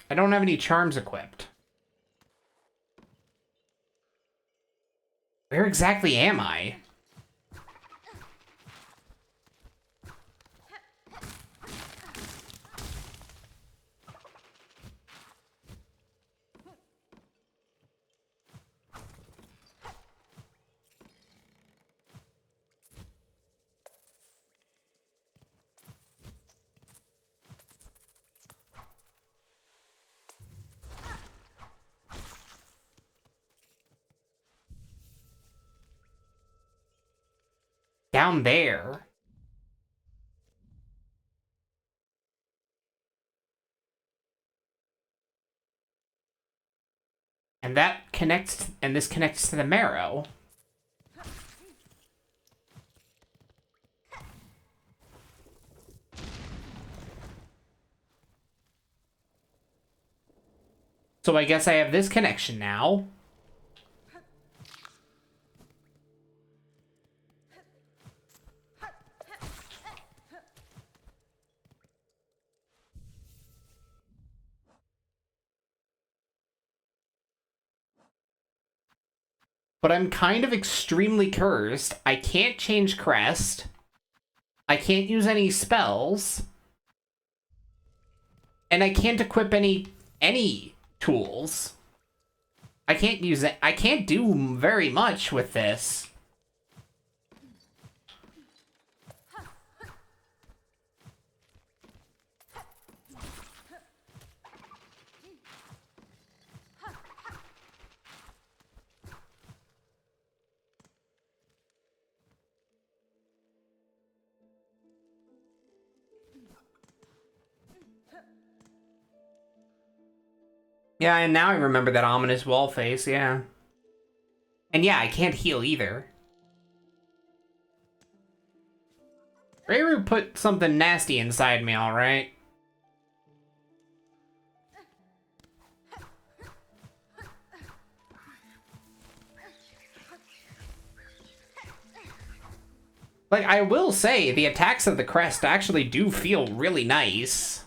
S1: I don't have any charms equipped. Where exactly am I? Down there. And that connects, and this connects to the marrow. So I guess I have this connection now. But I'm kind of extremely cursed. I can't change crest. I can't use any spells. And I can't equip any tools. I can't use it. I can't do very much with this. Yeah, and now I remember that ominous wall face, yeah. And yeah, I can't heal either. Rayru put something nasty inside me, alright? Like, I will say, the attacks of the crest actually do feel really nice.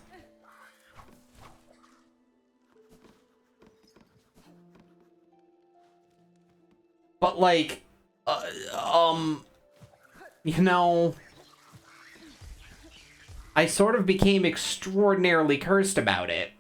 S1: But, like, you know, I sort of became extraordinarily cursed about it.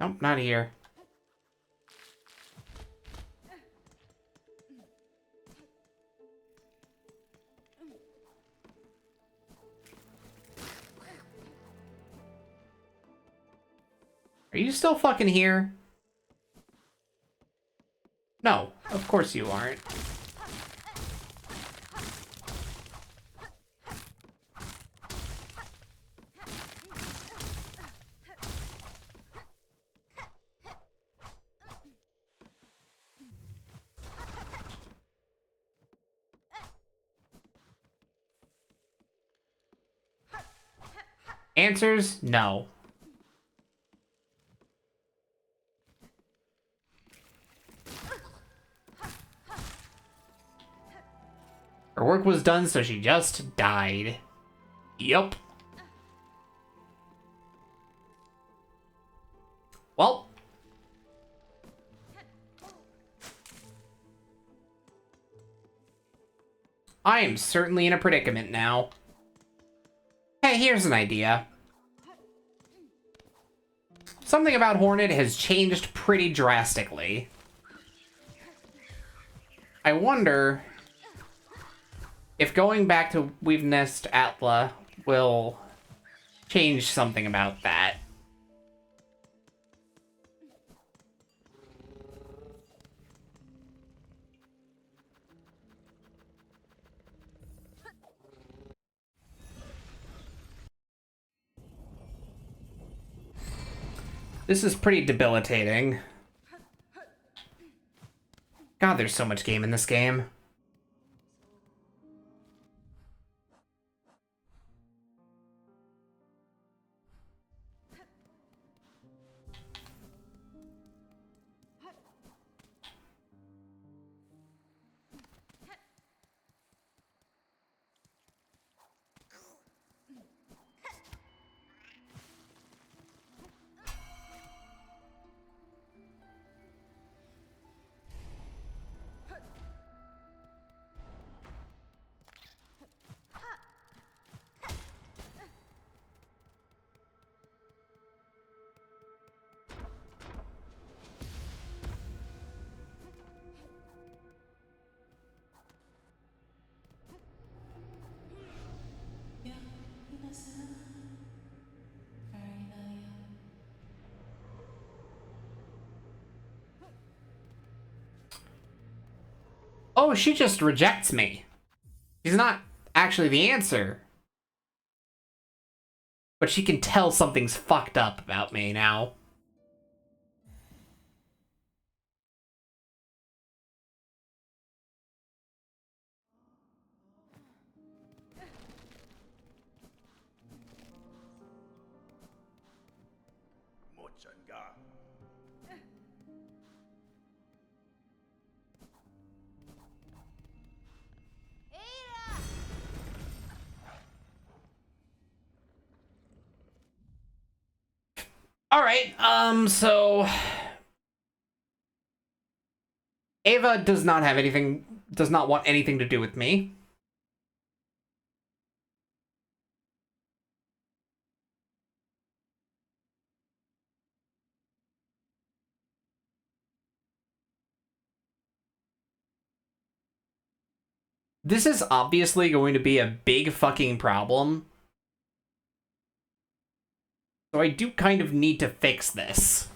S1: Nope, not here. Are you still fucking here? No, of course you aren't. Answers, no. Her work was done, so she just died. Yup. Well. I am certainly in a predicament now. Hey, here's an idea. Something about Hornet has changed pretty drastically. I wonder if going back to Weave Nest Atla will change something about that. This is pretty debilitating. God, there's so much game in this game. Oh, she just rejects me. She's not actually the answer. But she can tell something's fucked up about me now.
S4: Mochanga.
S1: Alright, so... Ava does not have anything, does not want anything to do with me. This is obviously going to be a big fucking problem. So I do kind of need to fix this.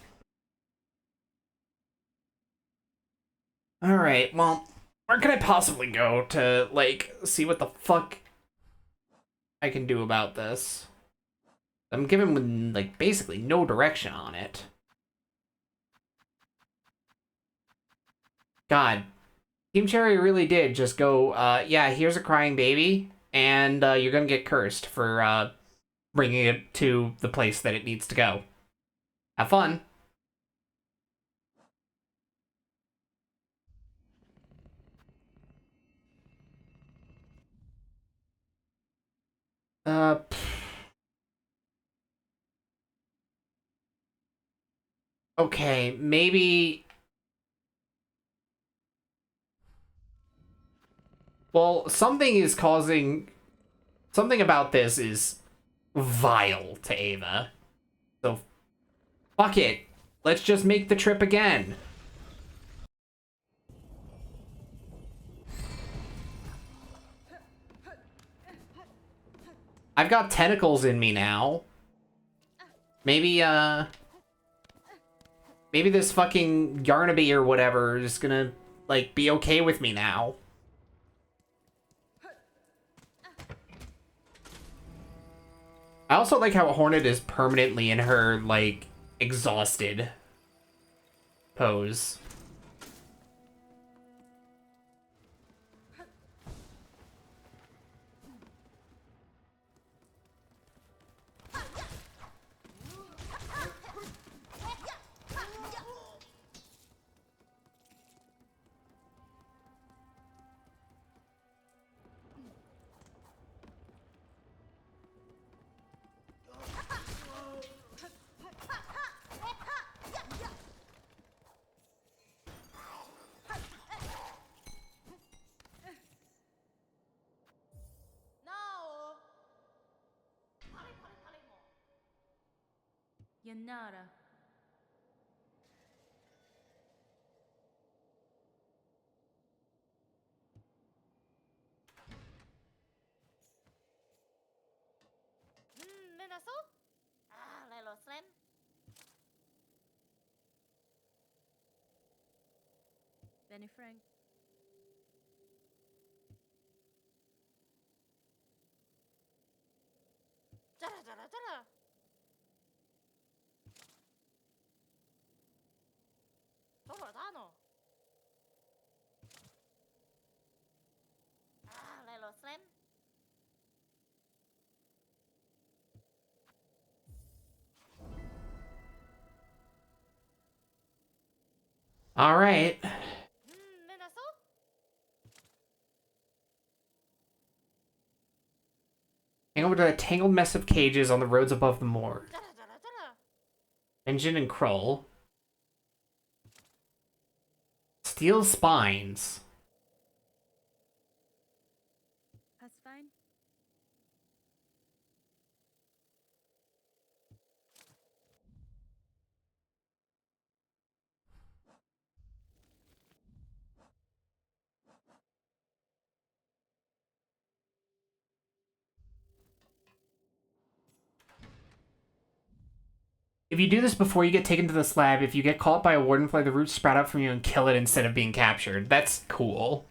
S1: Alright, well, where can I possibly go to, like, see what the fuck I can do about this? I'm given, like, basically no direction on it. God, Team Cherry really did just go, yeah, here's a crying baby, and you're gonna get cursed for bringing it to the place that it needs to go. Have fun. Uh, okay, maybe... Well, something is causing... Something about this is vile to Ava. So, fuck it. Let's just make the trip again. I've got tentacles in me now. Maybe, maybe this fucking Yarnaby or whatever is gonna, like, be okay with me now. I also like how Hornet is permanently in her, like, exhausted pose.
S2: Now. Yanara. Menaso? Lelo Slen. Benny Frank. Jara jara jara. Toro Lelo Slen.
S1: Alright.
S2: Menaso?
S1: Hang over to a tangled mess of cages on the roads above the moor.
S2: Jara jara jara.
S1: Engine and Krull. Steel spines.
S2: That's fine.
S1: If you do this before you get taken to the slab, if you get caught by a warden fly, the roots sprout out from you and kill it instead of being captured. That's cool.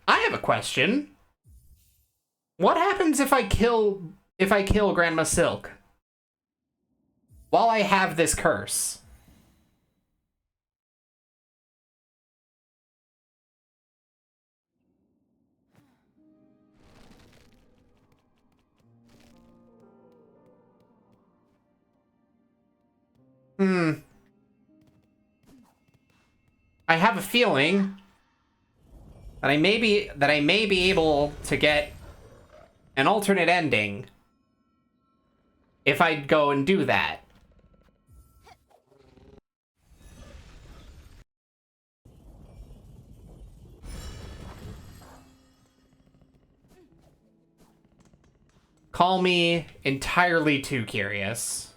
S1: I have a question. What happens if I kill Grandma Silk? While I have this curse. I have a feeling that I may be able to get an alternate ending if I go and do that. Call me entirely too curious.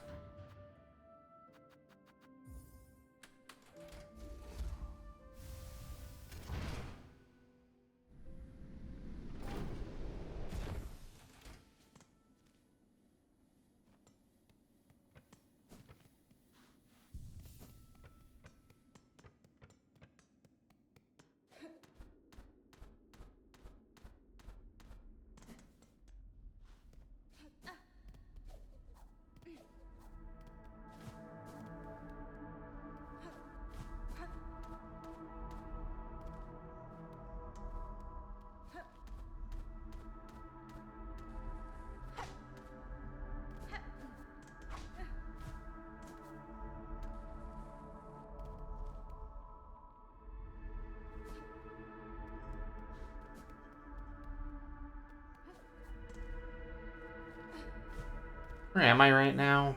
S1: Where am I right now?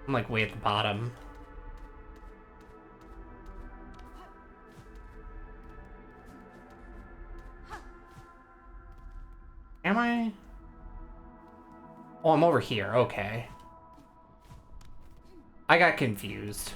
S1: I'm like way at the bottom. Am I? Oh, I'm over here. Okay. I got confused.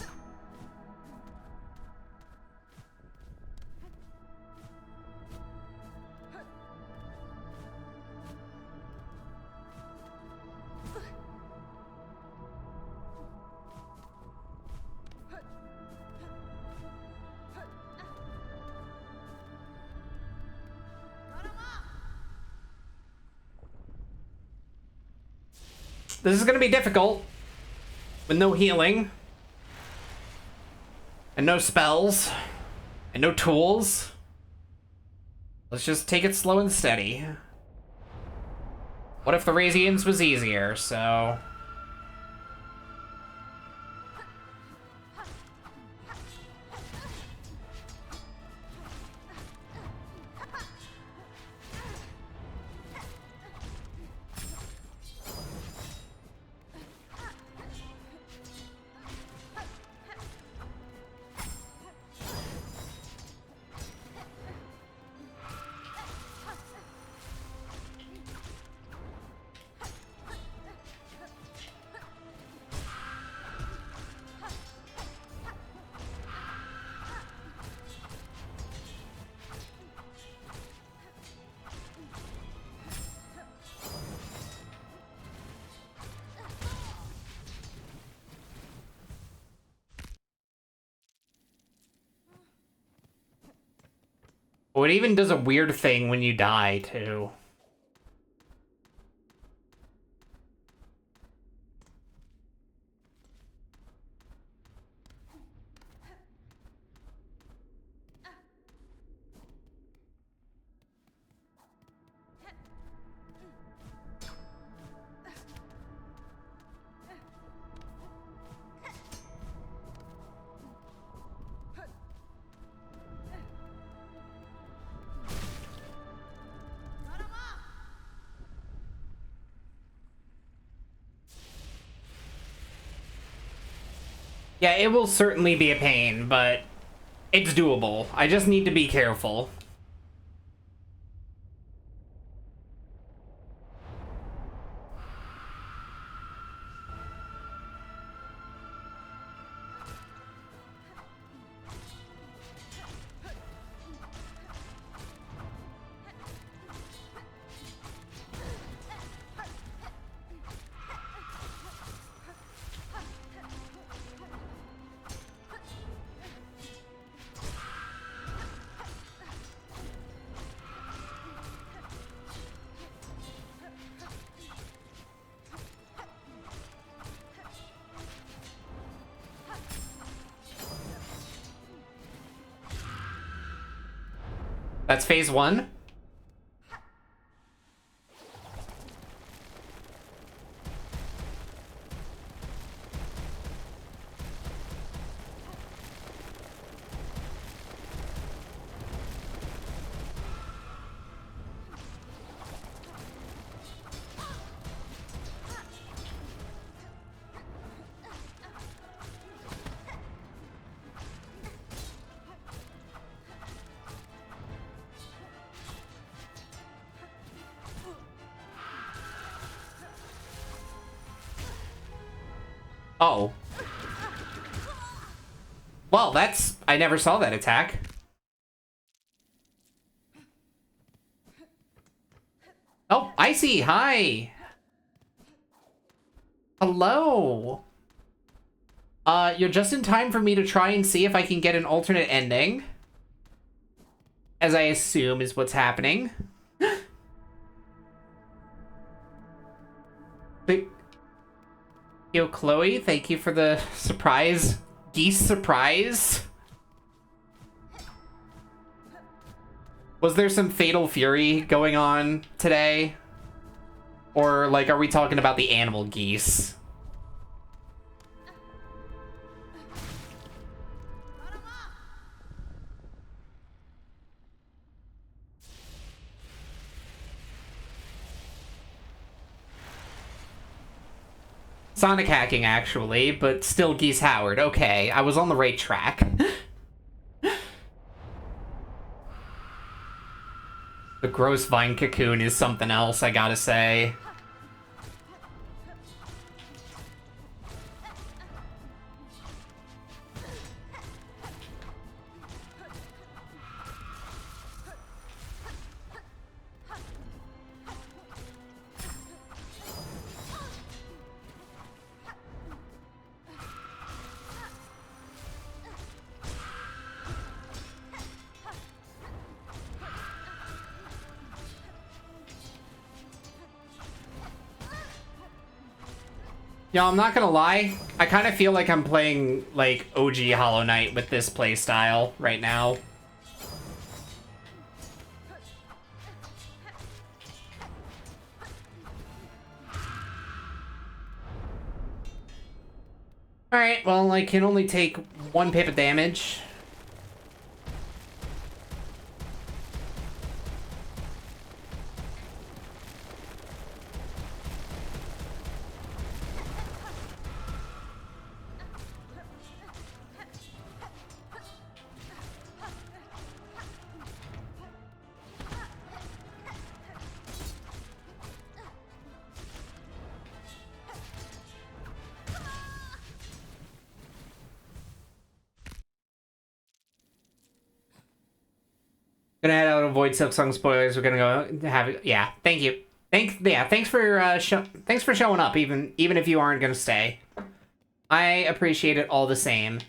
S1: This is gonna be difficult. With no healing. And no spells. And no tools. Let's just take it slow and steady. What if the Radiance was easier, so... Oh, it even does a weird thing when you die, too. Yeah, it will certainly be a pain, but it's doable. I just need to be careful. That's phase one. Oh. Well, that's... I never saw that attack. Oh, Icy, hi! Hello! You're just in time for me to try and see if I can get an alternate ending. As I assume is what's happening. Yo, Chloe, thank you for the surprise. Geese surprise. Was there some Fatal Fury going on today? Or, like, are we talking about the animal geese? Sonic hacking, actually, but still Geese Howard. Okay, I was on the right track. The gross vine cocoon is something else, I gotta say. Yeah, I'm not gonna lie. I kind of feel like I'm playing, like, OG Hollow Knight with this playstyle right now. Alright, well, I can only take 1 pip of damage. Gonna head out and avoid Silksong spoilers. We're gonna go have it. Yeah, thank you. Thanks for thanks for showing up, even if you aren't gonna stay. I appreciate it all the same.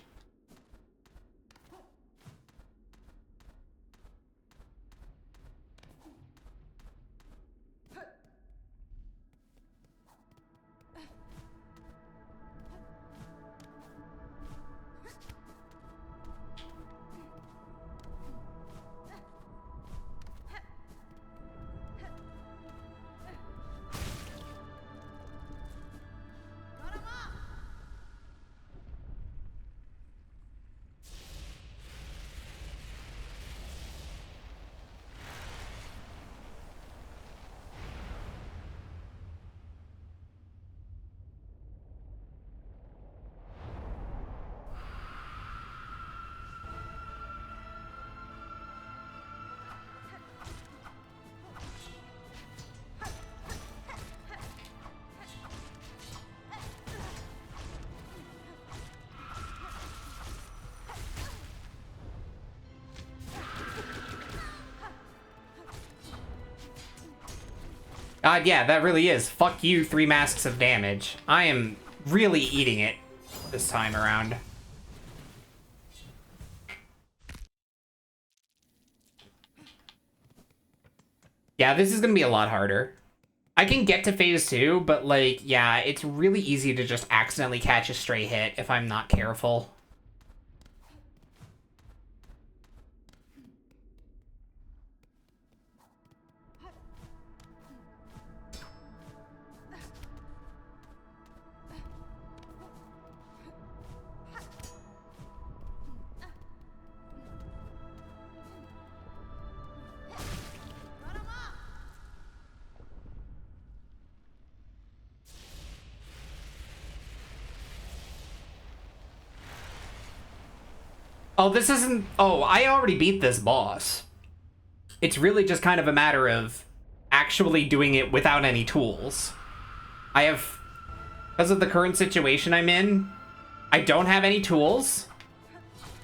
S1: God, yeah, that really is. Fuck you, 3 masks of damage. I am really eating it this time around. Yeah, this is gonna be a lot harder. I can get to phase 2, but, like, yeah, it's really easy to just accidentally catch a stray hit if I'm not careful. Oh, this isn't... Oh, I already beat this boss. It's really just kind of a matter of actually doing it without any tools. I have... Because of the current situation I'm in, I don't have any tools,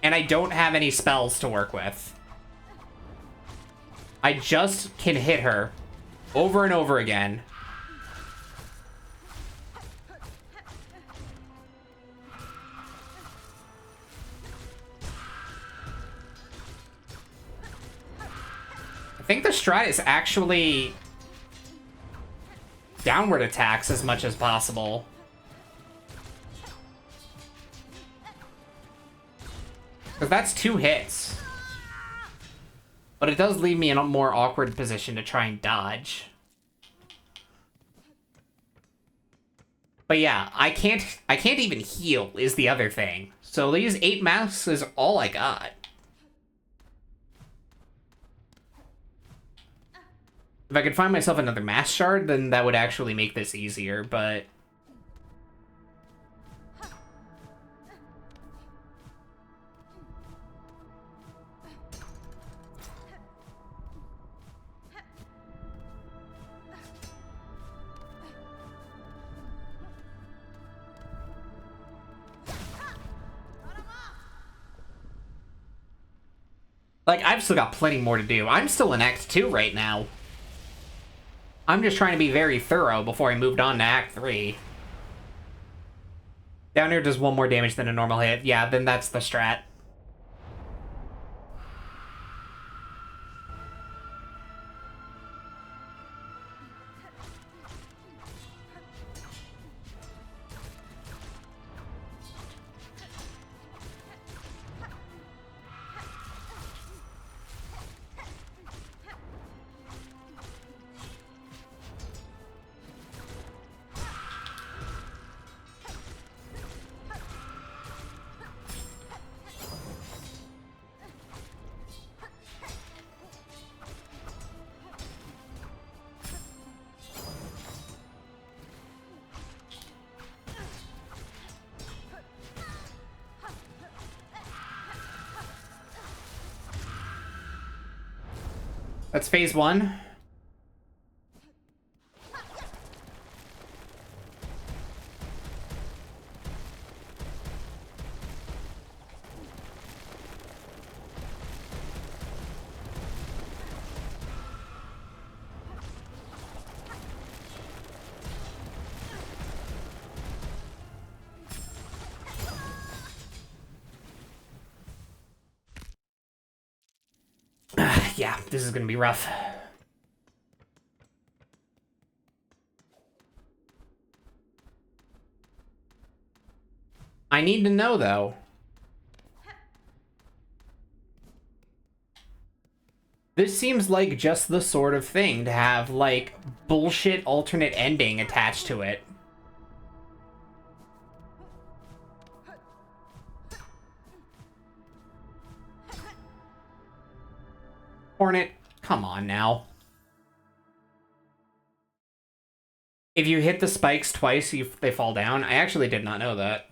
S1: and I don't have any spells to work with. I just can hit her over and over again. I think the strat is actually downward attacks as much as possible. Because that's 2 hits. But it does leave me in a more awkward position to try and dodge. But yeah, I can't even heal is the other thing. So these 8 masks is all I got. If I could find myself another mask shard, then that would actually make this easier, but Like, I've still got plenty more to do. I'm still in Act 2 right now. I'm just trying to be very thorough before I moved on to Act 3. Down here does 1 more damage than a normal hit. Yeah, then that's the strat. That's phase 1. Yeah, this is gonna be rough. I need to know, though. This seems like just the sort of thing to have, like, bullshit alternate ending attached to it. Hornet, come on now. If you hit the spikes twice, they fall down. I actually did not know that.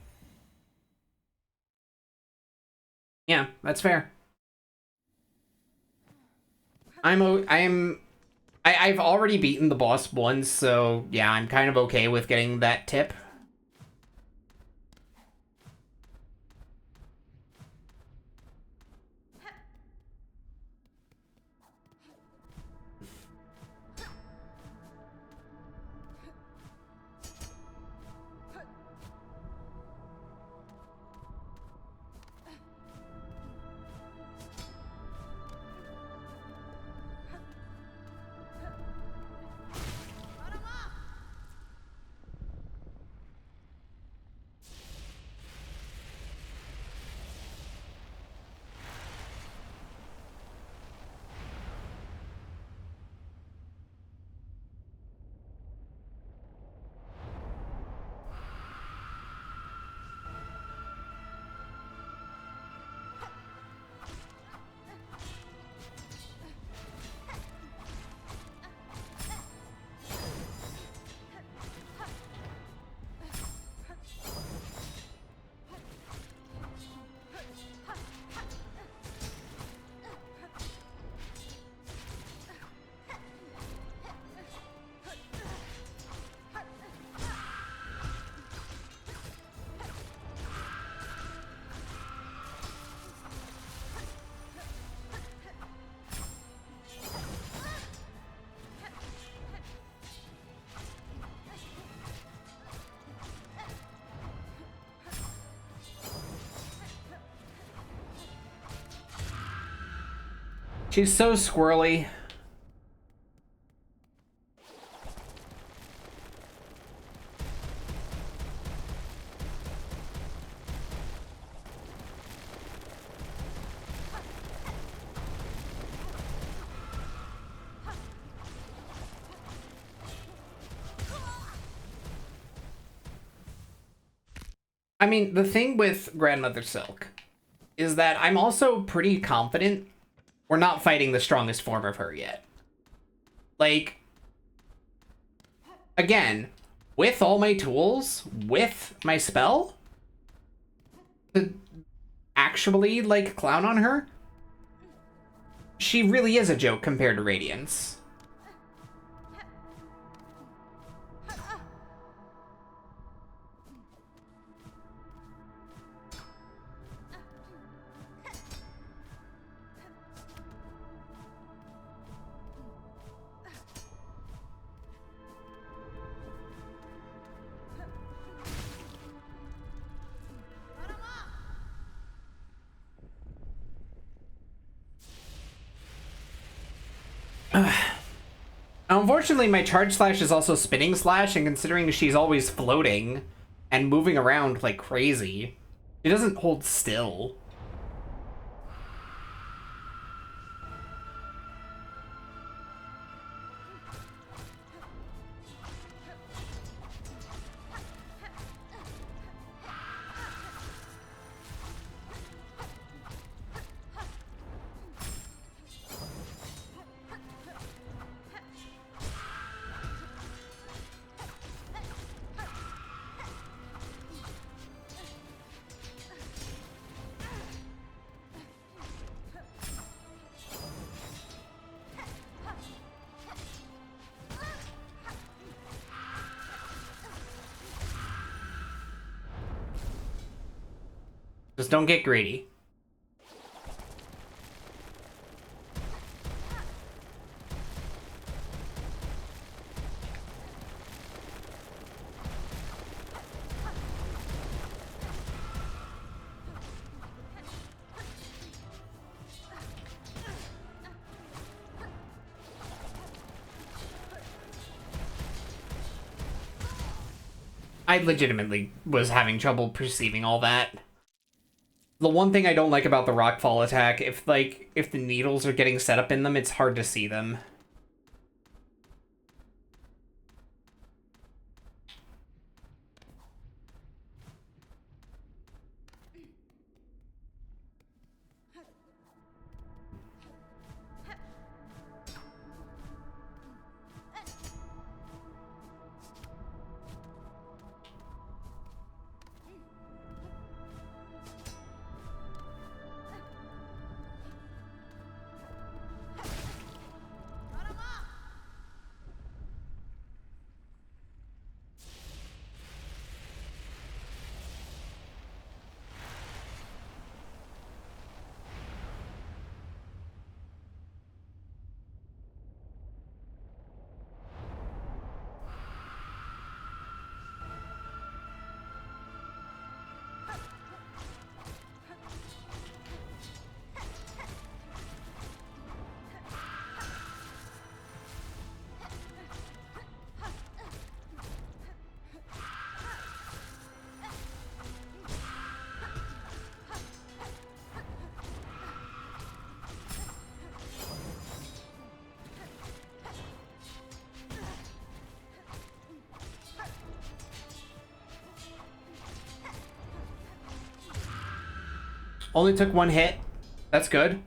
S1: Yeah, that's fair. I've already beaten the boss once, so yeah, I'm kind of okay with getting that tip. She's so squirrely. I mean, the thing with Grandmother Silk is that I'm also pretty confident we're not fighting the strongest form of her yet. Like, again, with all my tools, with my spell, to actually, like, clown on her, she really is a joke compared to Radiance. Unfortunately, my charge slash is also spinning slash, and considering she's always floating and moving around like crazy, she doesn't hold still. Just don't get greedy. I legitimately was having trouble perceiving all that. The one thing I don't like about the rockfall attack, if the needles are getting set up in them, it's hard to see them. Only took one hit. That's good.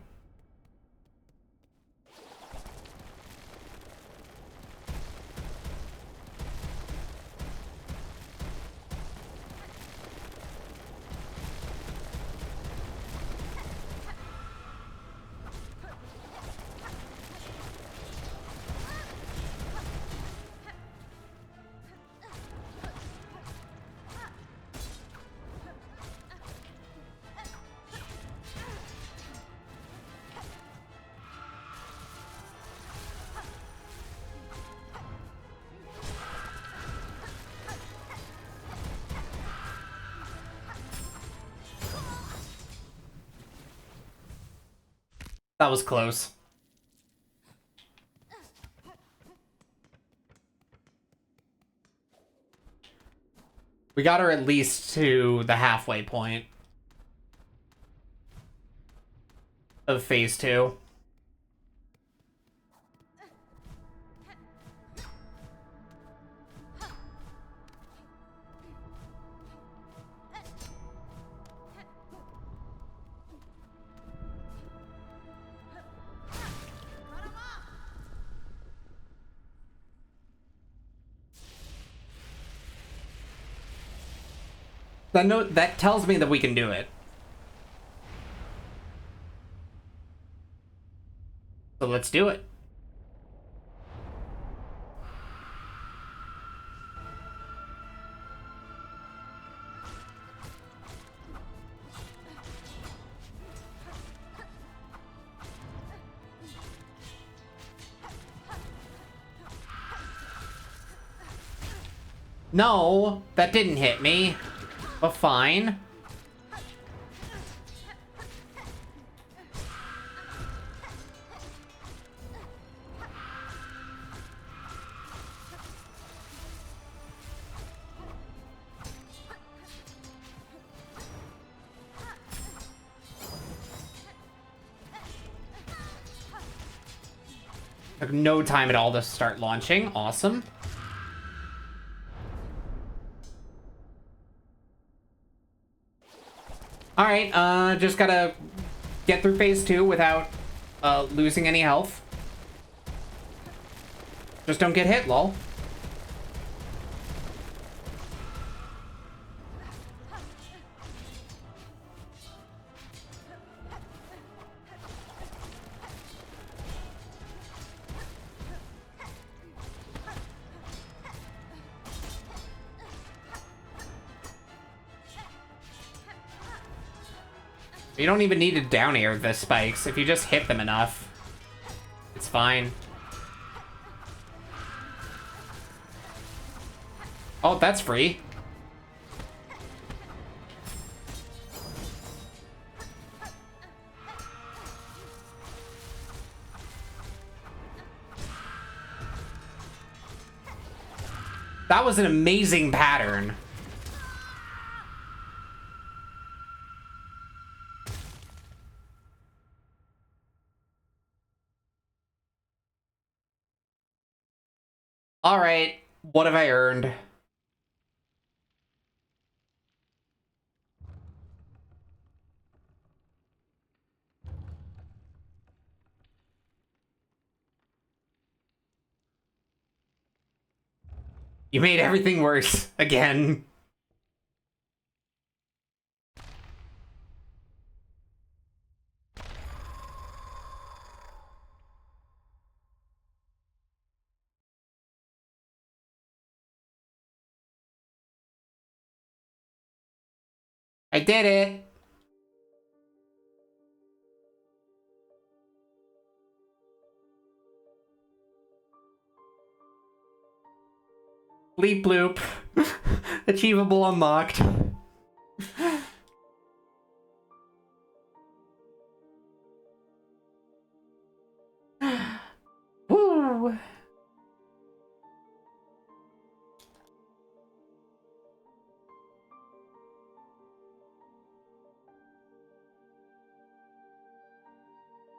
S1: That was close. We got her at least to the halfway point of phase 2. That tells me that we can do it. So let's do it. No, that didn't hit me. But fine. Took no time at all to start launching. Awesome. Alright, just gotta get through phase 2 without losing any health. Just don't get hit, lol. You don't even need to down air the spikes. If you just hit them enough, it's fine. Oh, that's free. That was an amazing pattern. All right, what have I earned? You made everything worse again. I did it. Bleep bloop. Achievable unlocked. Woo.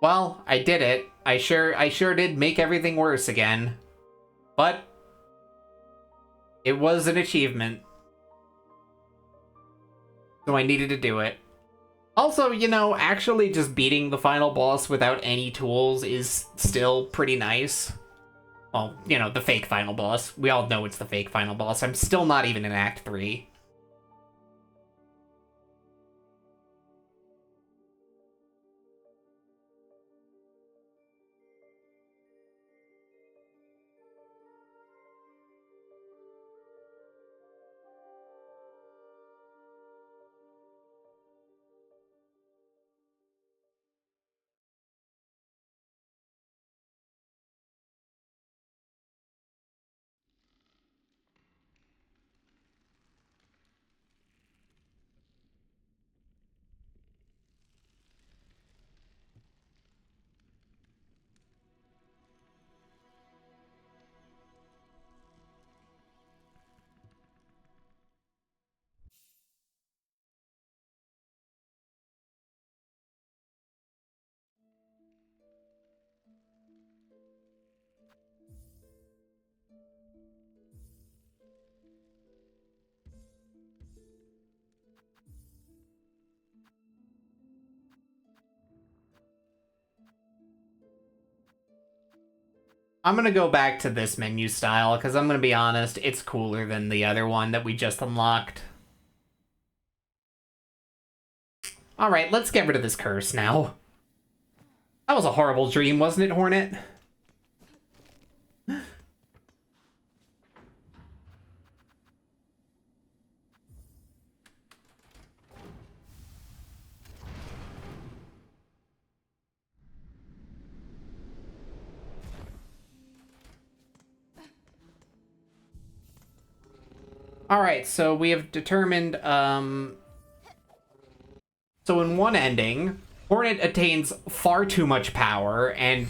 S1: Well, I did it. I sure did make everything worse again. But it was an achievement. So I needed to do it. Also, you know, actually just beating the final boss without any tools is still pretty nice. Well, you know, the fake final boss. We all know it's the fake final boss. I'm still not even in Act 3. I'm gonna go back to this menu style, because I'm gonna be honest, it's cooler than the other one that we just unlocked. Alright, let's get rid of this curse now. That was a horrible dream, wasn't it, Hornet? Alright, so we have determined, so in one ending, Hornet attains far too much power and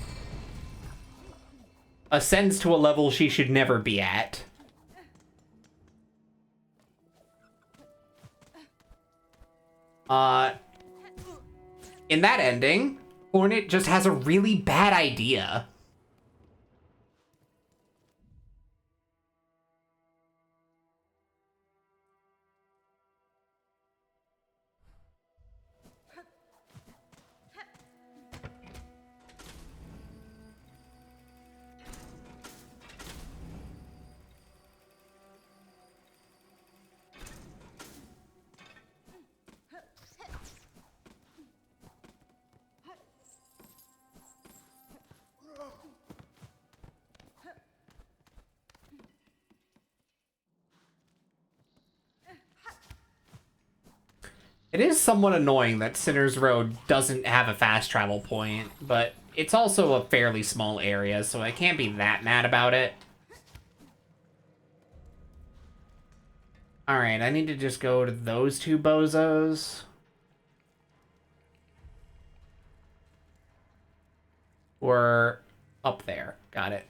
S1: ascends to a level she should never be at. In that ending, Hornet just has a really bad idea. It is somewhat annoying that Sinner's Road doesn't have a fast travel point, but it's also a fairly small area, so I can't be that mad about it. Alright, I need to just go to those two bozos. We're up there. Got it.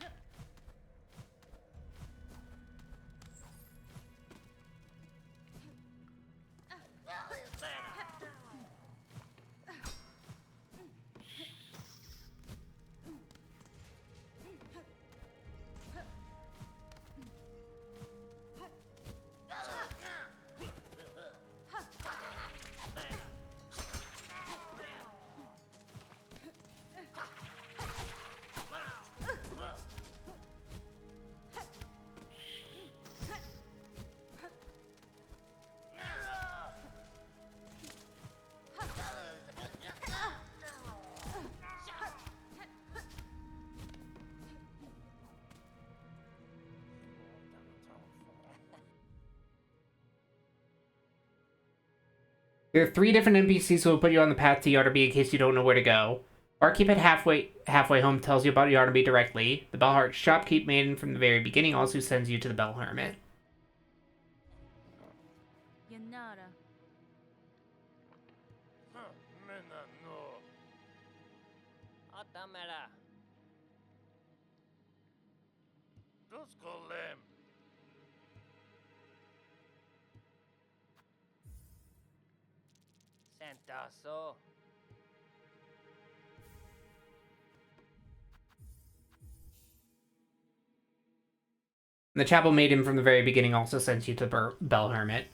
S1: There are 3 different NPCs who will put you on the path to Yardaby in case you don't know where to go. Barkeep at halfway home tells you about Yardaby directly. The Bellheart shopkeep maiden from the very beginning also sends you to the Bell Hermit.
S2: Yanara.
S4: Mena no.
S3: Atamera.
S4: Tuskolem.
S3: Sentaso.
S1: The Chapel Maiden from the very beginning also sends you to the Bell Hermit.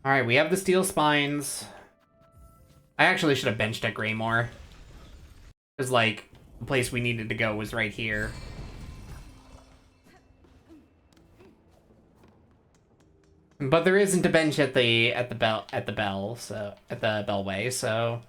S1: Alright, we have the steel spines. I actually should have benched at Greymore. Because, like, the place we needed to go was right here. But there isn't a bench at the Bellway, so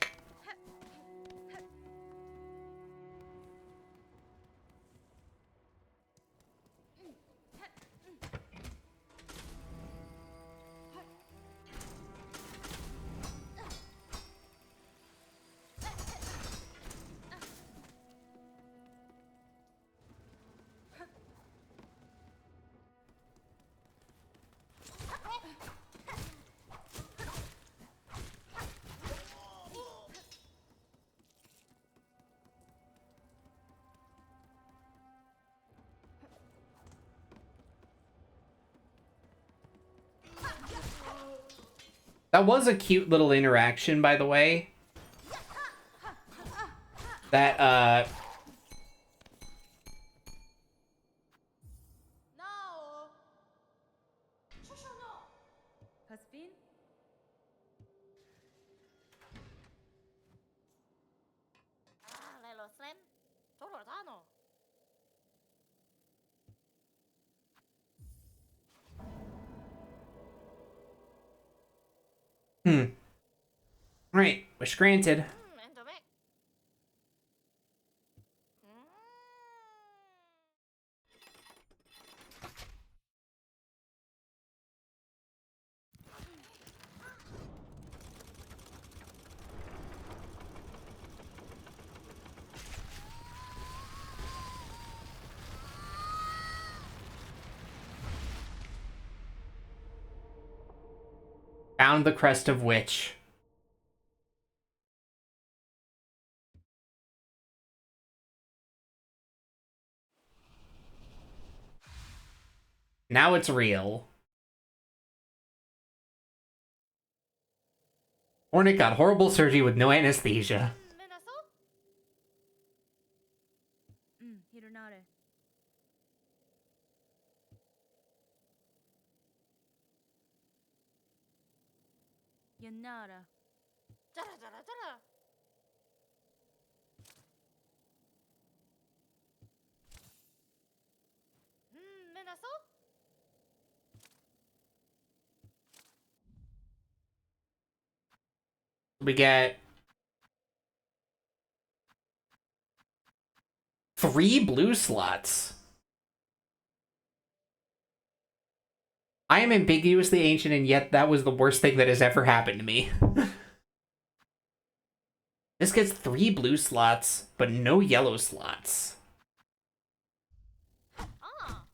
S1: that was a cute little interaction, by the way. That,
S2: No. Hasbin? Lelo Slam. Torotano.
S1: right, wish granted.
S2: Endomek.
S1: Found the crest of witch. Now it's real. Hornet got horrible surgery with no anesthesia.
S2: Menaso? Hironare. Yanara. Jara jara jara. Menaso?
S1: We get 3 blue slots. I am ambiguously ancient, and yet that was the worst thing that has ever happened to me. This gets 3 blue slots, but no yellow slots.
S2: Ah.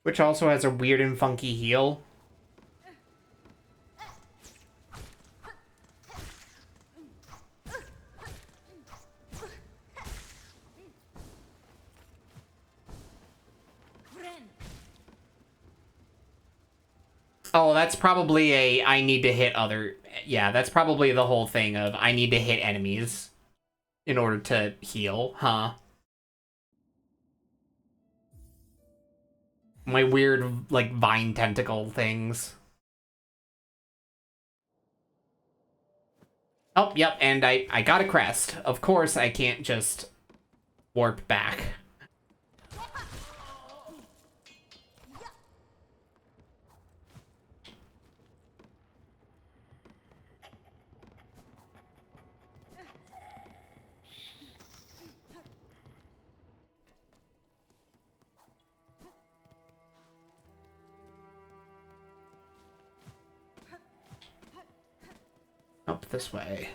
S1: Which also has a weird and funky heal. Oh, that's probably a I need to hit other... Yeah, that's probably the whole thing of I need to hit enemies in order to heal, huh? My weird, like, vine tentacle things. Oh, yep, and I got a crest. Of course I can't just warp back. Up this way.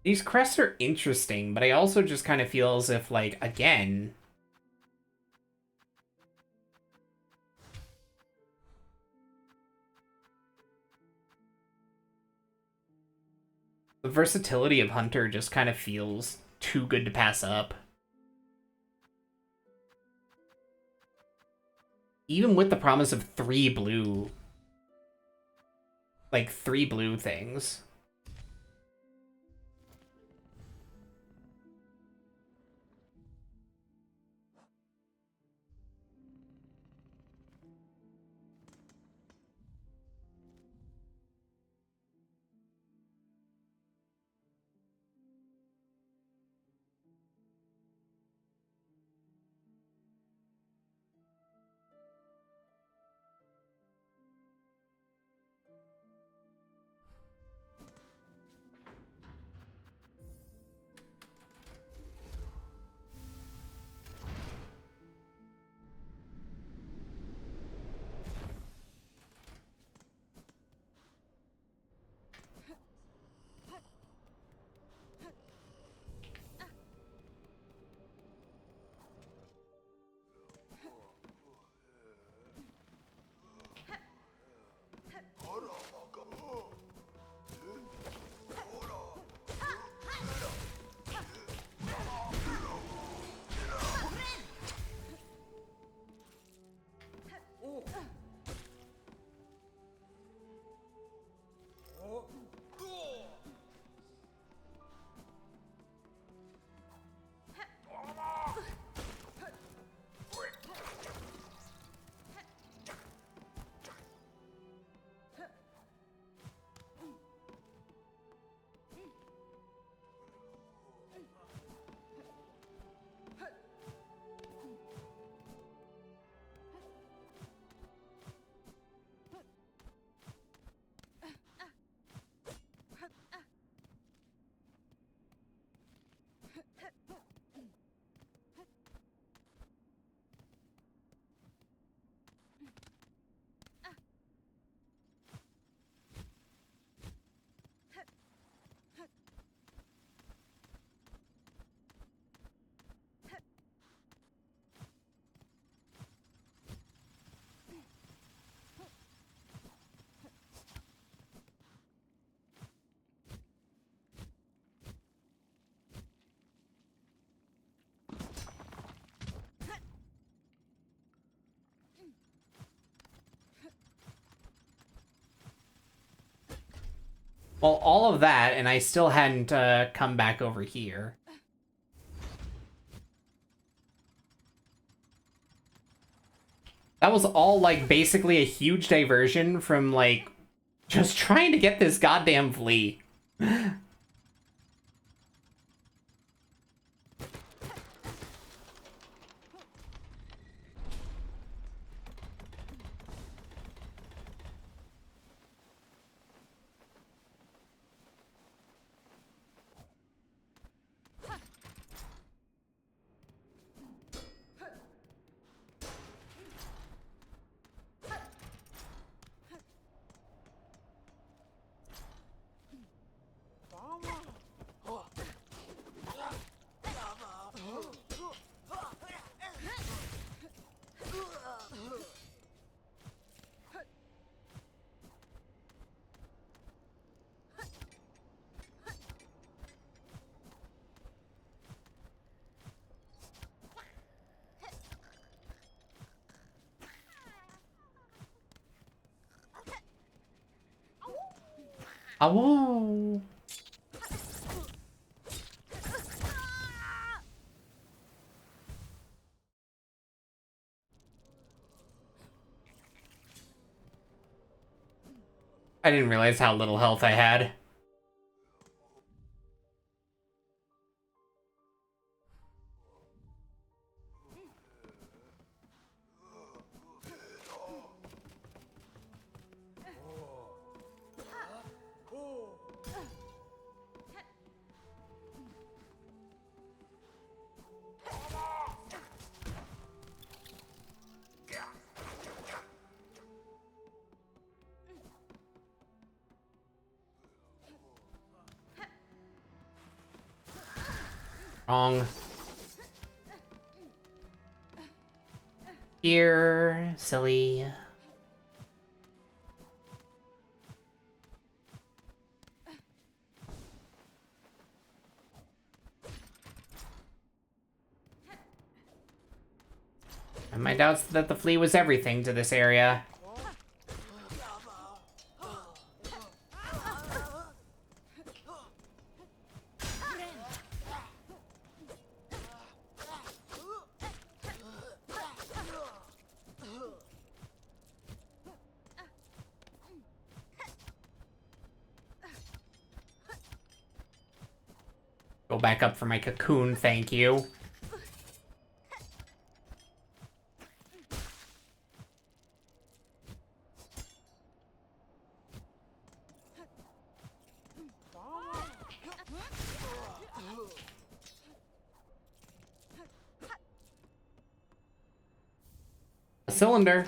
S1: These crests are interesting, but I also just kind of feel as if, like, again... The versatility of Hunter just kind of feels too good to pass up. Even with the promise of 3 blue... Like, 3 blue things. Well, all of that, and I still hadn't come back over here. That was all, like, basically a huge diversion from, like, just trying to get this goddamn flea. Oh. I didn't realize how little health I had. Wrong. Here, silly. And my doubts that the flea was everything to this area. Go back up for my cocoon, thank you. A cylinder.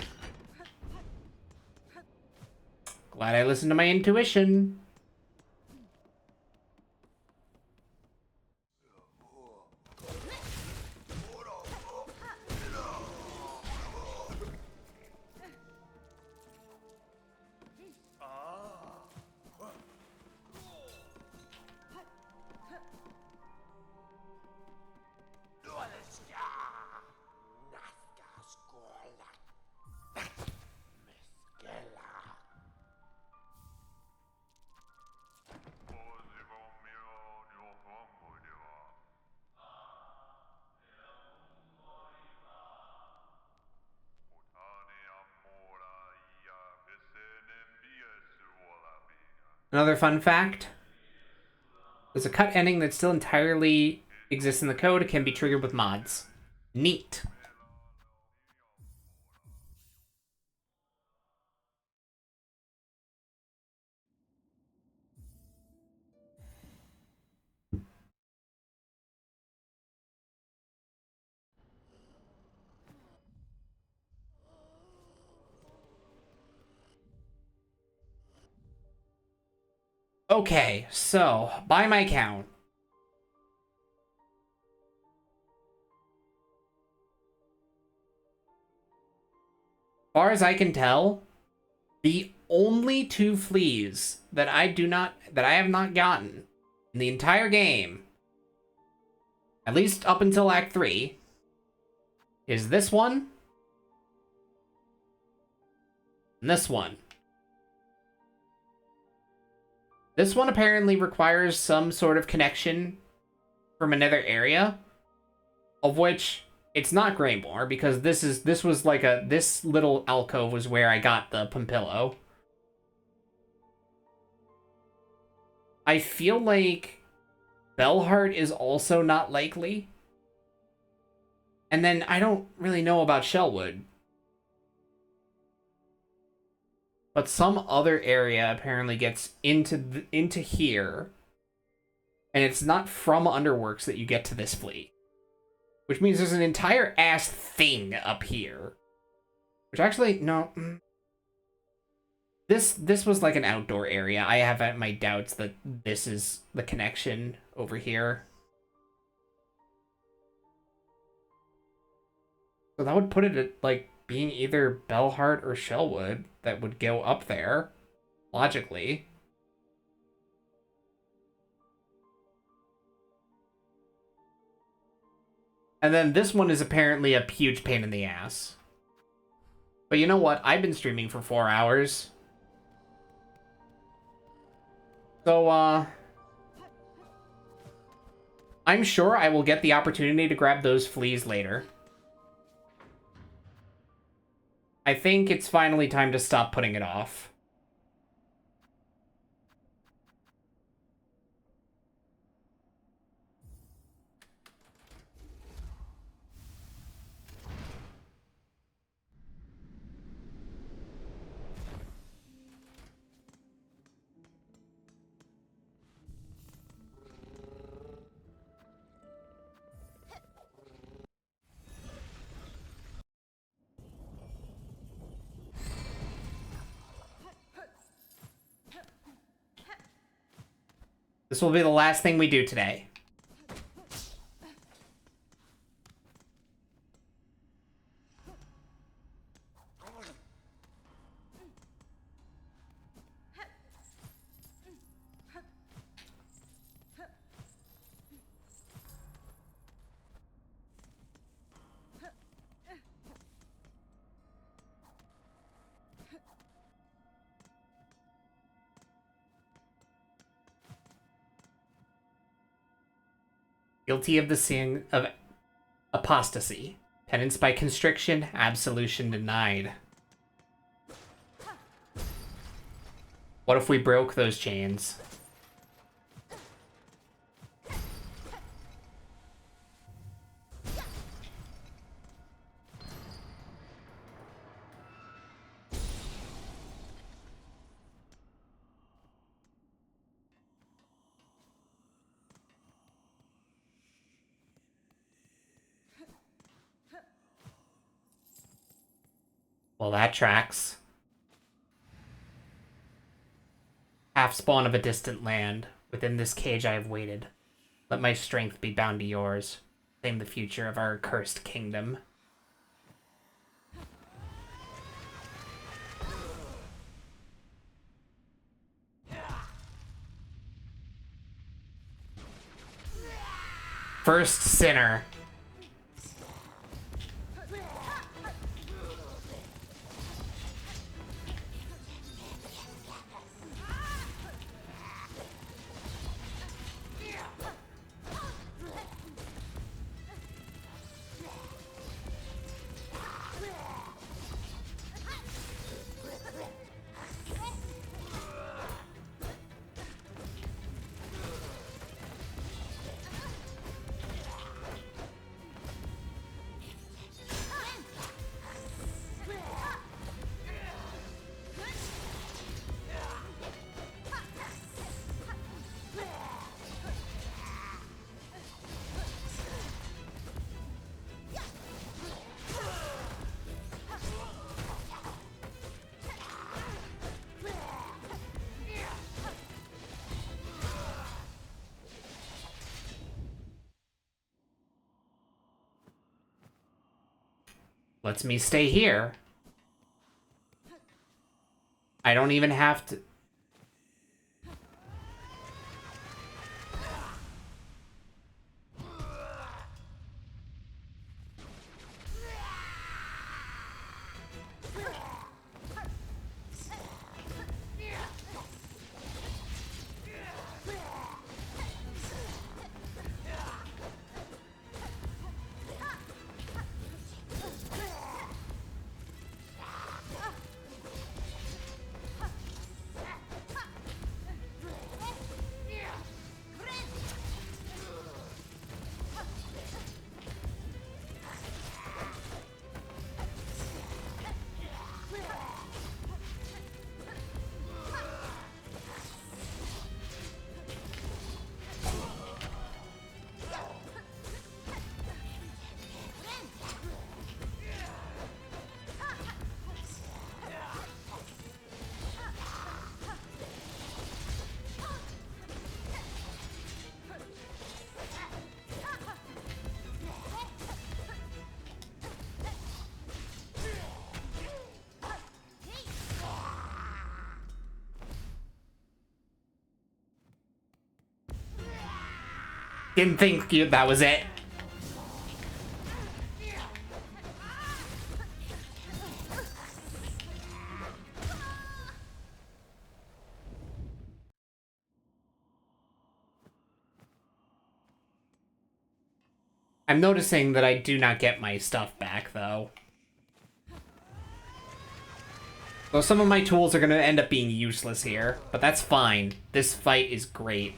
S1: Glad I listened to my intuition. Another fun fact. There's a cut ending that still entirely exists in the code. It can be triggered with mods. Neat. Okay, so, by my count, as far as I can tell, the only two fleas that I have not gotten in the entire game, at least up until Act 3, is this one and this one. This one apparently requires some sort of connection from another area, of which it's not Greymore, because this was like this little alcove was where I got the Pampillo. I feel like Bellheart is also not likely. And then I don't really know about Shellwood. But some other area apparently gets into here. And it's not from Underworks that you get to this fleet. Which means there's an entire ass thing up here. Which actually, no. This was like an outdoor area. I have my doubts that this is the connection over here. So that would put it at, like, being either Bellheart or Shellwood that would go up there, logically. And then this one is apparently a huge pain in the ass. But you know what? I've been streaming for 4 hours. So, I'm sure I will get the opportunity to grab those fleas later. I think it's finally time to stop putting it off. This will be the last thing we do today. Guilty of the sin of apostasy. Penance by constriction, absolution denied. What if we broke those chains? Well, that tracks. Half spawn of a distant land. Within this cage I have waited. Let my strength be bound to yours. Claim the future of our accursed kingdom. First sinner. Lets me stay here. I don't even have to... Didn't think that was it. I'm noticing that I do not get my stuff back, though. So some of my tools are going to end up being useless here, but that's fine. This fight is great.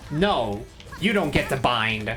S1: No, you don't get to bind.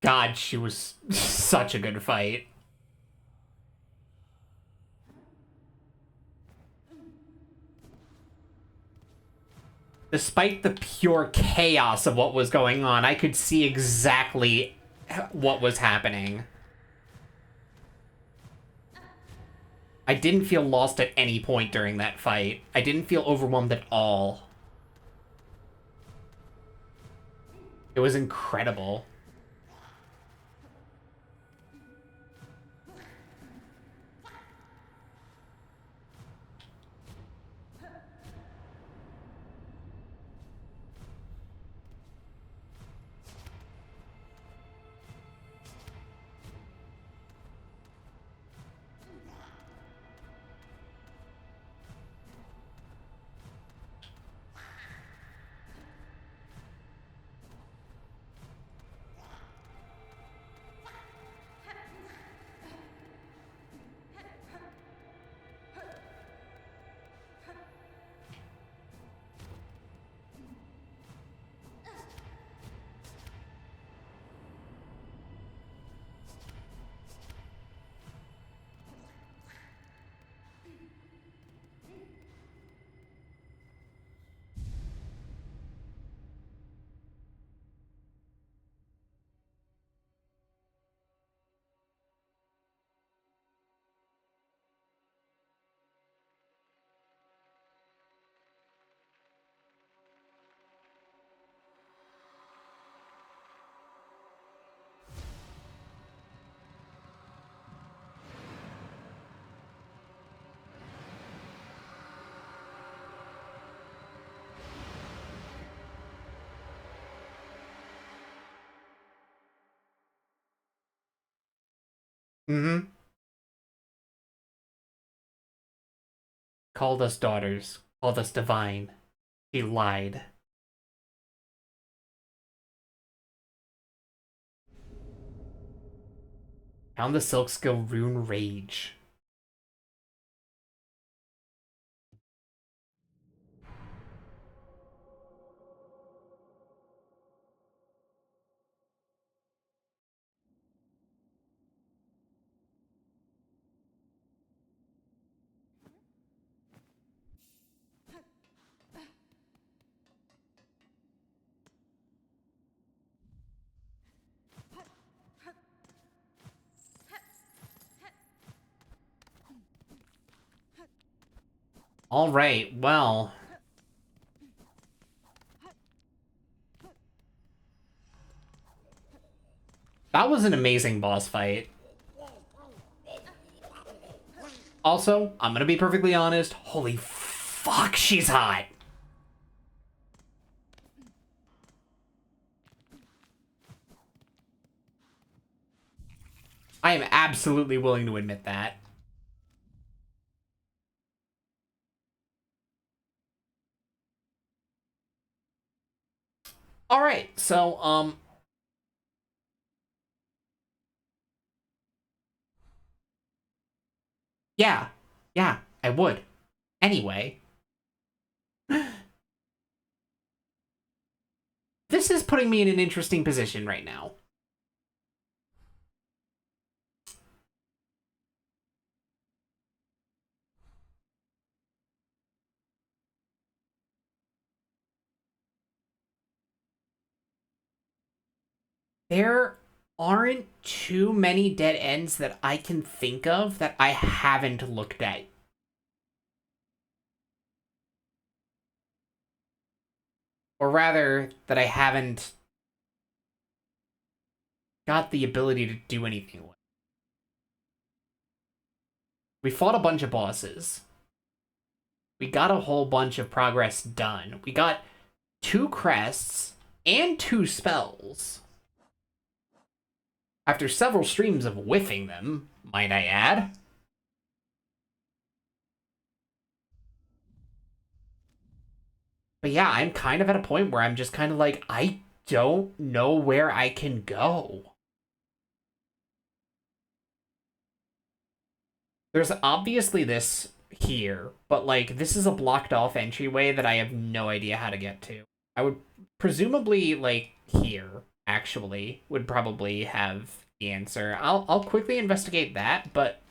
S1: God, she was such a good fight. Despite the pure chaos of what was going on, I could see exactly what was happening. I didn't feel lost at any point during that fight. I didn't feel overwhelmed at all. It was incredible. Mm-hmm. Called us daughters. Called us divine. He lied. Found the Silksong rune rage. Alright, well. That was an amazing boss fight. Also, I'm gonna be perfectly honest. Holy fuck, she's hot. I am absolutely willing to admit that. Alright, so, yeah. Yeah, I would. Anyway. This is putting me in an interesting position right now. There aren't too many dead ends that I can think of that I haven't looked at. Or rather, that I haven't got the ability to do anything with. We fought a bunch of bosses. We got a whole bunch of progress done. We got 2 crests and 2 spells. After several streams of whiffing them, might I add. But yeah, I'm kind of at a point where I'm just kind of like, I don't know where I can go. There's obviously this here, but like, this is a blocked off entryway that I have no idea how to get to. I would presumably, like, here, actually, would probably have the answer. I'll quickly investigate that, but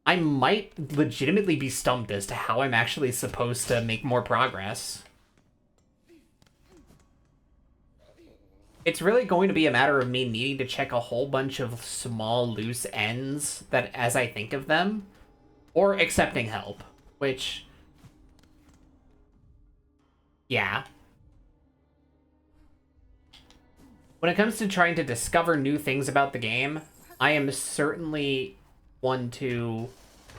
S1: I might legitimately be stumped as to how I'm actually supposed to make more progress. It's really going to be a matter of me needing to check a whole bunch of small loose ends that as I think of them, or accepting help, which, yeah. When it comes to trying to discover new things about the game, I am certainly one to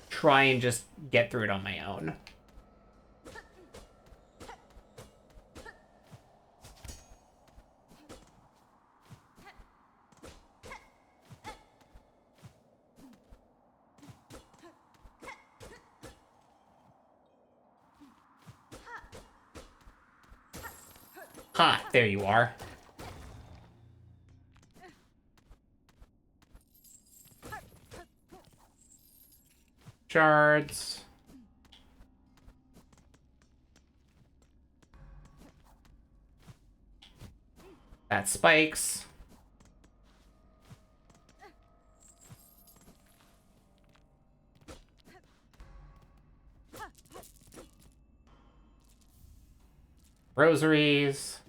S1: try and just get through it on my own. Ha, there you are. Shards. That spikes. Rosaries.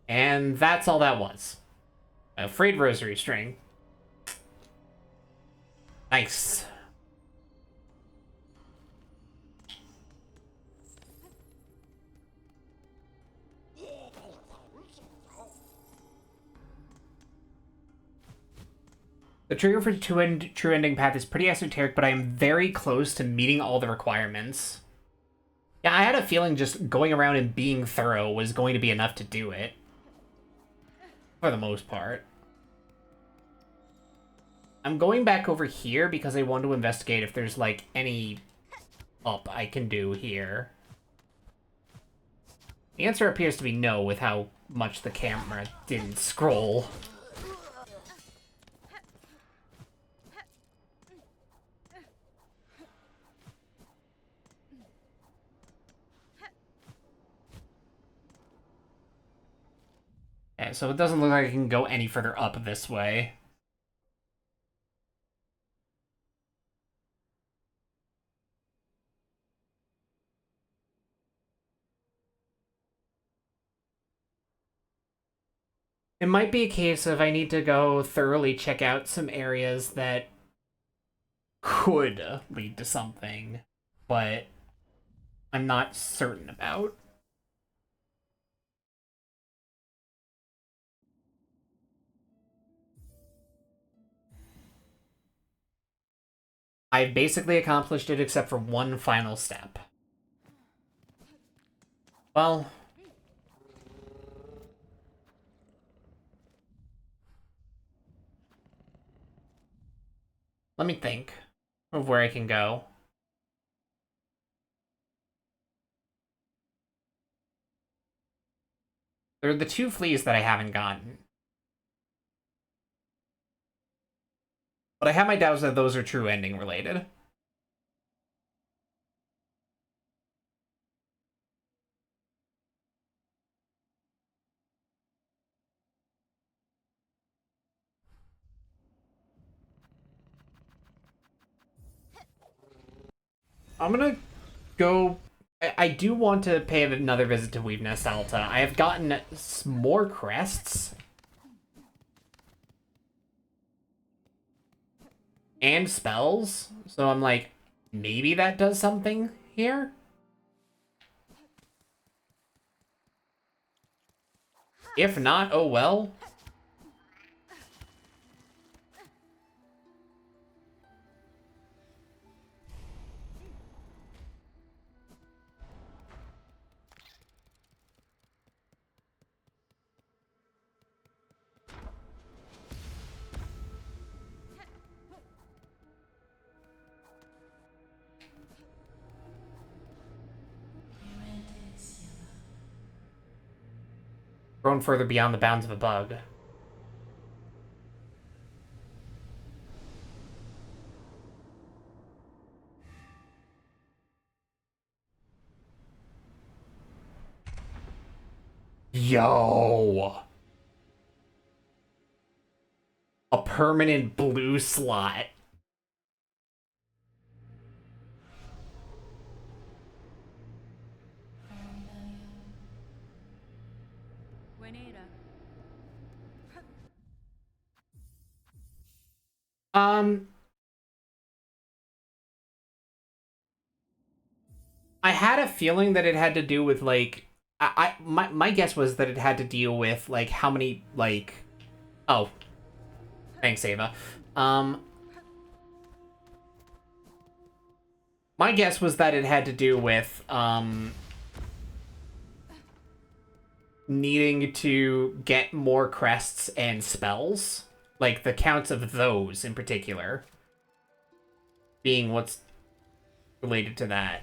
S1: And that's all that was. A frayed rosary string. Nice. The trigger for True Ending Path is pretty esoteric, but I am very close to meeting all the requirements. Yeah, I had a feeling just going around and being thorough was going to be enough to do it. For the most part. I'm going back over here because I want to investigate if there's, like, any up I can do here. The answer appears to be no with how much the camera didn't scroll. Okay, so it doesn't look like I can go any further up this way. It might be a case of I need to go thoroughly check out some areas that could lead to something, but I'm not certain about. I've basically accomplished it except for one final step. Well, let me think of where I can go. There are the two fleas that I haven't gotten. But I have my doubts that those are true ending related. I'm gonna go. I do want to pay another visit to Weebnest Alta. I have gotten more crests and spells, so I'm like, maybe that does something here? If not, oh well. Grown further beyond the bounds of a bug. Yo! A permanent blue slot.
S2: Buenera.
S1: Um, I had a feeling that it had to do with like my guess was that it had to deal with like how many like oh thanks Ava. Um my guess was that it had to do with needing to get more crests and spells. Like the counts of those in particular being what's related to that.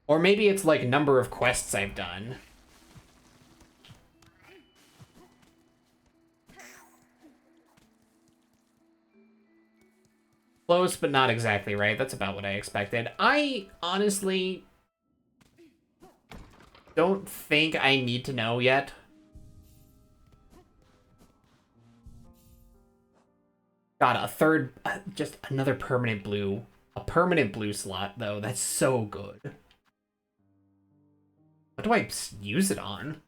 S1: Or maybe it's like number of quests I've done. Close, but not exactly right. That's about what I expected. I honestly don't think I need to know yet. God, a third, just another permanent blue. A permanent blue slot, though. That's so good. What do I use it on?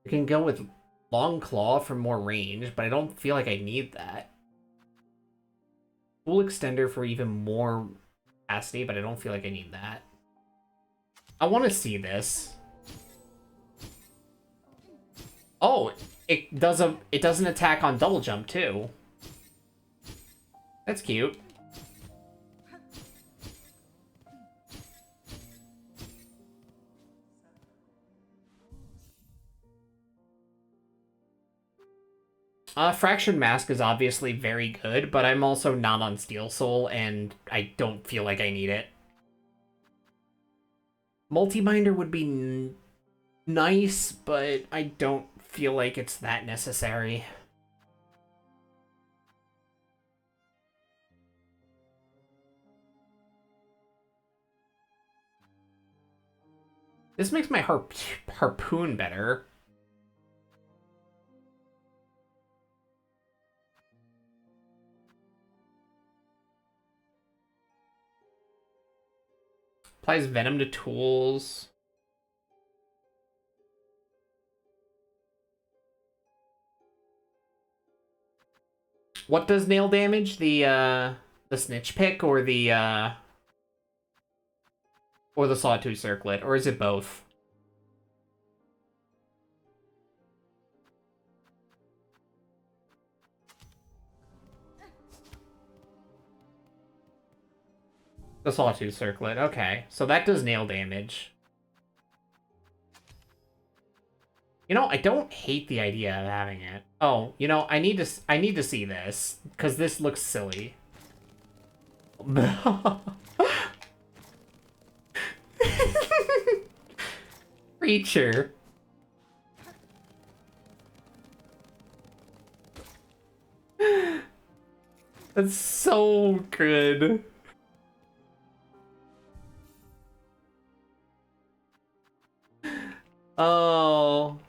S1: I can go with Long Claw for more range, but I don't feel like I need that. Full Extender for even more capacity, but I don't feel like I need that. I want to see this. Oh, it does an attack on double jump too. That's cute. Fractured Mask is obviously very good, but I'm also not on Steel Soul, and I don't feel like I need it. Multi-binder would be nice, but I don't feel like it's that necessary. This makes my harpoon better. Applies venom to tools. What does nail damage? The snitch pick or the sawtooth circlet, or is it both? The sawtooth circlet. Okay, so that does nail damage. You know, I don't hate the idea of having it. Oh, you know, I need to see this because this looks silly. Creature. That's so good. Oh.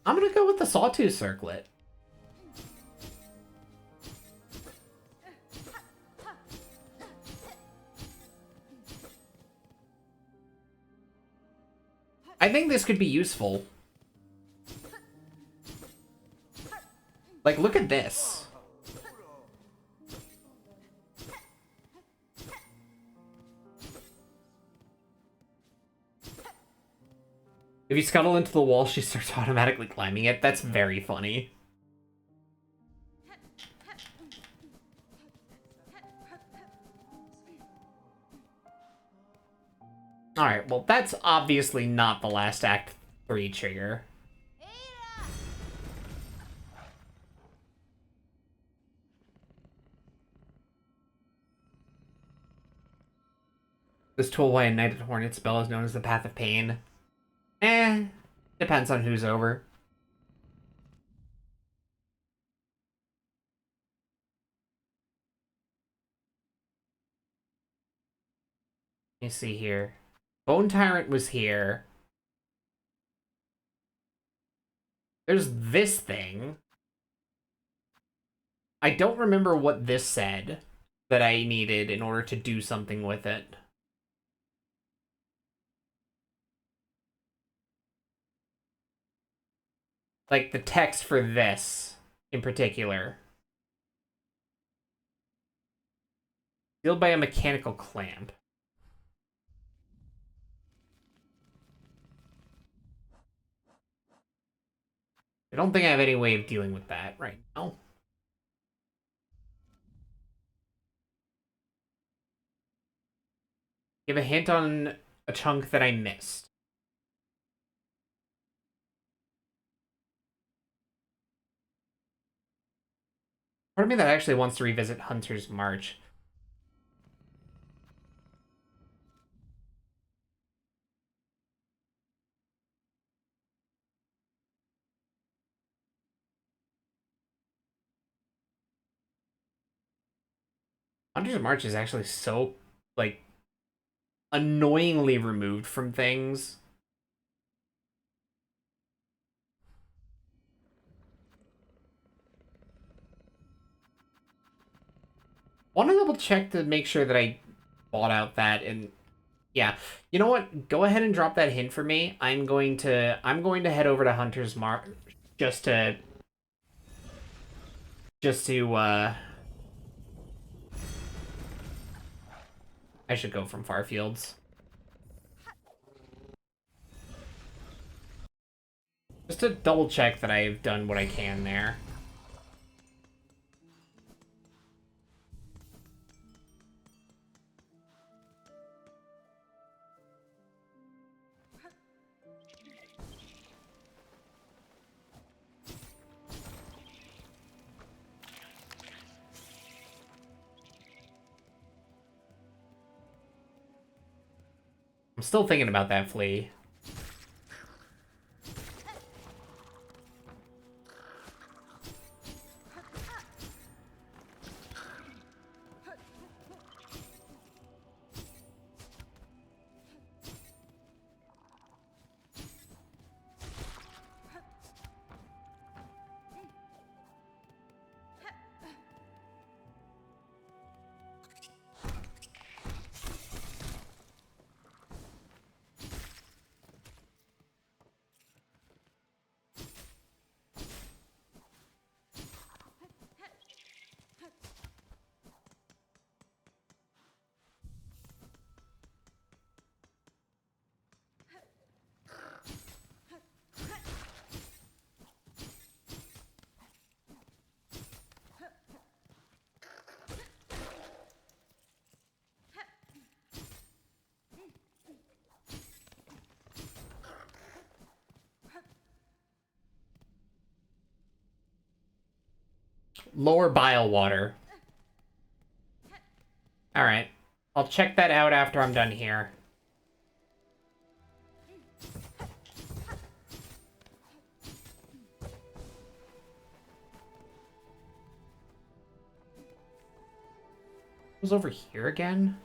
S1: I'm gonna go with the sawtooth circlet. I think this could be useful. Like, look at this. If you scuttle into the wall, she starts automatically climbing it. That's very funny. Alright, well, that's obviously not the last Act 3 trigger. This tool by a Knighted Hornet spell is known as the Path of Pain. Depends on who's over. Let me see here. Bone Tyrant was here. There's this thing. I don't remember what this said that I needed in order to do something with it. Like, the text for this, in particular. Sealed by a mechanical clamp. I don't think I have any way of dealing with that right now. Give a hint on a chunk that I missed. Part of me that actually wants to revisit Hunter's March. Hunter's March is actually so, like, annoyingly removed from things. I want to double check to make sure that I bought out that and yeah. You know what? Go ahead and drop that hint for me. I'm going to head over to Hunter's March just to I should go from Farfields. Just to double check that I've done what I can there. I'm still thinking about that flea. Lower bile water. Alright. I'll check that out after I'm done here. It was over here again?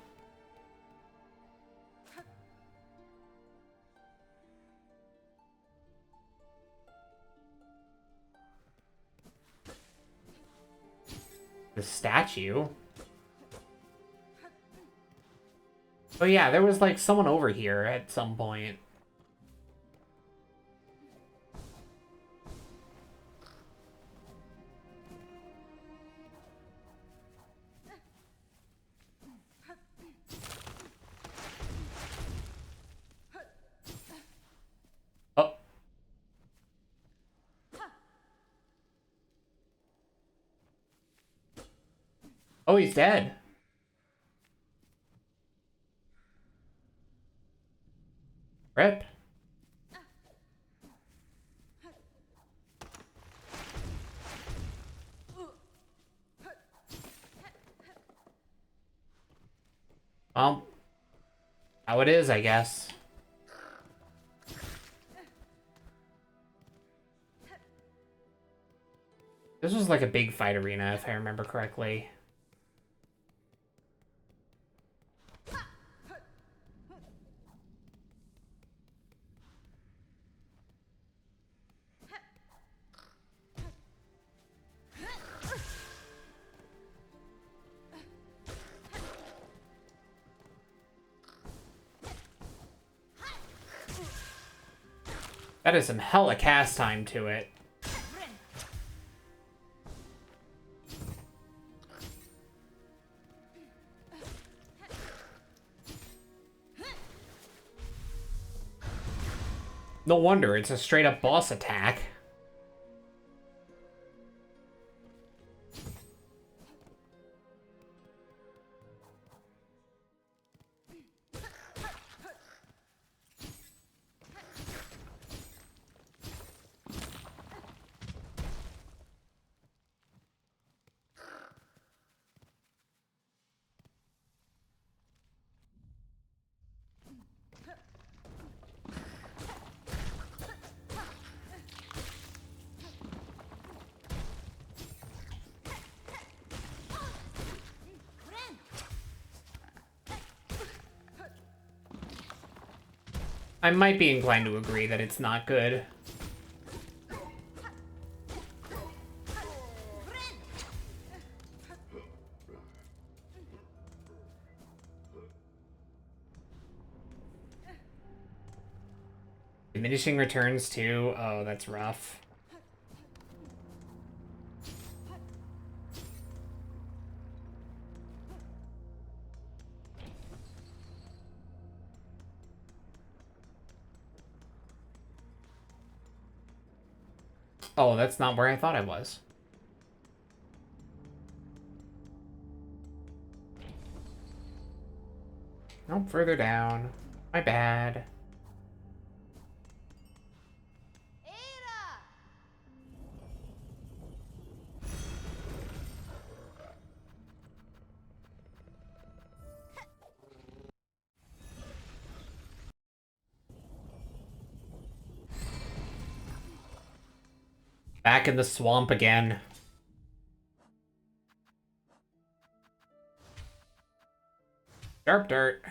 S1: The statue? Oh yeah, there was like someone over here at some point. Oh. Oh, he's dead. Rip. Well, how it is, I guess. This was like a big fight arena, if I remember correctly. That is some hella cast time to it. No wonder, it's a straight up boss attack. I might be inclined to agree that it's not good. Diminishing returns too. Oh, that's rough. Oh, that's not where I thought I was. Nope, further down. My bad. Back in the swamp again. Sharp dirt.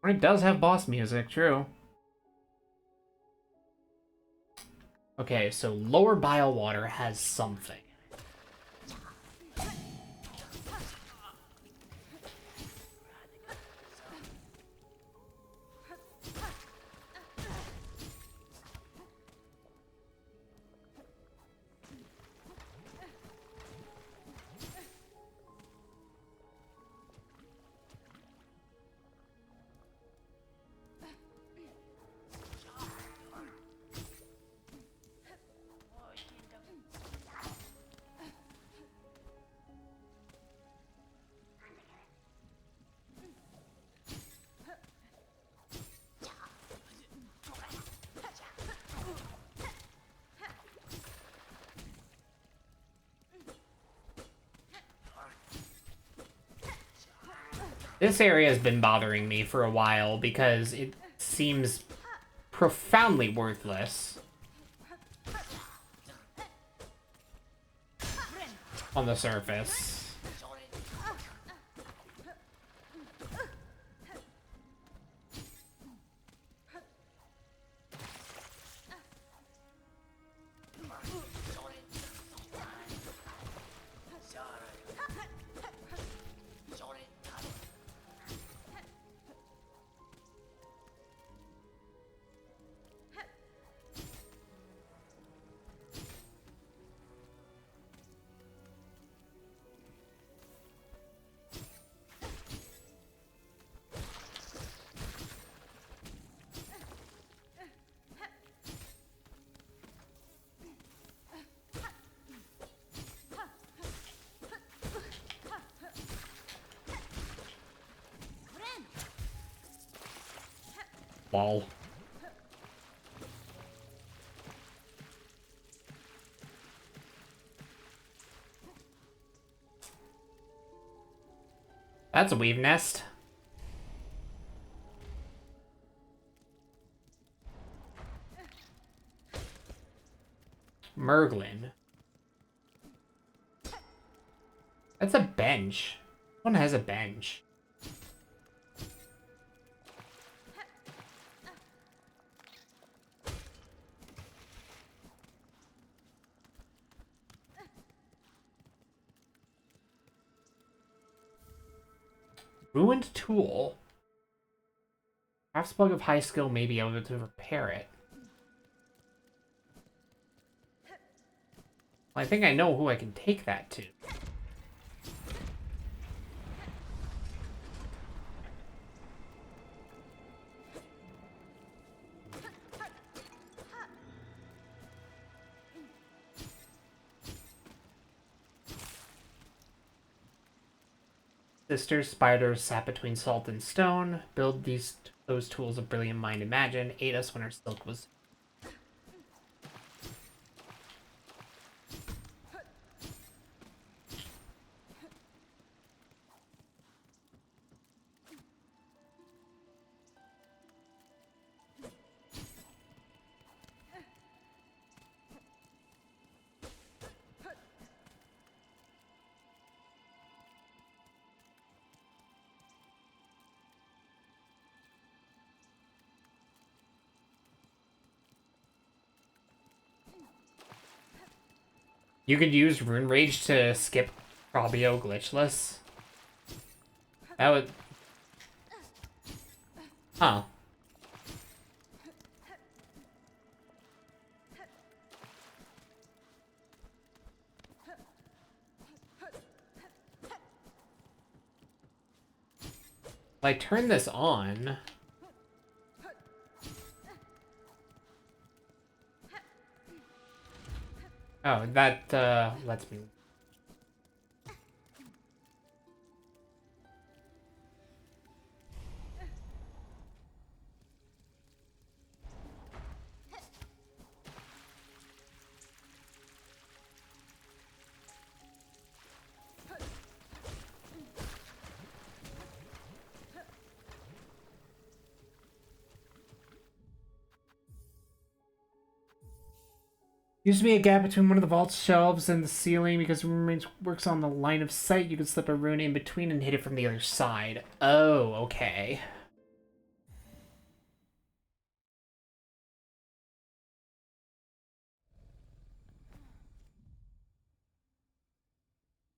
S1: It does have boss music, true. Okay, so lower bile water has something. This area has been bothering me for a while because it seems profoundly worthless on the surface. Ball. That's a weave nest. Merglin. That's a bench. One has a bench. Ruined tool. Craftsbug of high skill may be able to repair it. Well, I think I know who I can take that to. Sisters, spiders, sat between salt and stone. Build those tools of brilliant mind imagine. Ate us when our silk was. You could use Rune Rage to skip Probio glitchless. That would... Huh. If I turn this on... Oh, that lets me... Used to be a gap between one of the vault shelves and the ceiling because Rune Range works on the line of sight. You could slip a rune in between and hit it from the other side. Oh, okay.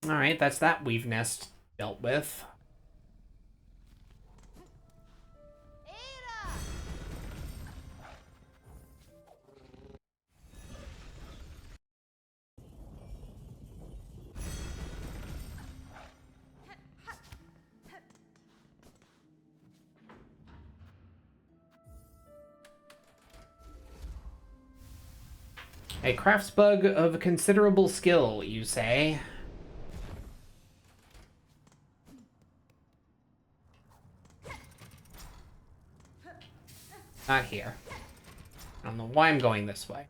S1: Alright, that's that weave nest dealt with. A craftsbug of considerable skill, you say? Not here. I don't know why I'm going this way.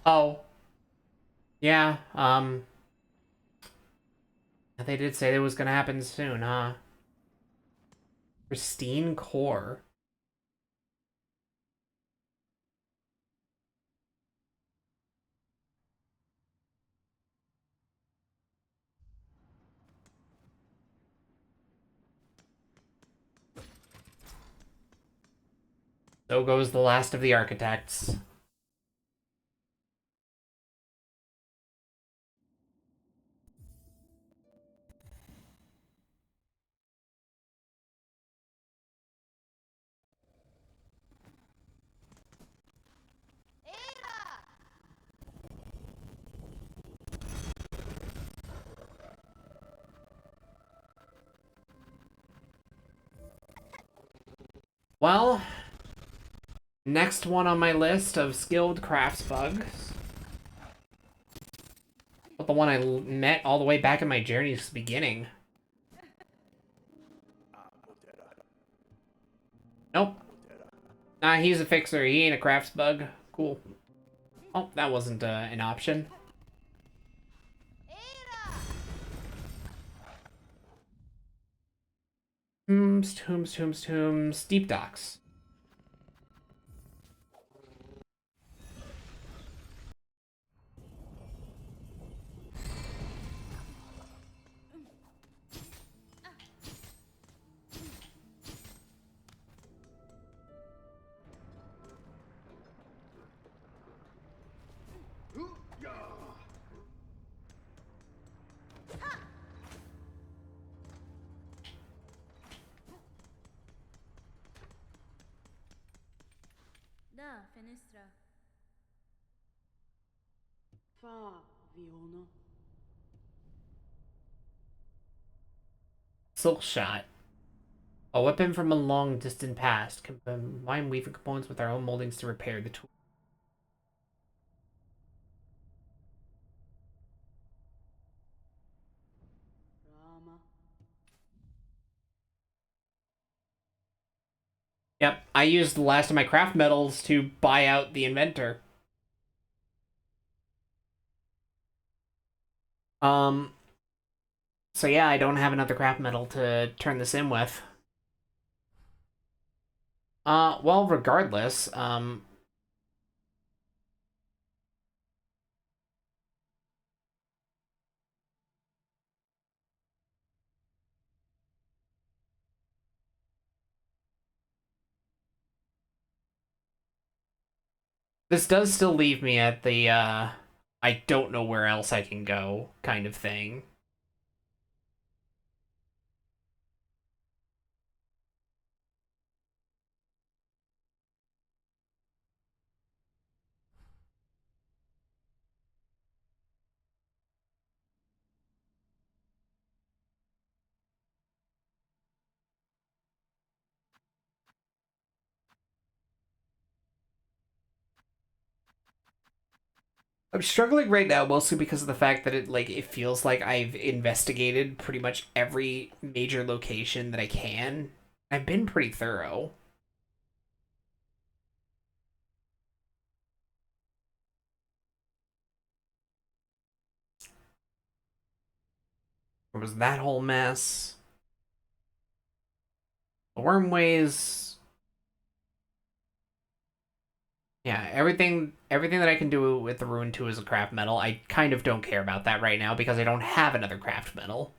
S1: Oh, yeah, they did say it was gonna happen soon, huh? Pristine core. So goes the last of the architects. Well, next one on my list of skilled crafts bugs. But the one I met all the way back in my journey's beginning. Nope. Nah, he's a fixer. He ain't a crafts bug. Cool. Oh, that wasn't an option. Tombs. Deep docks.
S2: Da, fenestra.
S5: Fa, Viono.
S1: Silk shot. A weapon from a long distant past. Combine weaving components with our own moldings to repair the tool.
S5: Rama.
S1: Yep, I used the last of my craft metals to buy out the inventor. Um, so yeah, I don't have another craft metal to turn this in with. Well, regardless, this does still leave me at the, I don't know where else I can go kind of thing. I'm struggling right now mostly because of the fact that it feels like I've investigated pretty much every major location that I can. I've been pretty thorough. There was that whole mess. The wormways. Yeah, everything that I can do with the Rune 2 as a craft metal, I kind of don't care about that right now because I don't have another craft metal.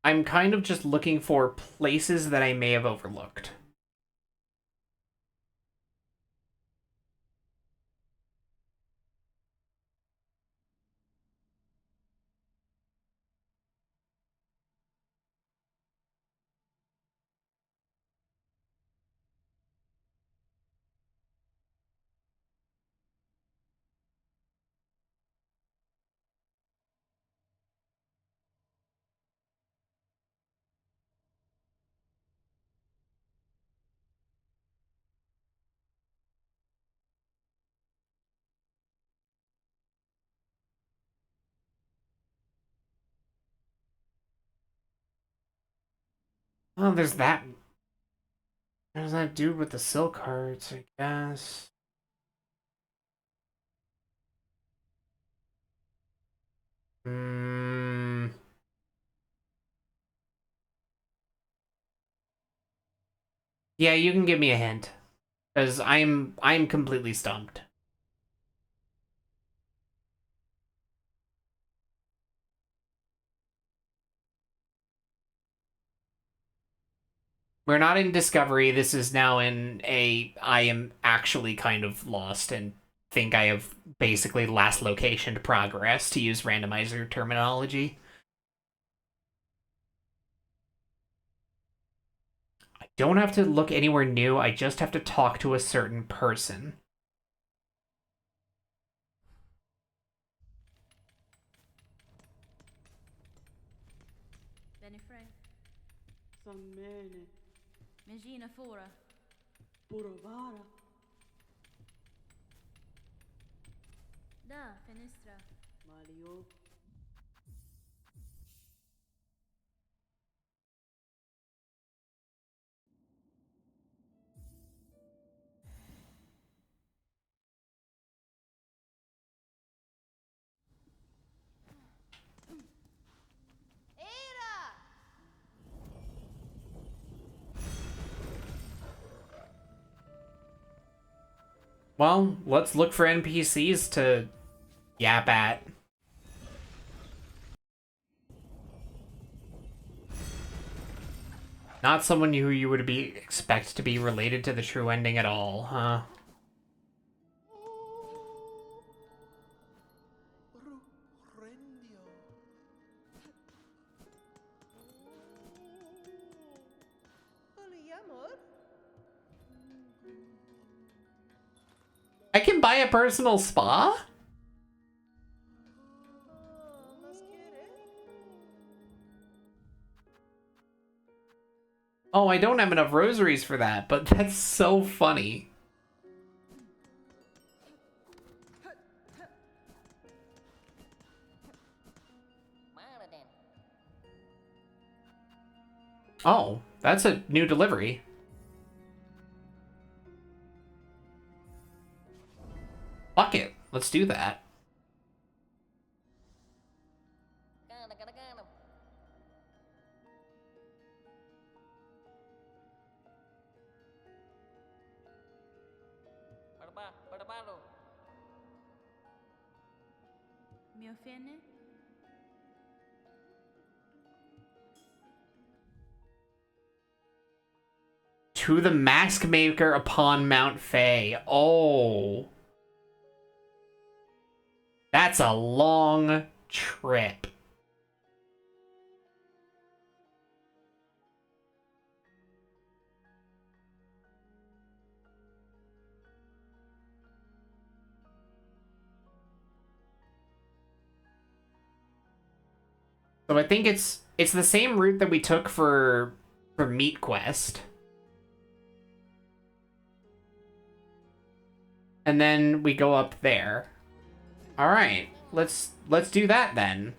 S1: I'm kind of just looking for places that I may have overlooked. Oh, there's that. There's that dude with the silk hearts, I guess. Hmm. Yeah, you can give me a hint. Because I'm completely stumped. We're not in Discovery. This is now in a I am actually kind of lost and think I have basically last location to progress, to use randomizer terminology. I don't have to look anywhere new. I just have to talk to a certain person.
S2: Benny Frank.
S5: Sammene.
S2: Mengina Fora.
S5: Purovara.
S2: Da, Fenistra.
S5: Malio.
S1: Well, let's look for NPCs to yap at. Not someone who you would be expect to be related to the true ending at all, huh? I can buy a personal spa? Oh, I don't have enough rosaries for that, but that's so funny. Oh, that's a new delivery. Fuck it. Let's do that.
S2: Mio Fene.
S1: To the Mask Maker upon Mount Fae. Oh. That's a long trip. So I think it's the same route that we took for Meat Quest. And then we go up there. All right. Let's do that then.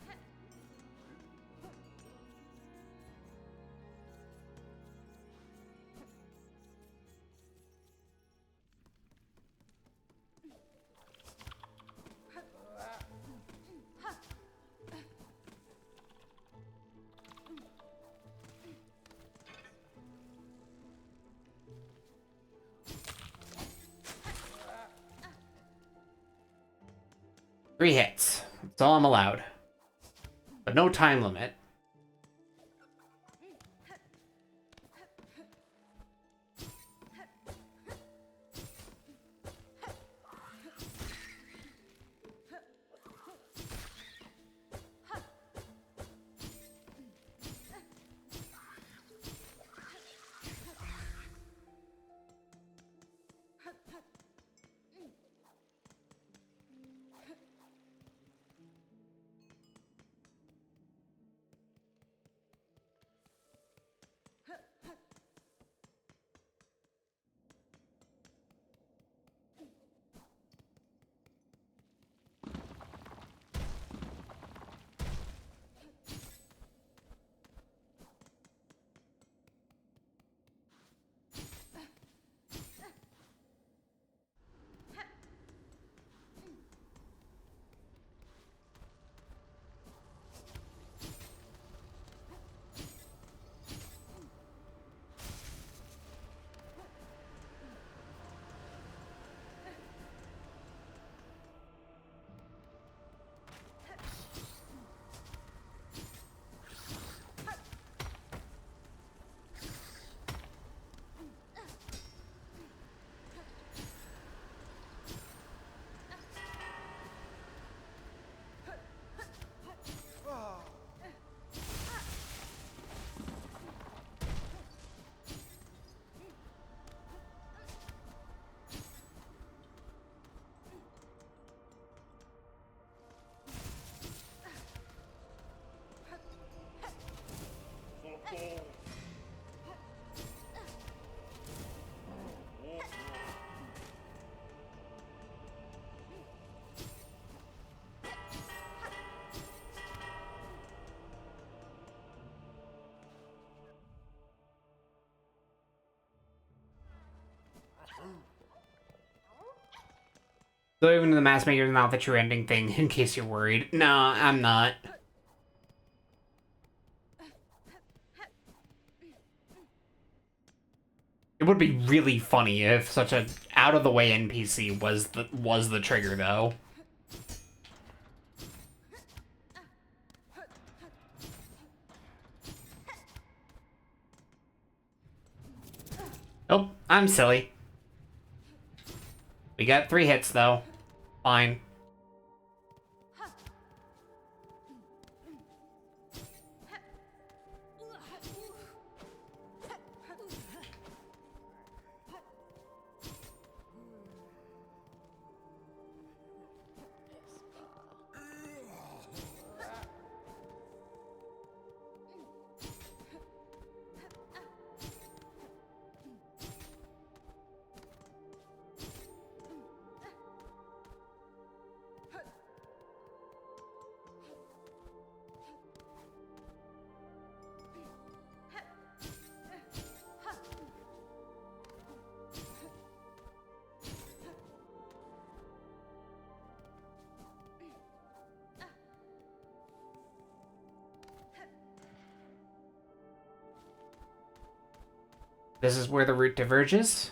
S1: Three hits. That's all I'm allowed. But no time limit. So even the mask maker is not the true ending thing, in case you're worried. No, I'm not. It would be really funny if such a out-of-the-way NPC was the trigger, though. Oh, I'm silly. We got 3 hits, though. Fine. This is where the route diverges.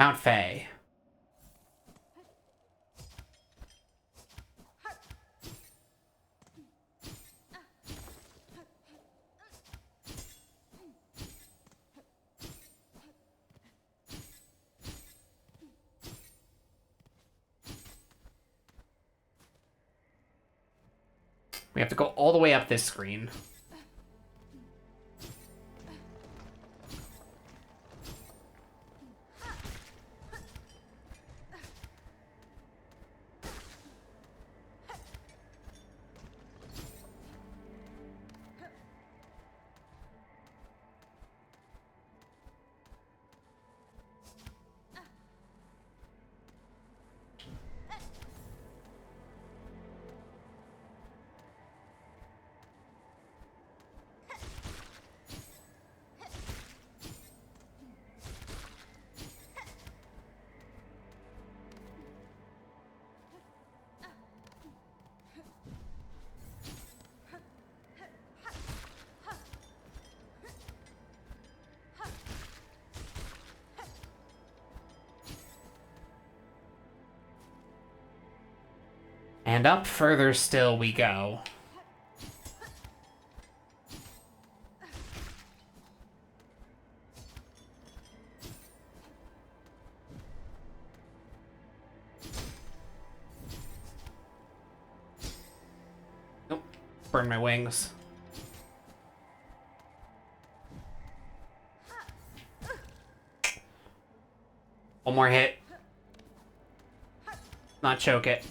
S1: Mount Fay. We have to go all the way up this screen. And up further still we go. Nope. Burn my wings. One more hit. Not choke it.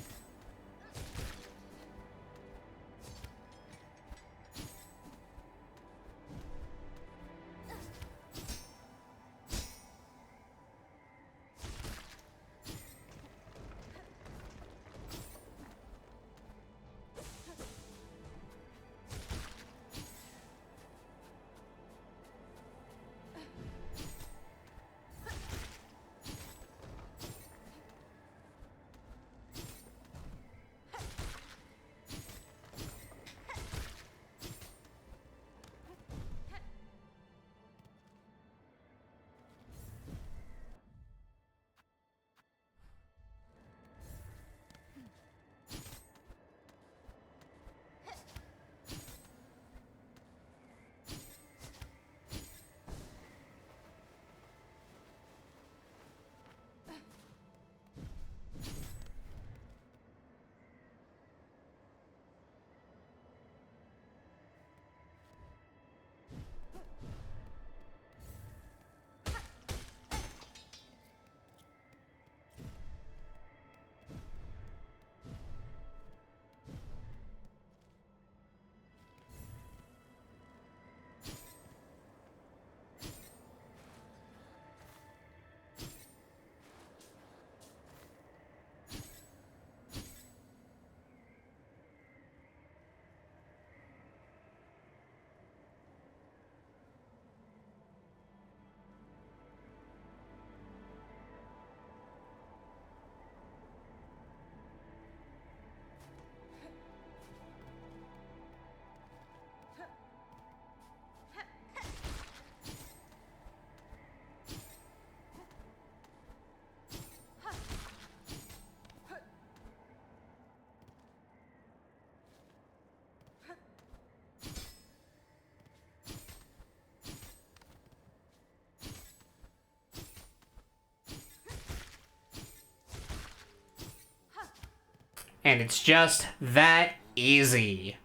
S1: And it's just that easy.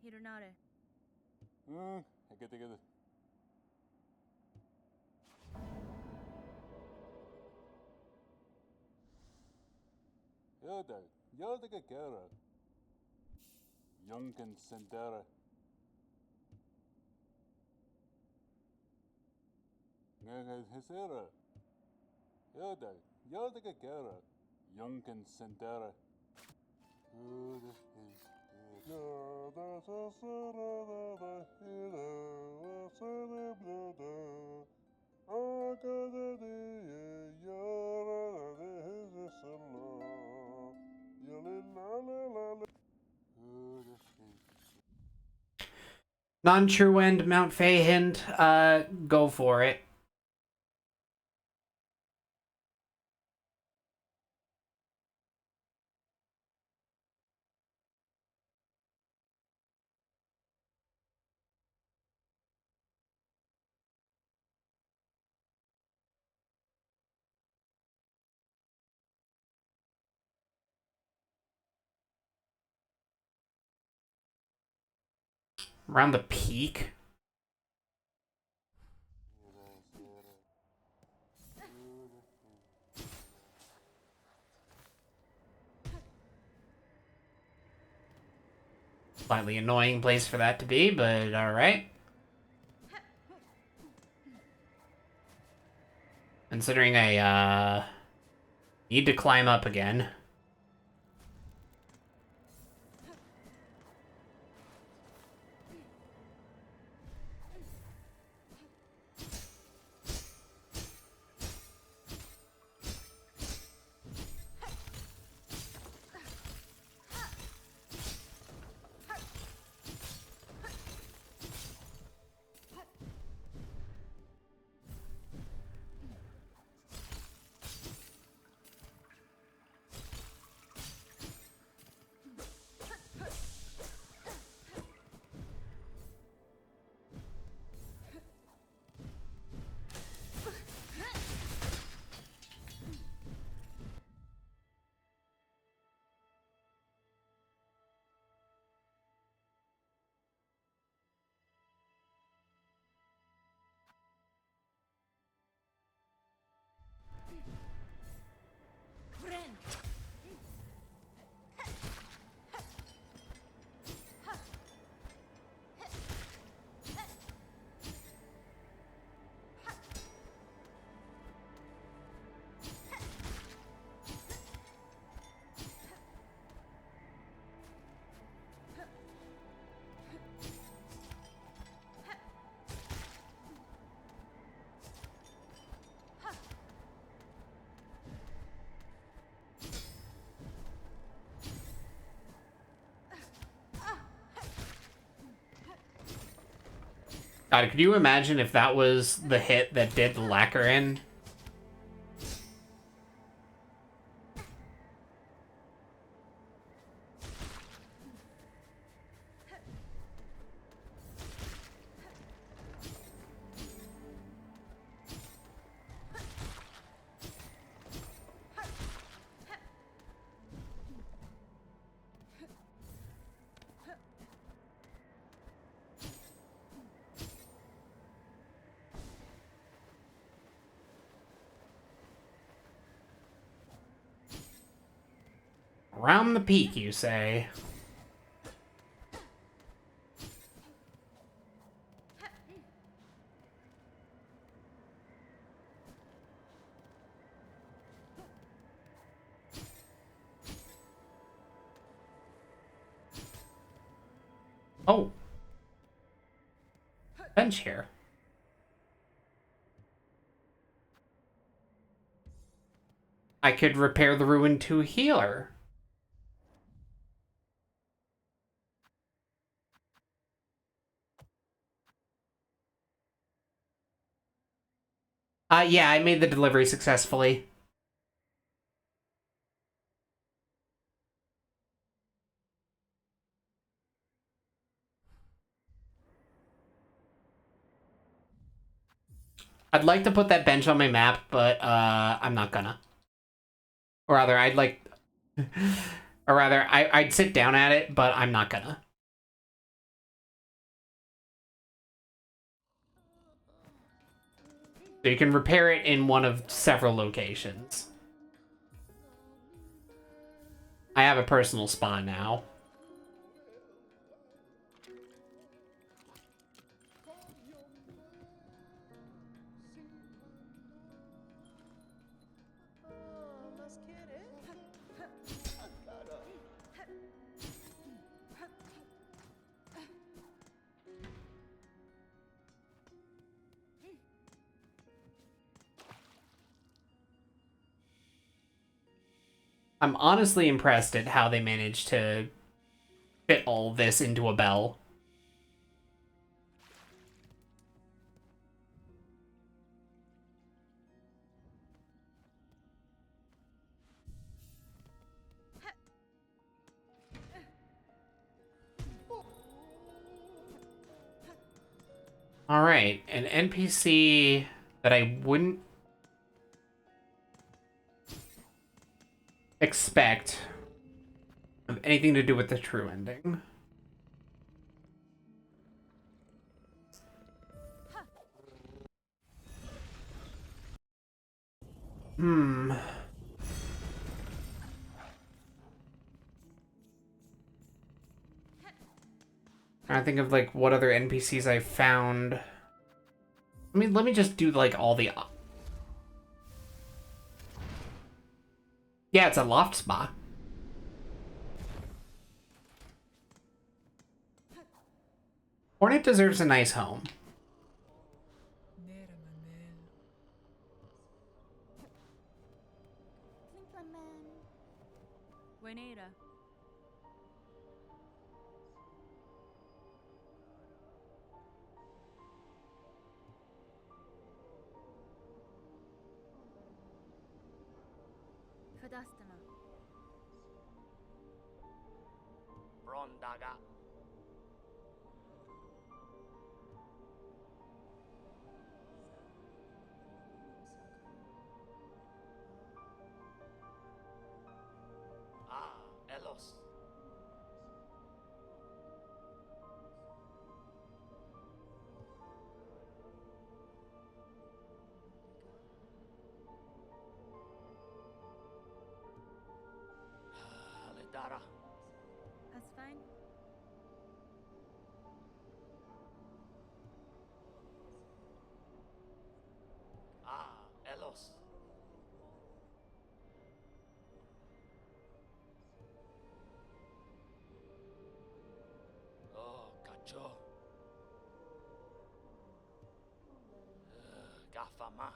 S2: Hironare.
S6: Yunkin Sendera. Hisera. Yoda Gagara. Yunkin Sendera.
S1: Non-true end, Mount Fahend, go for it. Around the peak? Slightly annoying place for that to be, but alright. Considering I, need to climb up again. God, could you imagine if that was the hit that did the lacquer in? Around the peak, you say? Oh. Bench here. I could repair the ruin to a healer. Yeah, I made the delivery successfully. I'd like to put that bench on my map, but I'm not gonna. Or rather, I'd like Or rather, I'd sit down at it, but I'm not gonna. So you can repair it in one of several locations. I have a personal spa now. I'm honestly impressed at how they managed to fit all this into a bell. Alright, an NPC that I wouldn't expect of anything to do with the true ending. I think of like what other NPCs I found. I mean, let me just do like all the. Yeah, it's a loft spa. Hornet deserves a nice home.
S2: Buenera. Fadastana.
S4: Brondaga. Ah, Elos. Ledara.
S2: That's fine.
S4: Ah, Elos. Oh, cacho. Gafama.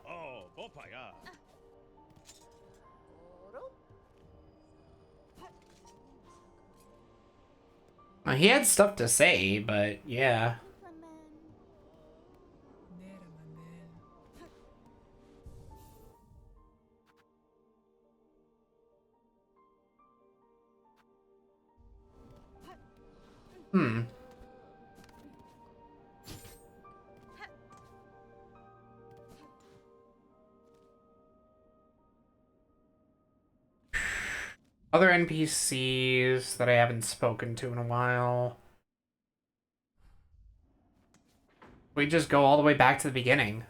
S3: Oh, Bopaya.
S1: He had stuff to say, but yeah. Hmm. Other NPCs that I haven't spoken to in a while. We just go all the way back to the beginning.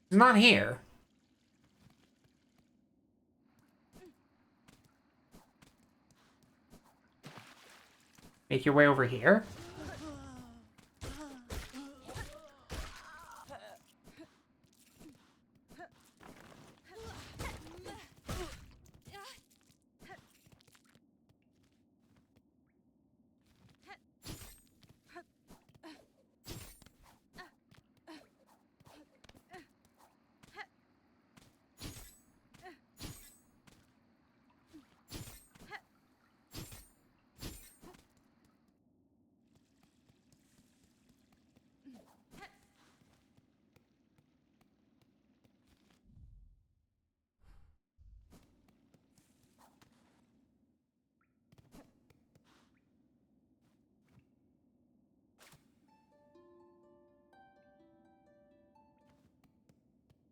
S1: He's not here. Make your way over here.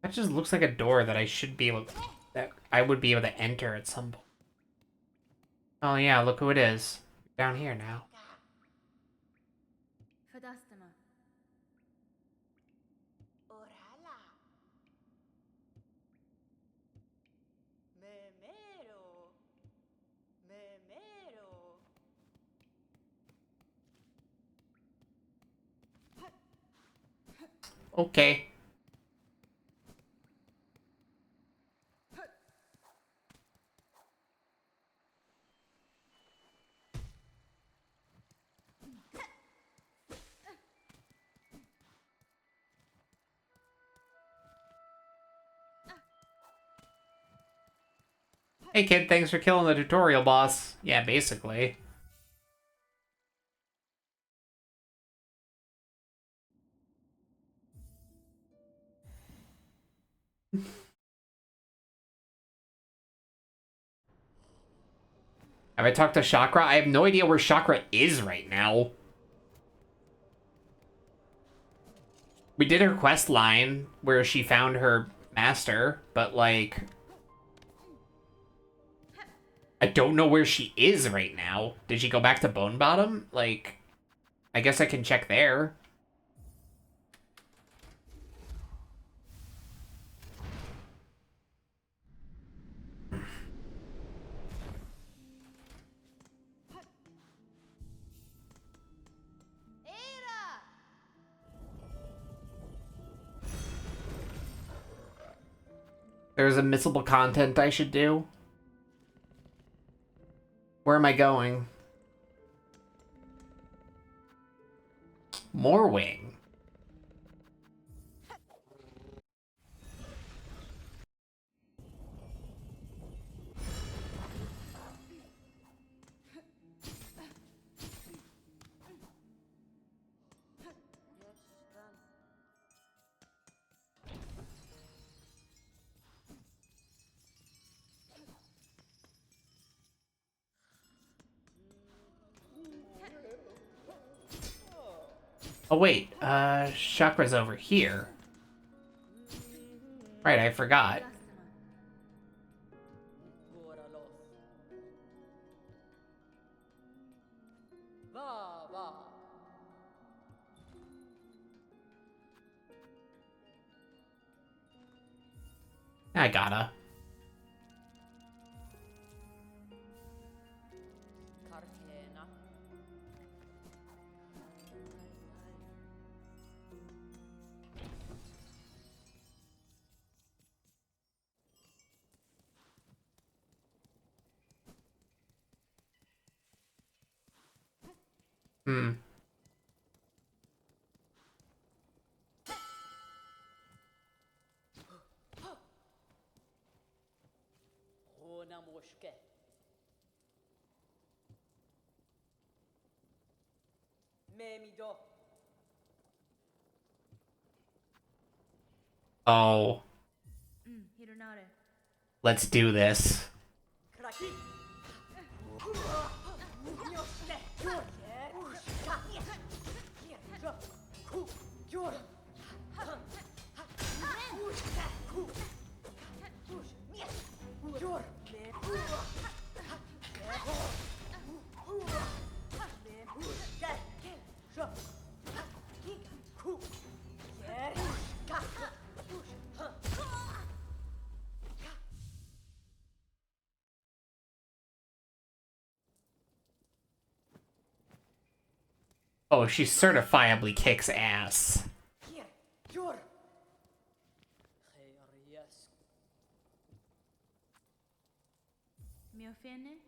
S1: That just looks like a door that I should be able, that I would be able to enter at some point. Oh yeah, look who it is. Down here now.
S2: Fadastama.
S4: Orala. Memero. Memero.
S1: Okay. Hey kid, thanks for killing the tutorial boss. Yeah, basically. Have I talked to Chakra? I have no idea where Chakra is right now. We did her quest line where she found her master, but like... I don't know where she is right now. Did she go back to Bone Bottom? Like, I guess I can check there. There's a missable content I should do. Where am I going? More wing. Oh wait, Chakra's over here. Right, I forgot.
S2: Fadastama.
S4: Oralos. Va, va.
S1: I gotta.
S4: Cartena.
S1: Hmm.
S4: Ona moshke. Memido.
S1: Oh,
S2: Hironare.
S1: let's do this.
S4: Kraki.
S1: Oh, she certifiably kicks ass.
S2: Miofene.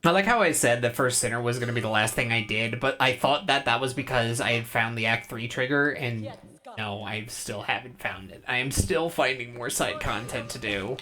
S1: I like how I said the first sinner was going to be the last thing I did, but I thought that that was because I had found the Act 3 trigger, and no, I still haven't found it. I am still finding more side content to do.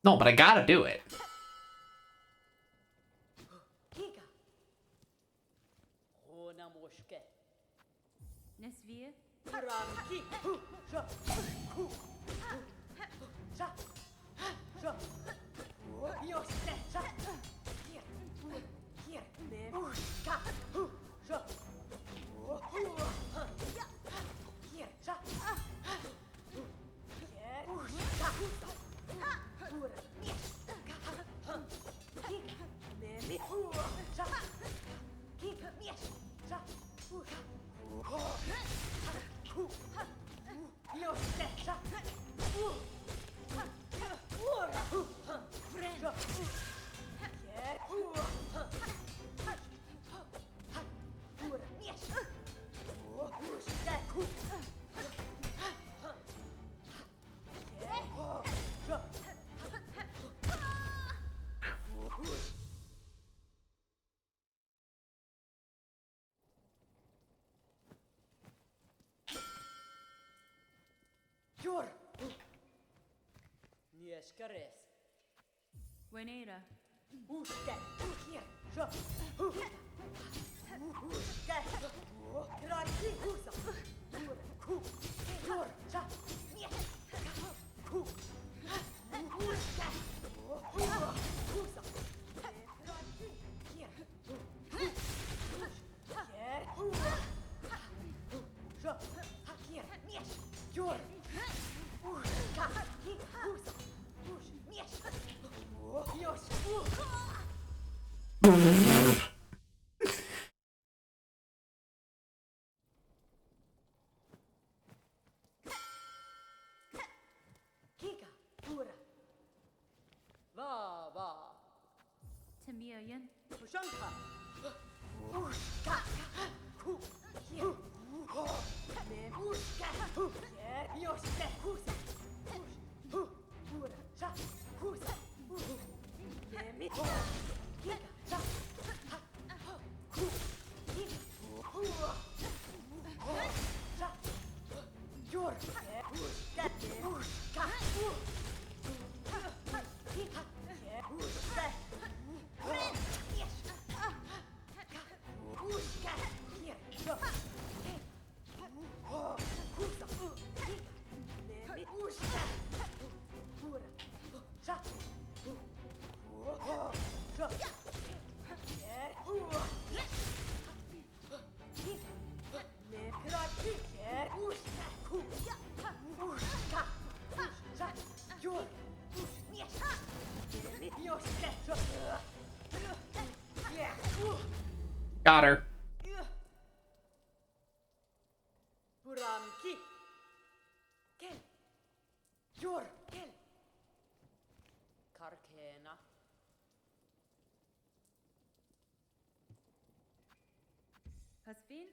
S1: No, but I gotta do it.
S2: Nesvir. Buenera. Tamilian.
S1: Got her.
S2: Pasvin.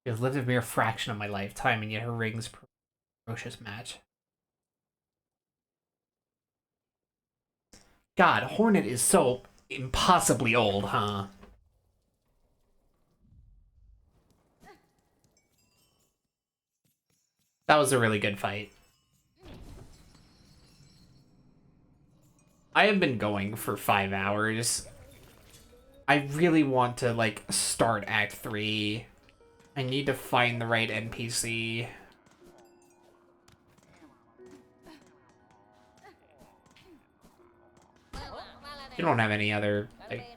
S1: She has lived a mere fraction of my lifetime, and yet her ring's a ferocious match. God, Hornet is so impossibly old, huh? That was a really good fight. I have been going for 5 hours. I really want to, like, start Act 3. I need to find the right NPC. You don't have any other, like...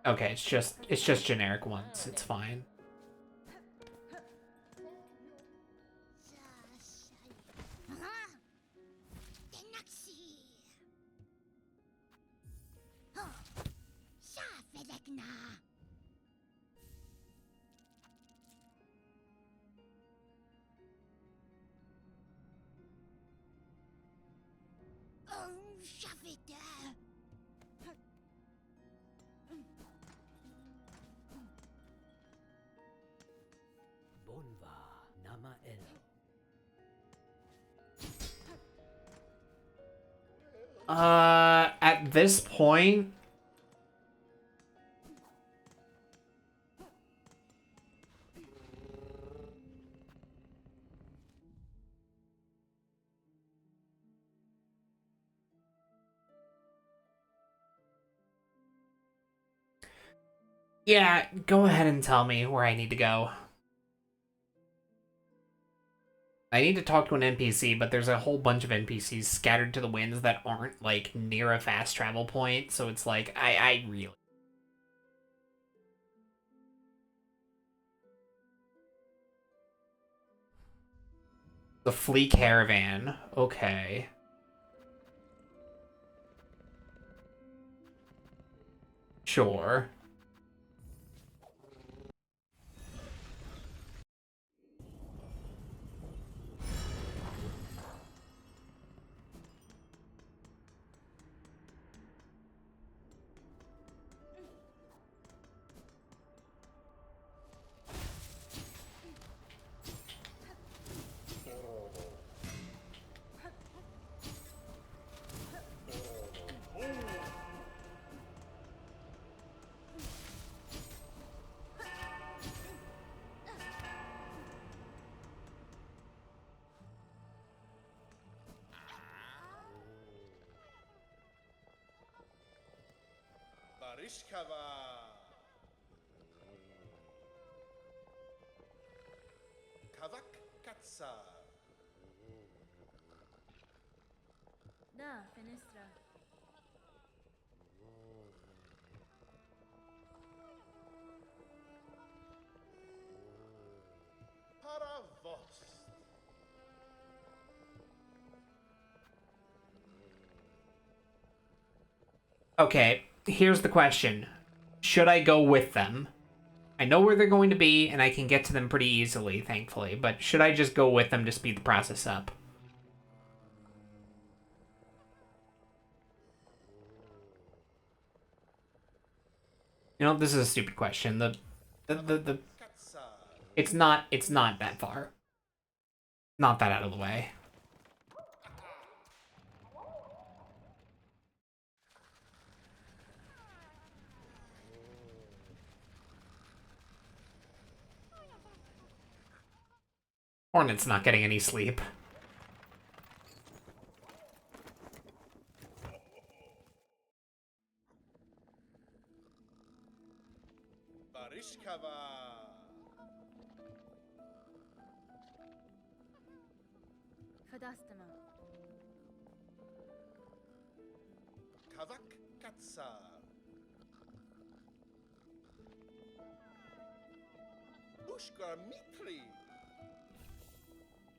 S1: Okay, it's just generic ones. It's fine. At this point... Yeah, go ahead and tell me where I need to go. I need to talk to an NPC, but there's a whole bunch of NPCs scattered to the winds that aren't, like, near a fast travel point, so it's like, I really... The Flea Caravan. Okay. Sure.
S3: Barishkava. Kavak Katsa.
S2: Da, fenestra.
S3: Paravos.
S1: Okay, here's the question. Should I go with them? I know where they're going to be, and I can get to them pretty easily, thankfully, but should I just go with them to speed the process up? You know, this is a stupid question.
S3: Katsa.
S1: It's not that far. Not that out of the way. Hornet's not getting any sleep.
S3: Barishkava.
S2: Fadastama.
S3: Kavak Katsa. Ushkar Mitri.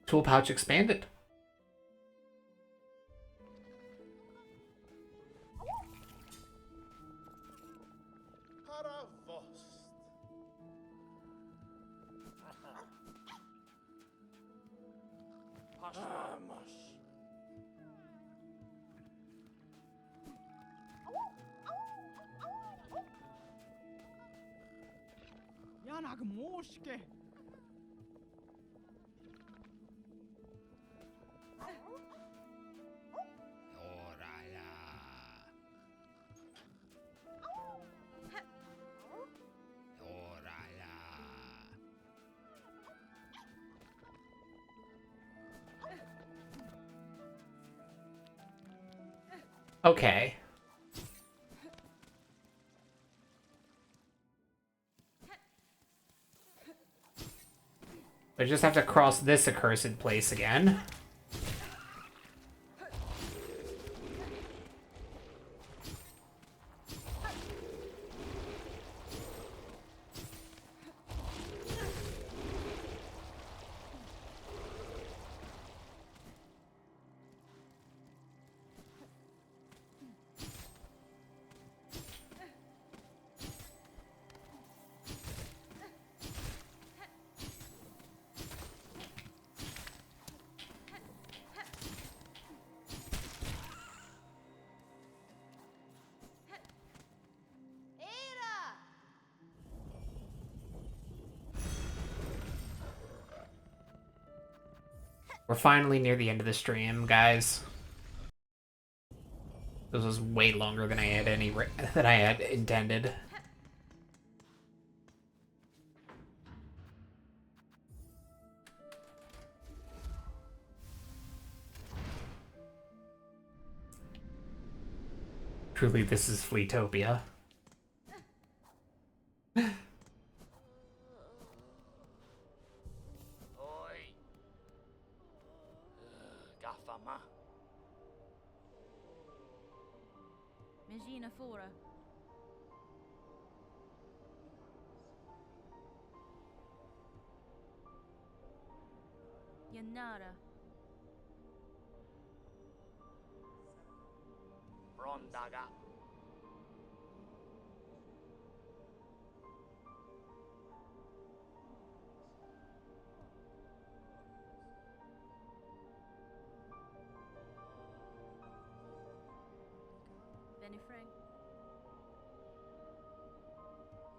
S1: Tool pouch expanded.
S3: Paravos.
S7: Yanak moske.
S1: Okay. I just have to cross this accursed place again. We're finally near the end of the stream, guys. This was way longer than I had intended. Truly, this is Fleetopia.
S3: Oi. Gaffama.
S2: Magina fora. Yanara.
S3: Brondaga.
S2: Benifreg.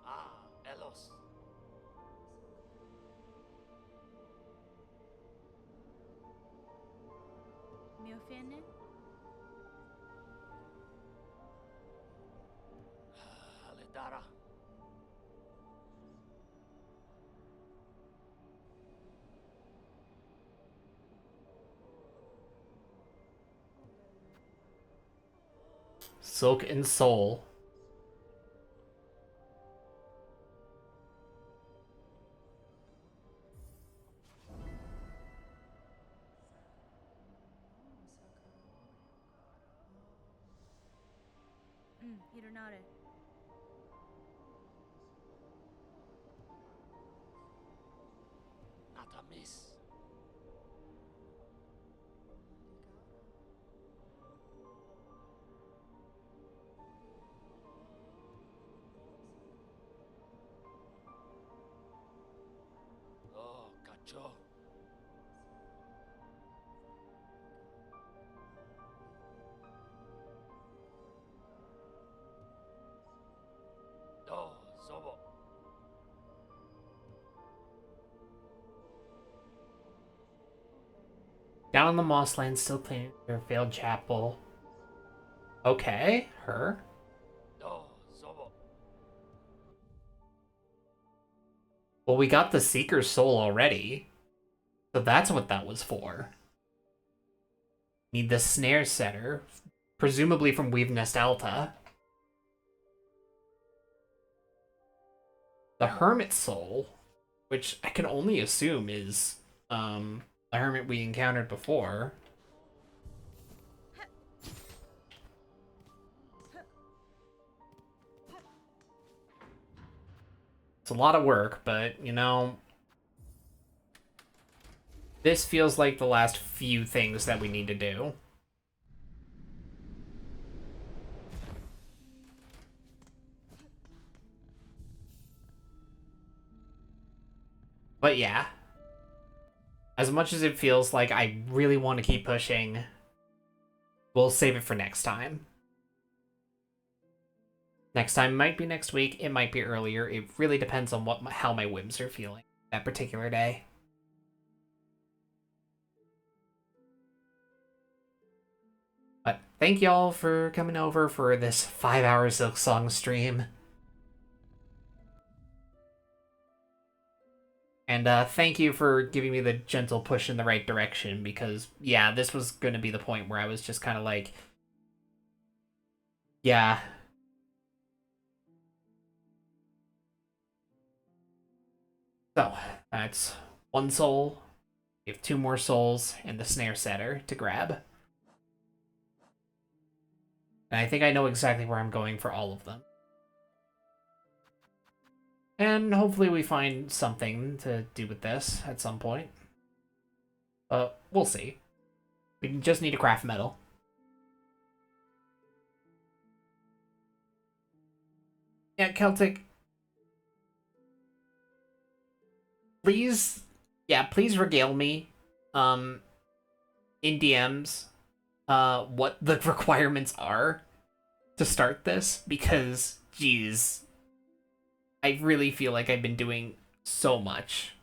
S3: Ah, Elos.
S2: Miofene.
S3: Alidara.
S1: Silk and Soul.
S2: Hironare.
S3: Natamis. Oh, cacho. Oh, Zobo.
S1: Down on the Mossland, still cleaning their failed chapel. Okay, her.
S3: Oh, Zobo.
S1: Well, we got the Seeker's Soul already. So that's what that was for. Need the Snare Setter. Presumably from Weave Nest Alta. The Hermit Soul. Which I can only assume is the hermit we encountered before. It's a lot of work, but, you know, this feels like the last few things that we need to do. But yeah. As much as it feels like I really want to keep pushing, we'll save it for next time. Next time might be next week, it might be earlier. It really depends on how my whims are feeling that particular day. But thank y'all for coming over for this 5-hour Silksong stream. And thank you for giving me the gentle push in the right direction, because, yeah, this was going to be the point where I was just kind of like, Yeah. So, that's one soul. We have 2 more souls and the snare setter to grab. And I think I know exactly where I'm going for all of them. And hopefully we find something to do with this at some point. We'll see. We just need to craft metal. Yeah, Celtic. Please, yeah, please regale me, in DMs, what the requirements are to start this, because, geez, I really feel like I've been doing so much.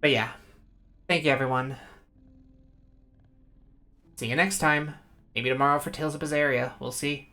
S1: But yeah, thank you everyone. See you next time. Maybe tomorrow for Tales of Berseria. We'll see.